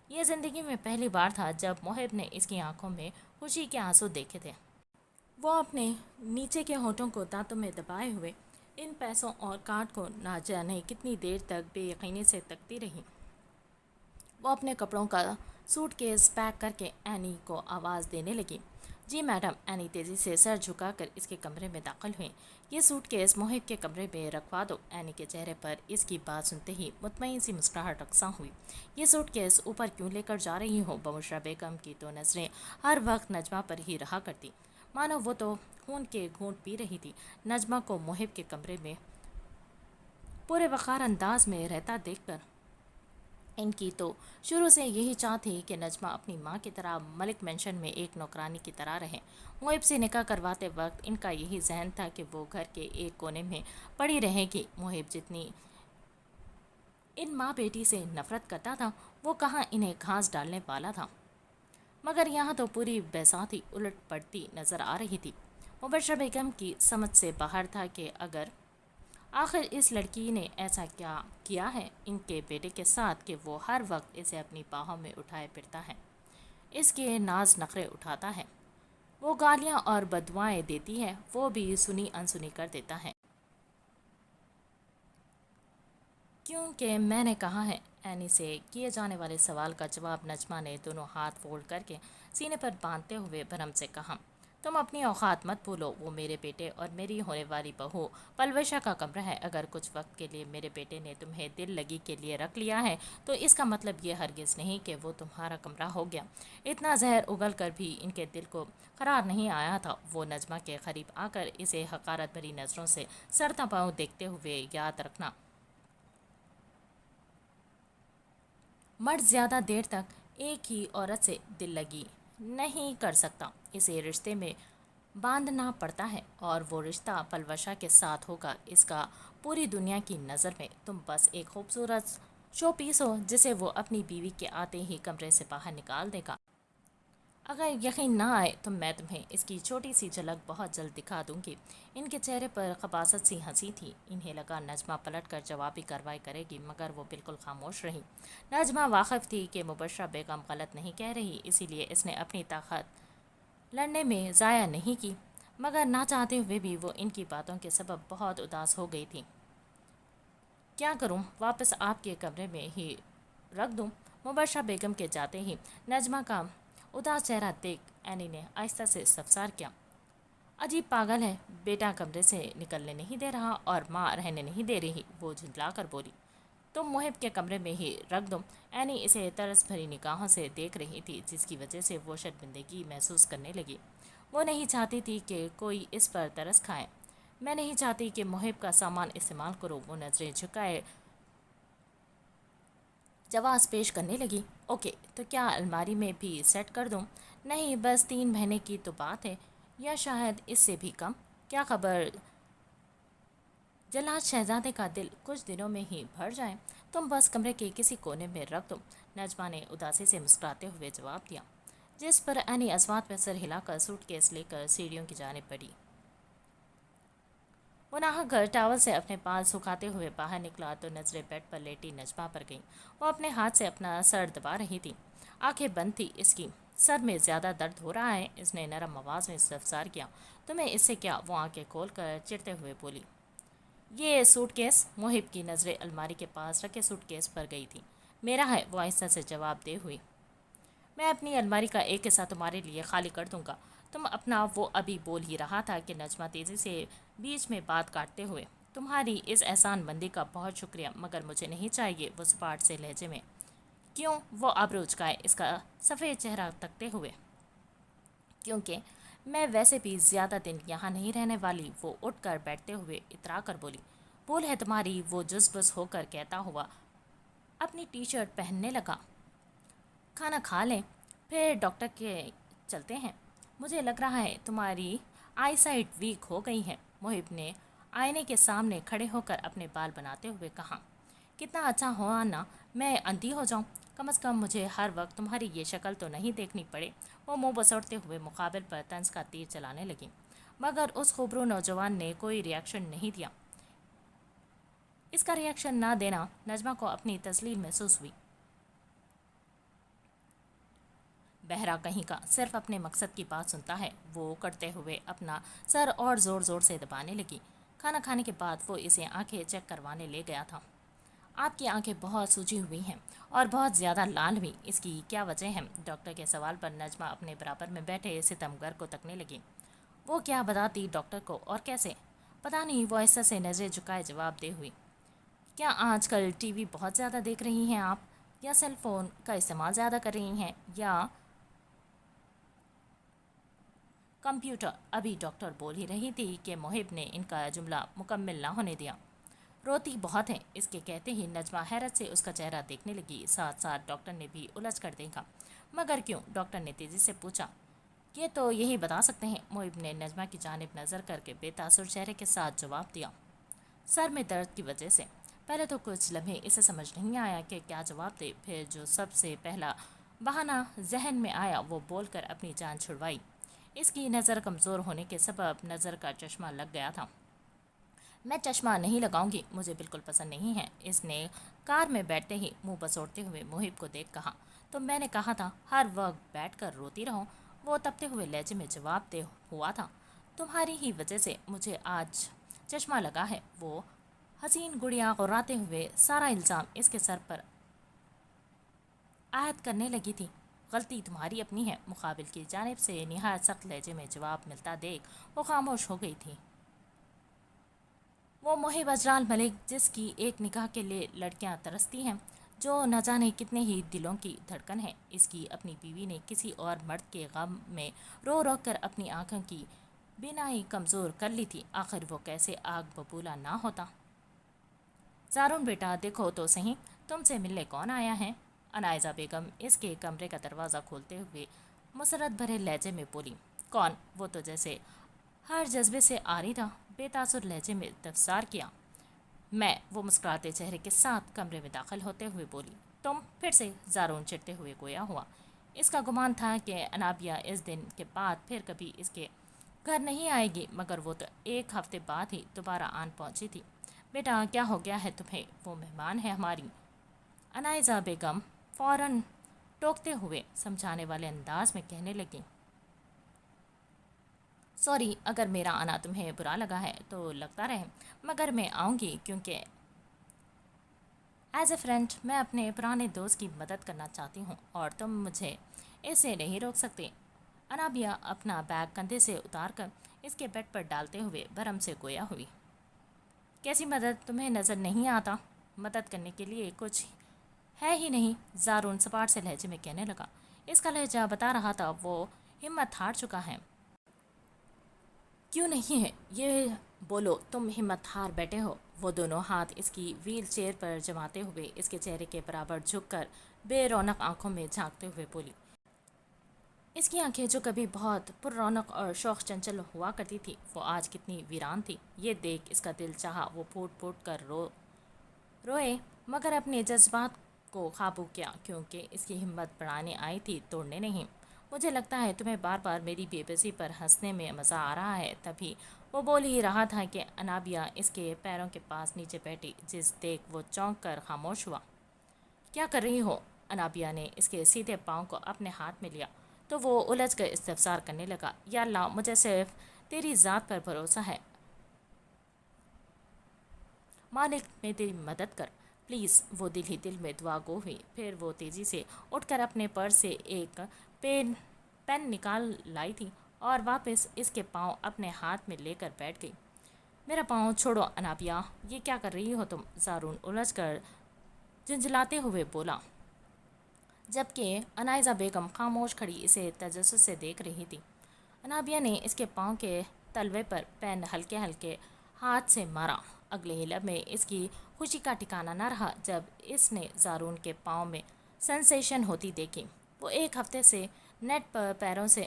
یہ زندگی میں پہلی بار تھا جب محب نے اس کی آنکھوں میں خوشی کے آنسو دیکھے تھے. وہ اپنے نیچے کے ہونٹوں کو دانتوں میں دبائے ہوئے ان پیسوں اور کارڈ کو نہ جانے کتنی دیر تک بے یقینی سے تکتی رہی. وہ اپنے کپڑوں کا سوٹ کیس پیک کر کے اینی کو آواز دینے لگی. جی میڈم. اینی تیزی سے سر جھکا کر اس کے کمرے میں داخل ہوئی. یہ سوٹ کیس محب کے کمرے میں رکھوا دو. اینی کے چہرے پر اس کی بات سنتے ہی مطمئن سی مسکراہٹ رقصاں ہوئی. یہ سوٹ کیس اوپر کیوں لے کر جا رہی ہو؟ بشریٰ بیگم کی تو نظریں ہر وقت نجمہ پر ہی رہا کرتی، مانو وہ تو خون کے گھونٹ پی رہی تھی. نجمہ کو محب کے کمرے میں پورے وقار انداز میں رہتا دیکھ کر ان کی تو شروع سے یہی چاہ تھی کہ نجمہ اپنی ماں کی طرح ملک مینشن میں ایک نوکرانی کی طرح رہے. محب سے نکاح کرواتے وقت ان کا یہی ذہن تھا کہ وہ گھر کے ایک کونے میں پڑی رہے گی. محب جتنی ان ماں بیٹی سے نفرت کرتا تھا، وہ کہاں انہیں گھاس ڈالنے والا تھا. مگر یہاں تو پوری بیساتی الٹ پڑتی نظر آ رہی تھی. مبشرہ بیگم کی سمجھ سے باہر تھا کہ آخر اس لڑکی نے ایسا کیا کیا ہے ان کے بیٹے کے ساتھ کہ وہ ہر وقت اسے اپنی باہوں میں اٹھائے پھرتا ہے، اس کے ناز نخرے اٹھاتا ہے. وہ گالیاں اور بددعائیں دیتی ہے، وہ بھی سنی انسنی کر دیتا ہے. کیونکہ میں نے کہا ہے. اینی سے کیے جانے والے سوال کا جواب نجمہ نے دونوں ہاتھ فولڈ کر کے سینے پر باندھتے ہوئے بھرم سے کہا. تم اپنی اوقات مت بھولو. وہ میرے بیٹے اور میری ہونے والی بہو پلوشہ کا کمرہ ہے. اگر کچھ وقت کے لیے میرے بیٹے نے تمہیں دل لگی کے لیے رکھ لیا ہے تو اس کا مطلب یہ ہرگز نہیں کہ وہ تمہارا کمرہ ہو گیا. اتنا زہر اگل کر بھی ان کے دل کو قرار نہیں آیا تھا. وہ نجمہ کے قریب آ کر اسے حقارت بھری نظروں سے سر تا پاؤں دیکھتے ہوئے، یاد رکھنا مرد زیادہ دیر تک ایک ہی عورت سے دل لگی نہیں کر سکتا. اسے رشتے میں باندھنا پڑتا ہے، اور وہ رشتہ پلوشہ کے ساتھ ہوگا. اس کا پوری دنیا کی نظر میں تم بس ایک خوبصورت شو پیس ہو جسے وہ اپنی بیوی کے آتے ہی کمرے سے باہر نکال دے گا. اگر یقین نہ آئے تو میں تمہیں اس کی چھوٹی سی جھلک بہت جلد دکھا دوں گی۔ ان کے چہرے پر خباثت سی ہنسی تھی۔ انہیں لگا نجمہ پلٹ کر جوابی کارروائی کرے گی، مگر وہ بالکل خاموش رہی۔ نجمہ واقف تھی کہ مبشرہ بیگم غلط نہیں کہہ رہی، اسی لیے اس نے اپنی طاقت لڑنے میں ضائع نہیں کی، مگر نہ چاہتے ہوئے بھی وہ ان کی باتوں کے سبب بہت اداس ہو گئی تھی۔ کیا کروں، واپس آپ کے کمرے میں ہی رکھ دوں؟ مبشرہ بیگم کے جاتے ہی نجمہ کا اداس چہرہ دیکھ اینی نے آہستہ سے استفسار کیا، عجیب پاگل ہے، بیٹا کمرے سے نکلنے نہیں دے رہا اور ماں رہنے نہیں دے رہی۔ وہ جھنجلا کر بولی، تم محب کے کمرے میں ہی رکھ دو۔ اینی اسے طرز بھری نگاہوں سے دیکھ رہی تھی، جس کی وجہ سے وہ شرمندگی محسوس کرنے لگی۔ وہ نہیں چاہتی تھی کہ کوئی اس پر ترس کھائے۔ میں نہیں چاہتی کہ محب کا سامان استعمال کرو، وہ نظریں جھکائے جواز پیش کرنے لگی۔ اوکے، تو کیا الماری میں بھی سیٹ کر دوں؟ نہیں، بس 3 مہینے کی تو بات ہے، یا شاید اس سے بھی کم۔ کیا خبر جلاد شہزادے کا دل کچھ دنوں میں ہی بھر جائے۔ تم بس کمرے کے کسی کونے میں رکھ دو، نجمہ نے اداسی سے مسکراتے ہوئے جواب دیا، جس پر اینی اسوات میں سر ہلا کر سوٹ کیس لے کر سیڑھیوں کی جانب بڑھی۔ وہ نہا کر ٹاول سے اپنے پال سکھاتے ہوئے باہر نکلا تو نظریں بیڈ پر لیٹی نجمہ پر گئیں۔ وہ اپنے ہاتھ سے اپنا سر دبا رہی تھی، آنکھیں بند تھی اس کی۔ سر میں زیادہ درد ہو رہا ہے؟ اس نے نرم آواز میں استفسار کیا۔ تمہیں اس سے کیا؟ وہ آنکھیں کھول کر چڑھتے ہوئے بولی۔ یہ سوٹ کیس؟ محب کی نظریں الماری کے پاس رکھے سوٹ کیس پر گئی تھی۔ میرا ہے، وہ آہستہ سے جواب دے ہوئی۔ میں اپنی الماری کا ایک حصہ تمہارے لیے خالی کر دوں گا۔ تم اپنا، وہ ابھی بول ہی رہا تھا کہ نجمہ تیزی سے بیچ میں بات کاٹتے ہوئے، تمہاری اس احسان مندی کا بہت شکریہ، مگر مجھے نہیں چاہیے، وہ سپاٹ سے لہجے میں۔ کیوں؟ وہ ابرو اچکائے اس کا سفید چہرہ تکتے ہوئے۔ کیونکہ میں ویسے بھی زیادہ دن یہاں نہیں رہنے والی، وہ اٹھ کر بیٹھتے ہوئے اترا کر بولی۔ بھول ہے تمہاری، وہ جز بز ہو کر کہتا ہوا اپنی ٹی شرٹ پہننے لگا۔ کھانا کھا لیں، پھر ڈاکٹر کے چلتے ہیں۔ مجھے لگ رہا ہے تمہاری آئی سائٹ ویک ہو گئی ہے، محب نے آئینے کے سامنے کھڑے ہو کر اپنے بال بناتے ہوئے کہا۔ کتنا اچھا ہوا نا میں اندھی ہو جاؤں، کم از کم مجھے ہر وقت تمہاری یہ شکل تو نہیں دیکھنی پڑے۔ وہ منہ بسوڑتے ہوئے مقابل پر طنز کا تیر چلانے لگی، مگر اس خوبرو نوجوان نے کوئی ری ایکشن نہیں دیا۔ اس کا ری ایکشن نہ دینا نجمہ کو اپنی تسلیل محسوس ہوئی۔ بہرا کہیں کا، صرف اپنے مقصد کی بات سنتا ہے، وہ کرتے ہوئے اپنا سر اور زور زور سے دبانے لگی۔ کھانا کھانے کے بعد وہ اسے آنکھیں چیک کروانے لے گیا تھا۔ آپ کی آنکھیں بہت سوجی ہوئی ہیں اور بہت زیادہ لال بھی، اس کی کیا وجہ ہے؟ ڈاکٹر کے سوال پر نجمہ اپنے برابر میں بیٹھے ستمگر کو تکنے لگی۔ وہ کیا بتاتی ڈاکٹر کو، اور کیسے؟ پتہ نہیں، وہ آہستہ سے نظریں جھکائے جواب دے ہوئی۔ کیا آج کل ٹی وی بہت زیادہ دیکھ رہی ہیں آپ، یا سیل فون کا استعمال زیادہ کر رہی ہیں، یا کمپیوٹر؟ ابھی ڈاکٹر بول ہی رہی تھی کہ محب نے ان کا جملہ مکمل نہ ہونے دیا۔ روتی بہت ہے، اس کے کہتے ہی نجمہ حیرت سے اس کا چہرہ دیکھنے لگی، ساتھ ساتھ ڈاکٹر نے بھی الجھ کر دیکھا۔ مگر کیوں؟ ڈاکٹر نے تیزی سے پوچھا۔ یہ تو یہی بتا سکتے ہیں، محب نے نجمہ کی جانب نظر کر کے بے تاثر چہرے کے ساتھ جواب دیا۔ سر میں درد کی وجہ سے۔ پہلے تو کچھ لمحے اسے سمجھ نہیں آیا کہ کیا جواب دے، پھر جو سب سے پہلا بہانہ ذہن میں آیا وہ بول کر اپنی جان چھڑوائی۔ اس کی نظر کمزور ہونے کے سبب نظر کا چشمہ لگ گیا تھا۔ میں چشمہ نہیں لگاؤں گی، مجھے بالکل پسند نہیں ہے، اس نے کار میں بیٹھتے ہی منہ بسوڑتے ہوئے محب کو دیکھ کہا۔ تو میں نے کہا تھا ہر وقت بیٹھ کر روتی رہو، وہ تپتے ہوئے لہجے میں جواب دے ہوا تھا۔ تمہاری ہی وجہ سے مجھے آج چشمہ لگا ہے، وہ حسین گڑیا غراتے ہوئے سارا الزام اس کے سر پر عائد کرنے لگی تھی۔ غلطی تمہاری اپنی ہے، مقابل کی جانب سے نہایت سخت لہجے میں جواب ملتا دیکھ وہ خاموش ہو گئی تھی۔ وہ محب اجلال ملک، جس کی ایک نگاہ کے لیے لڑکیاں ترستی ہیں، جو نہ جانے کتنے ہی دلوں کی دھڑکن ہے، اس کی اپنی بیوی نے کسی اور مرد کے غم میں رو رو کر اپنی آنکھوں کی بینائی کمزور کر لی تھی، آخر وہ کیسے آگ ببولا نہ ہوتا۔ زارون بیٹا دیکھو تو صحیح، تم سے ملنے کون آیا ہے؟ عنائزہ بیگم اس کے کمرے کا دروازہ کھولتے ہوئے مسرت بھرے لہجے میں بولی۔ کون؟ وہ تو جیسے ہر جذبے سے آری تھا، بے تاثر لہجے میں استفسار کیا۔ میں، وہ مسکراتے چہرے کے ساتھ کمرے میں داخل ہوتے ہوئے بولی۔ تم؟ پھر سے زارون چڑھتے ہوئے گویا ہوا۔ اس کا گمان تھا کہ انابیہ اس دن کے بعد پھر کبھی اس کے گھر نہیں آئے گی، مگر وہ تو ایک ہفتے بعد ہی دوبارہ آن پہنچی تھی۔ بیٹا کیا ہو گیا ہے تمہیں؟ وہ مہمان ہے ہماری، انائزہ بیگم فوراً ٹوکتے ہوئے سمجھانے والے انداز میں کہنے لگیں۔ سوری، اگر میرا آنا تمہیں برا لگا ہے تو لگتا رہے، مگر میں آؤں گی کیونکہ ایز اے فرینڈ میں اپنے پرانے دوست کی مدد کرنا چاہتی ہوں اور تم مجھے اسے نہیں روک سکتے۔ انابیہ اپنا بیگ کندھے سے اتار کر اس کے بیڈ پر ڈالتے ہوئے بھرم سے گویا ہوئی۔ کیسی مدد؟ تمہیں نظر نہیں آتا مدد کرنے کے لیے کچھ ہے ہی نہیں؟ زارون سپاٹ سے لہجے میں کہنے لگا۔ اس کا لہجہ بتا رہا تھا وہ ہمت ہار چکا ہے۔ کیوں نہیں ہے؟ یہ بولو تم ہمت ہار بیٹھے ہو؟ وہ دونوں ہاتھ اس کی ویل چیئر پر جماتے ہوئے اس کے چہرے کے برابر جھک کر بے رونق آنکھوں میں جھانکتے ہوئے بولی۔ اس کی آنکھیں جو کبھی بہت پر رونق اور شوق چنچل ہوا کرتی تھی، وہ آج کتنی ویران تھی۔ یہ دیکھ اس کا دل چاہا وہ پھوٹ پھوٹ کر روئے، مگر اپنے جذبات کو قابو کیا کیونکہ اس کی ہمت بڑھانے آئی تھی، توڑنے نہیں۔ مجھے لگتا ہے تمہیں بار بار میری بے بسی پر ہنسنے میں مزہ آ رہا ہے۔ تبھی وہ بول ہی رہا تھا کہ انابیہ اس کے پیروں کے پاس نیچے بیٹھی، جس دیکھ وہ چونک کر خاموش ہوا۔ کیا کر رہی ہو؟ انابیہ نے اس کے سیدھے پاؤں کو اپنے ہاتھ میں لیا تو وہ الجھ کر استفسار کرنے لگا۔ یا اللہ، مجھے صرف تیری ذات پر بھروسہ ہے، مالک میں تیری مدد کر پلیز۔ وہ دل ہی دل میں دعا گو ہوئی، پھر وہ تیزی سے اٹھ کر اپنے پرس سے ایک پین نکال لائی تھی اور واپس اس کے پاؤں اپنے ہاتھ میں لے کر بیٹھ گئی۔ میرا پاؤں چھوڑو انابیہ، یہ کیا کر رہی ہو تم؟ زارون الجھ کر جھنجھلاتے ہوئے بولا، جبکہ انائزہ بیگم خاموش کھڑی اسے تجسس سے دیکھ رہی تھی۔ انابیہ نے اس کے پاؤں کے تلوے پر پین ہلکے ہلکے ہاتھ سے مارا۔ اگلے ہی لمحے اس کی خوشی کا ٹھکانہ نہ رہا جب اس نے زارون کے پاؤں میں سنسیشن ہوتی دیکھی۔ وہ ایک ہفتے سے نیٹ پر پیروں سے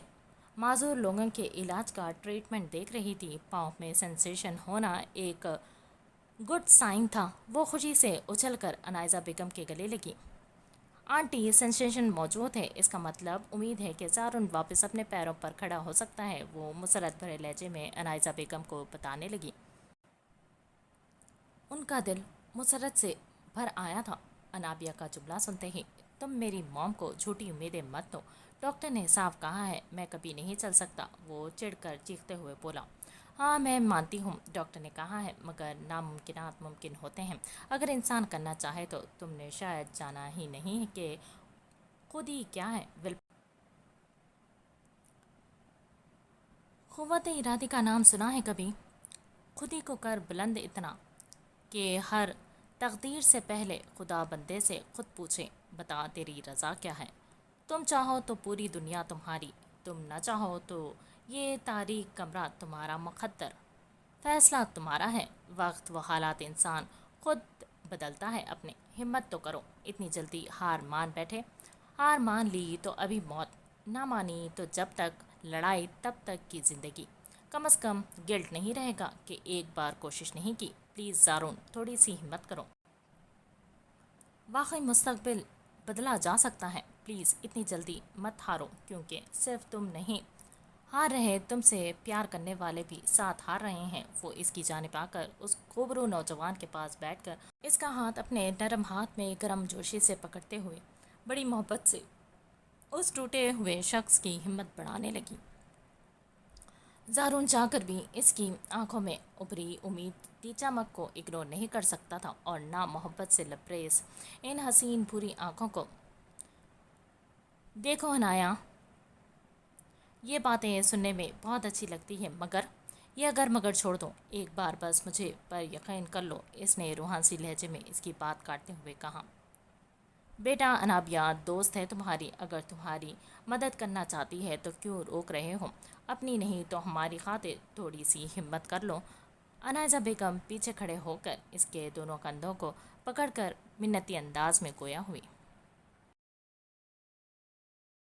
معذور لوگوں کے علاج کا ٹریٹمنٹ دیکھ رہی تھی۔ پاؤں میں سنسیشن ہونا ایک گڈ سائن تھا۔ وہ خوشی سے اچھل کر انائزہ بیگم کے گلے لگی۔ آنٹی، سنسیشن موجود ہے، اس کا مطلب امید ہے کہ زارون واپس اپنے پیروں پر کھڑا ہو سکتا ہے، وہ مسرت بھرے لہجے میں انائزہ بیگم کو بتانے لگی۔ ان کا دل مسرت سے بھر آیا تھا۔ انابیہ کا جملہ سنتے ہی، تم میری موم کو جھوٹی امیدیں مت دو، ڈاکٹر نے صاف کہا ہے میں کبھی نہیں چل سکتا، وہ چڑھ کر چیختے ہوئے بولا۔ ہاں میں مانتی ہوں، ڈاکٹر نے کہا ہے، مگر ناممکنات ممکن ہوتے ہیں اگر انسان کرنا چاہے تو۔ تم نے شاید جانا ہی نہیں کہ خودی کیا ہے، قوت ارادی کا نام سنا ہے کبھی؟ خودی کو کر بلند اتنا کہ ہر تقدیر سے پہلے خدا بندے سے خود پوچھے، بتا تیری رضا کیا ہے؟ تم چاہو تو پوری دنیا تمہاری، تم نہ چاہو تو یہ تاریک کمرہ تمہارا مقدر، فیصلہ تمہارا ہے۔ وقت و حالات انسان خود بدلتا ہے اپنے۔ ہمت تو کرو، اتنی جلدی ہار مان بیٹھے؟ ہار مان لی تو ابھی موت، نہ مانی تو جب تک لڑائی تب تک کی زندگی۔ کم از کم گلٹ نہیں رہے گا کہ ایک بار کوشش نہیں کی۔ پلیز زارون، تھوڑی سی ہمت کرو، واقعی مستقبل بدلا جا سکتا ہے، پلیز اتنی جلدی مت ہارو، کیونکہ صرف تم نہیں ہار رہے، تم سے پیار کرنے والے بھی ساتھ ہار رہے ہیں۔ وہ اس کی جانب آ کر اس خوبرو نوجوان کے پاس بیٹھ کر اس کا ہاتھ اپنے نرم ہاتھ میں گرم جوشی سے پکڑتے ہوئے بڑی محبت سے اس ٹوٹے ہوئے شخص کی ہمت بڑھانے لگی۔ زارون چاہ کر بھی اس کی آنکھوں میں ابھری امید کی چمک کو اگنور نہیں کر سکتا تھا اور نہ محبت سے لبریز ان حسین بھوری آنکھوں کو۔ دیکھو حنایا، یہ باتیں سننے میں بہت اچھی لگتی ہیں، مگر یہ اگر مگر چھوڑ دو، ایک بار بس مجھے پر یقین کر لو، اس نے روحانسی لہجے میں اس کی بات کاٹتے ہوئے کہا۔ بیٹا انابیہ دوست ہے تمہاری، اگر تمہاری مدد کرنا چاہتی ہے تو کیوں روک رہے ہو؟ اپنی نہیں تو ہماری خاطر تھوڑی سی ہمت کر لو۔ انائزہ بیگم پیچھے کھڑے ہو کر اس کے دونوں کندھوں کو پکڑ کر منتی انداز میں گویا ہوئی۔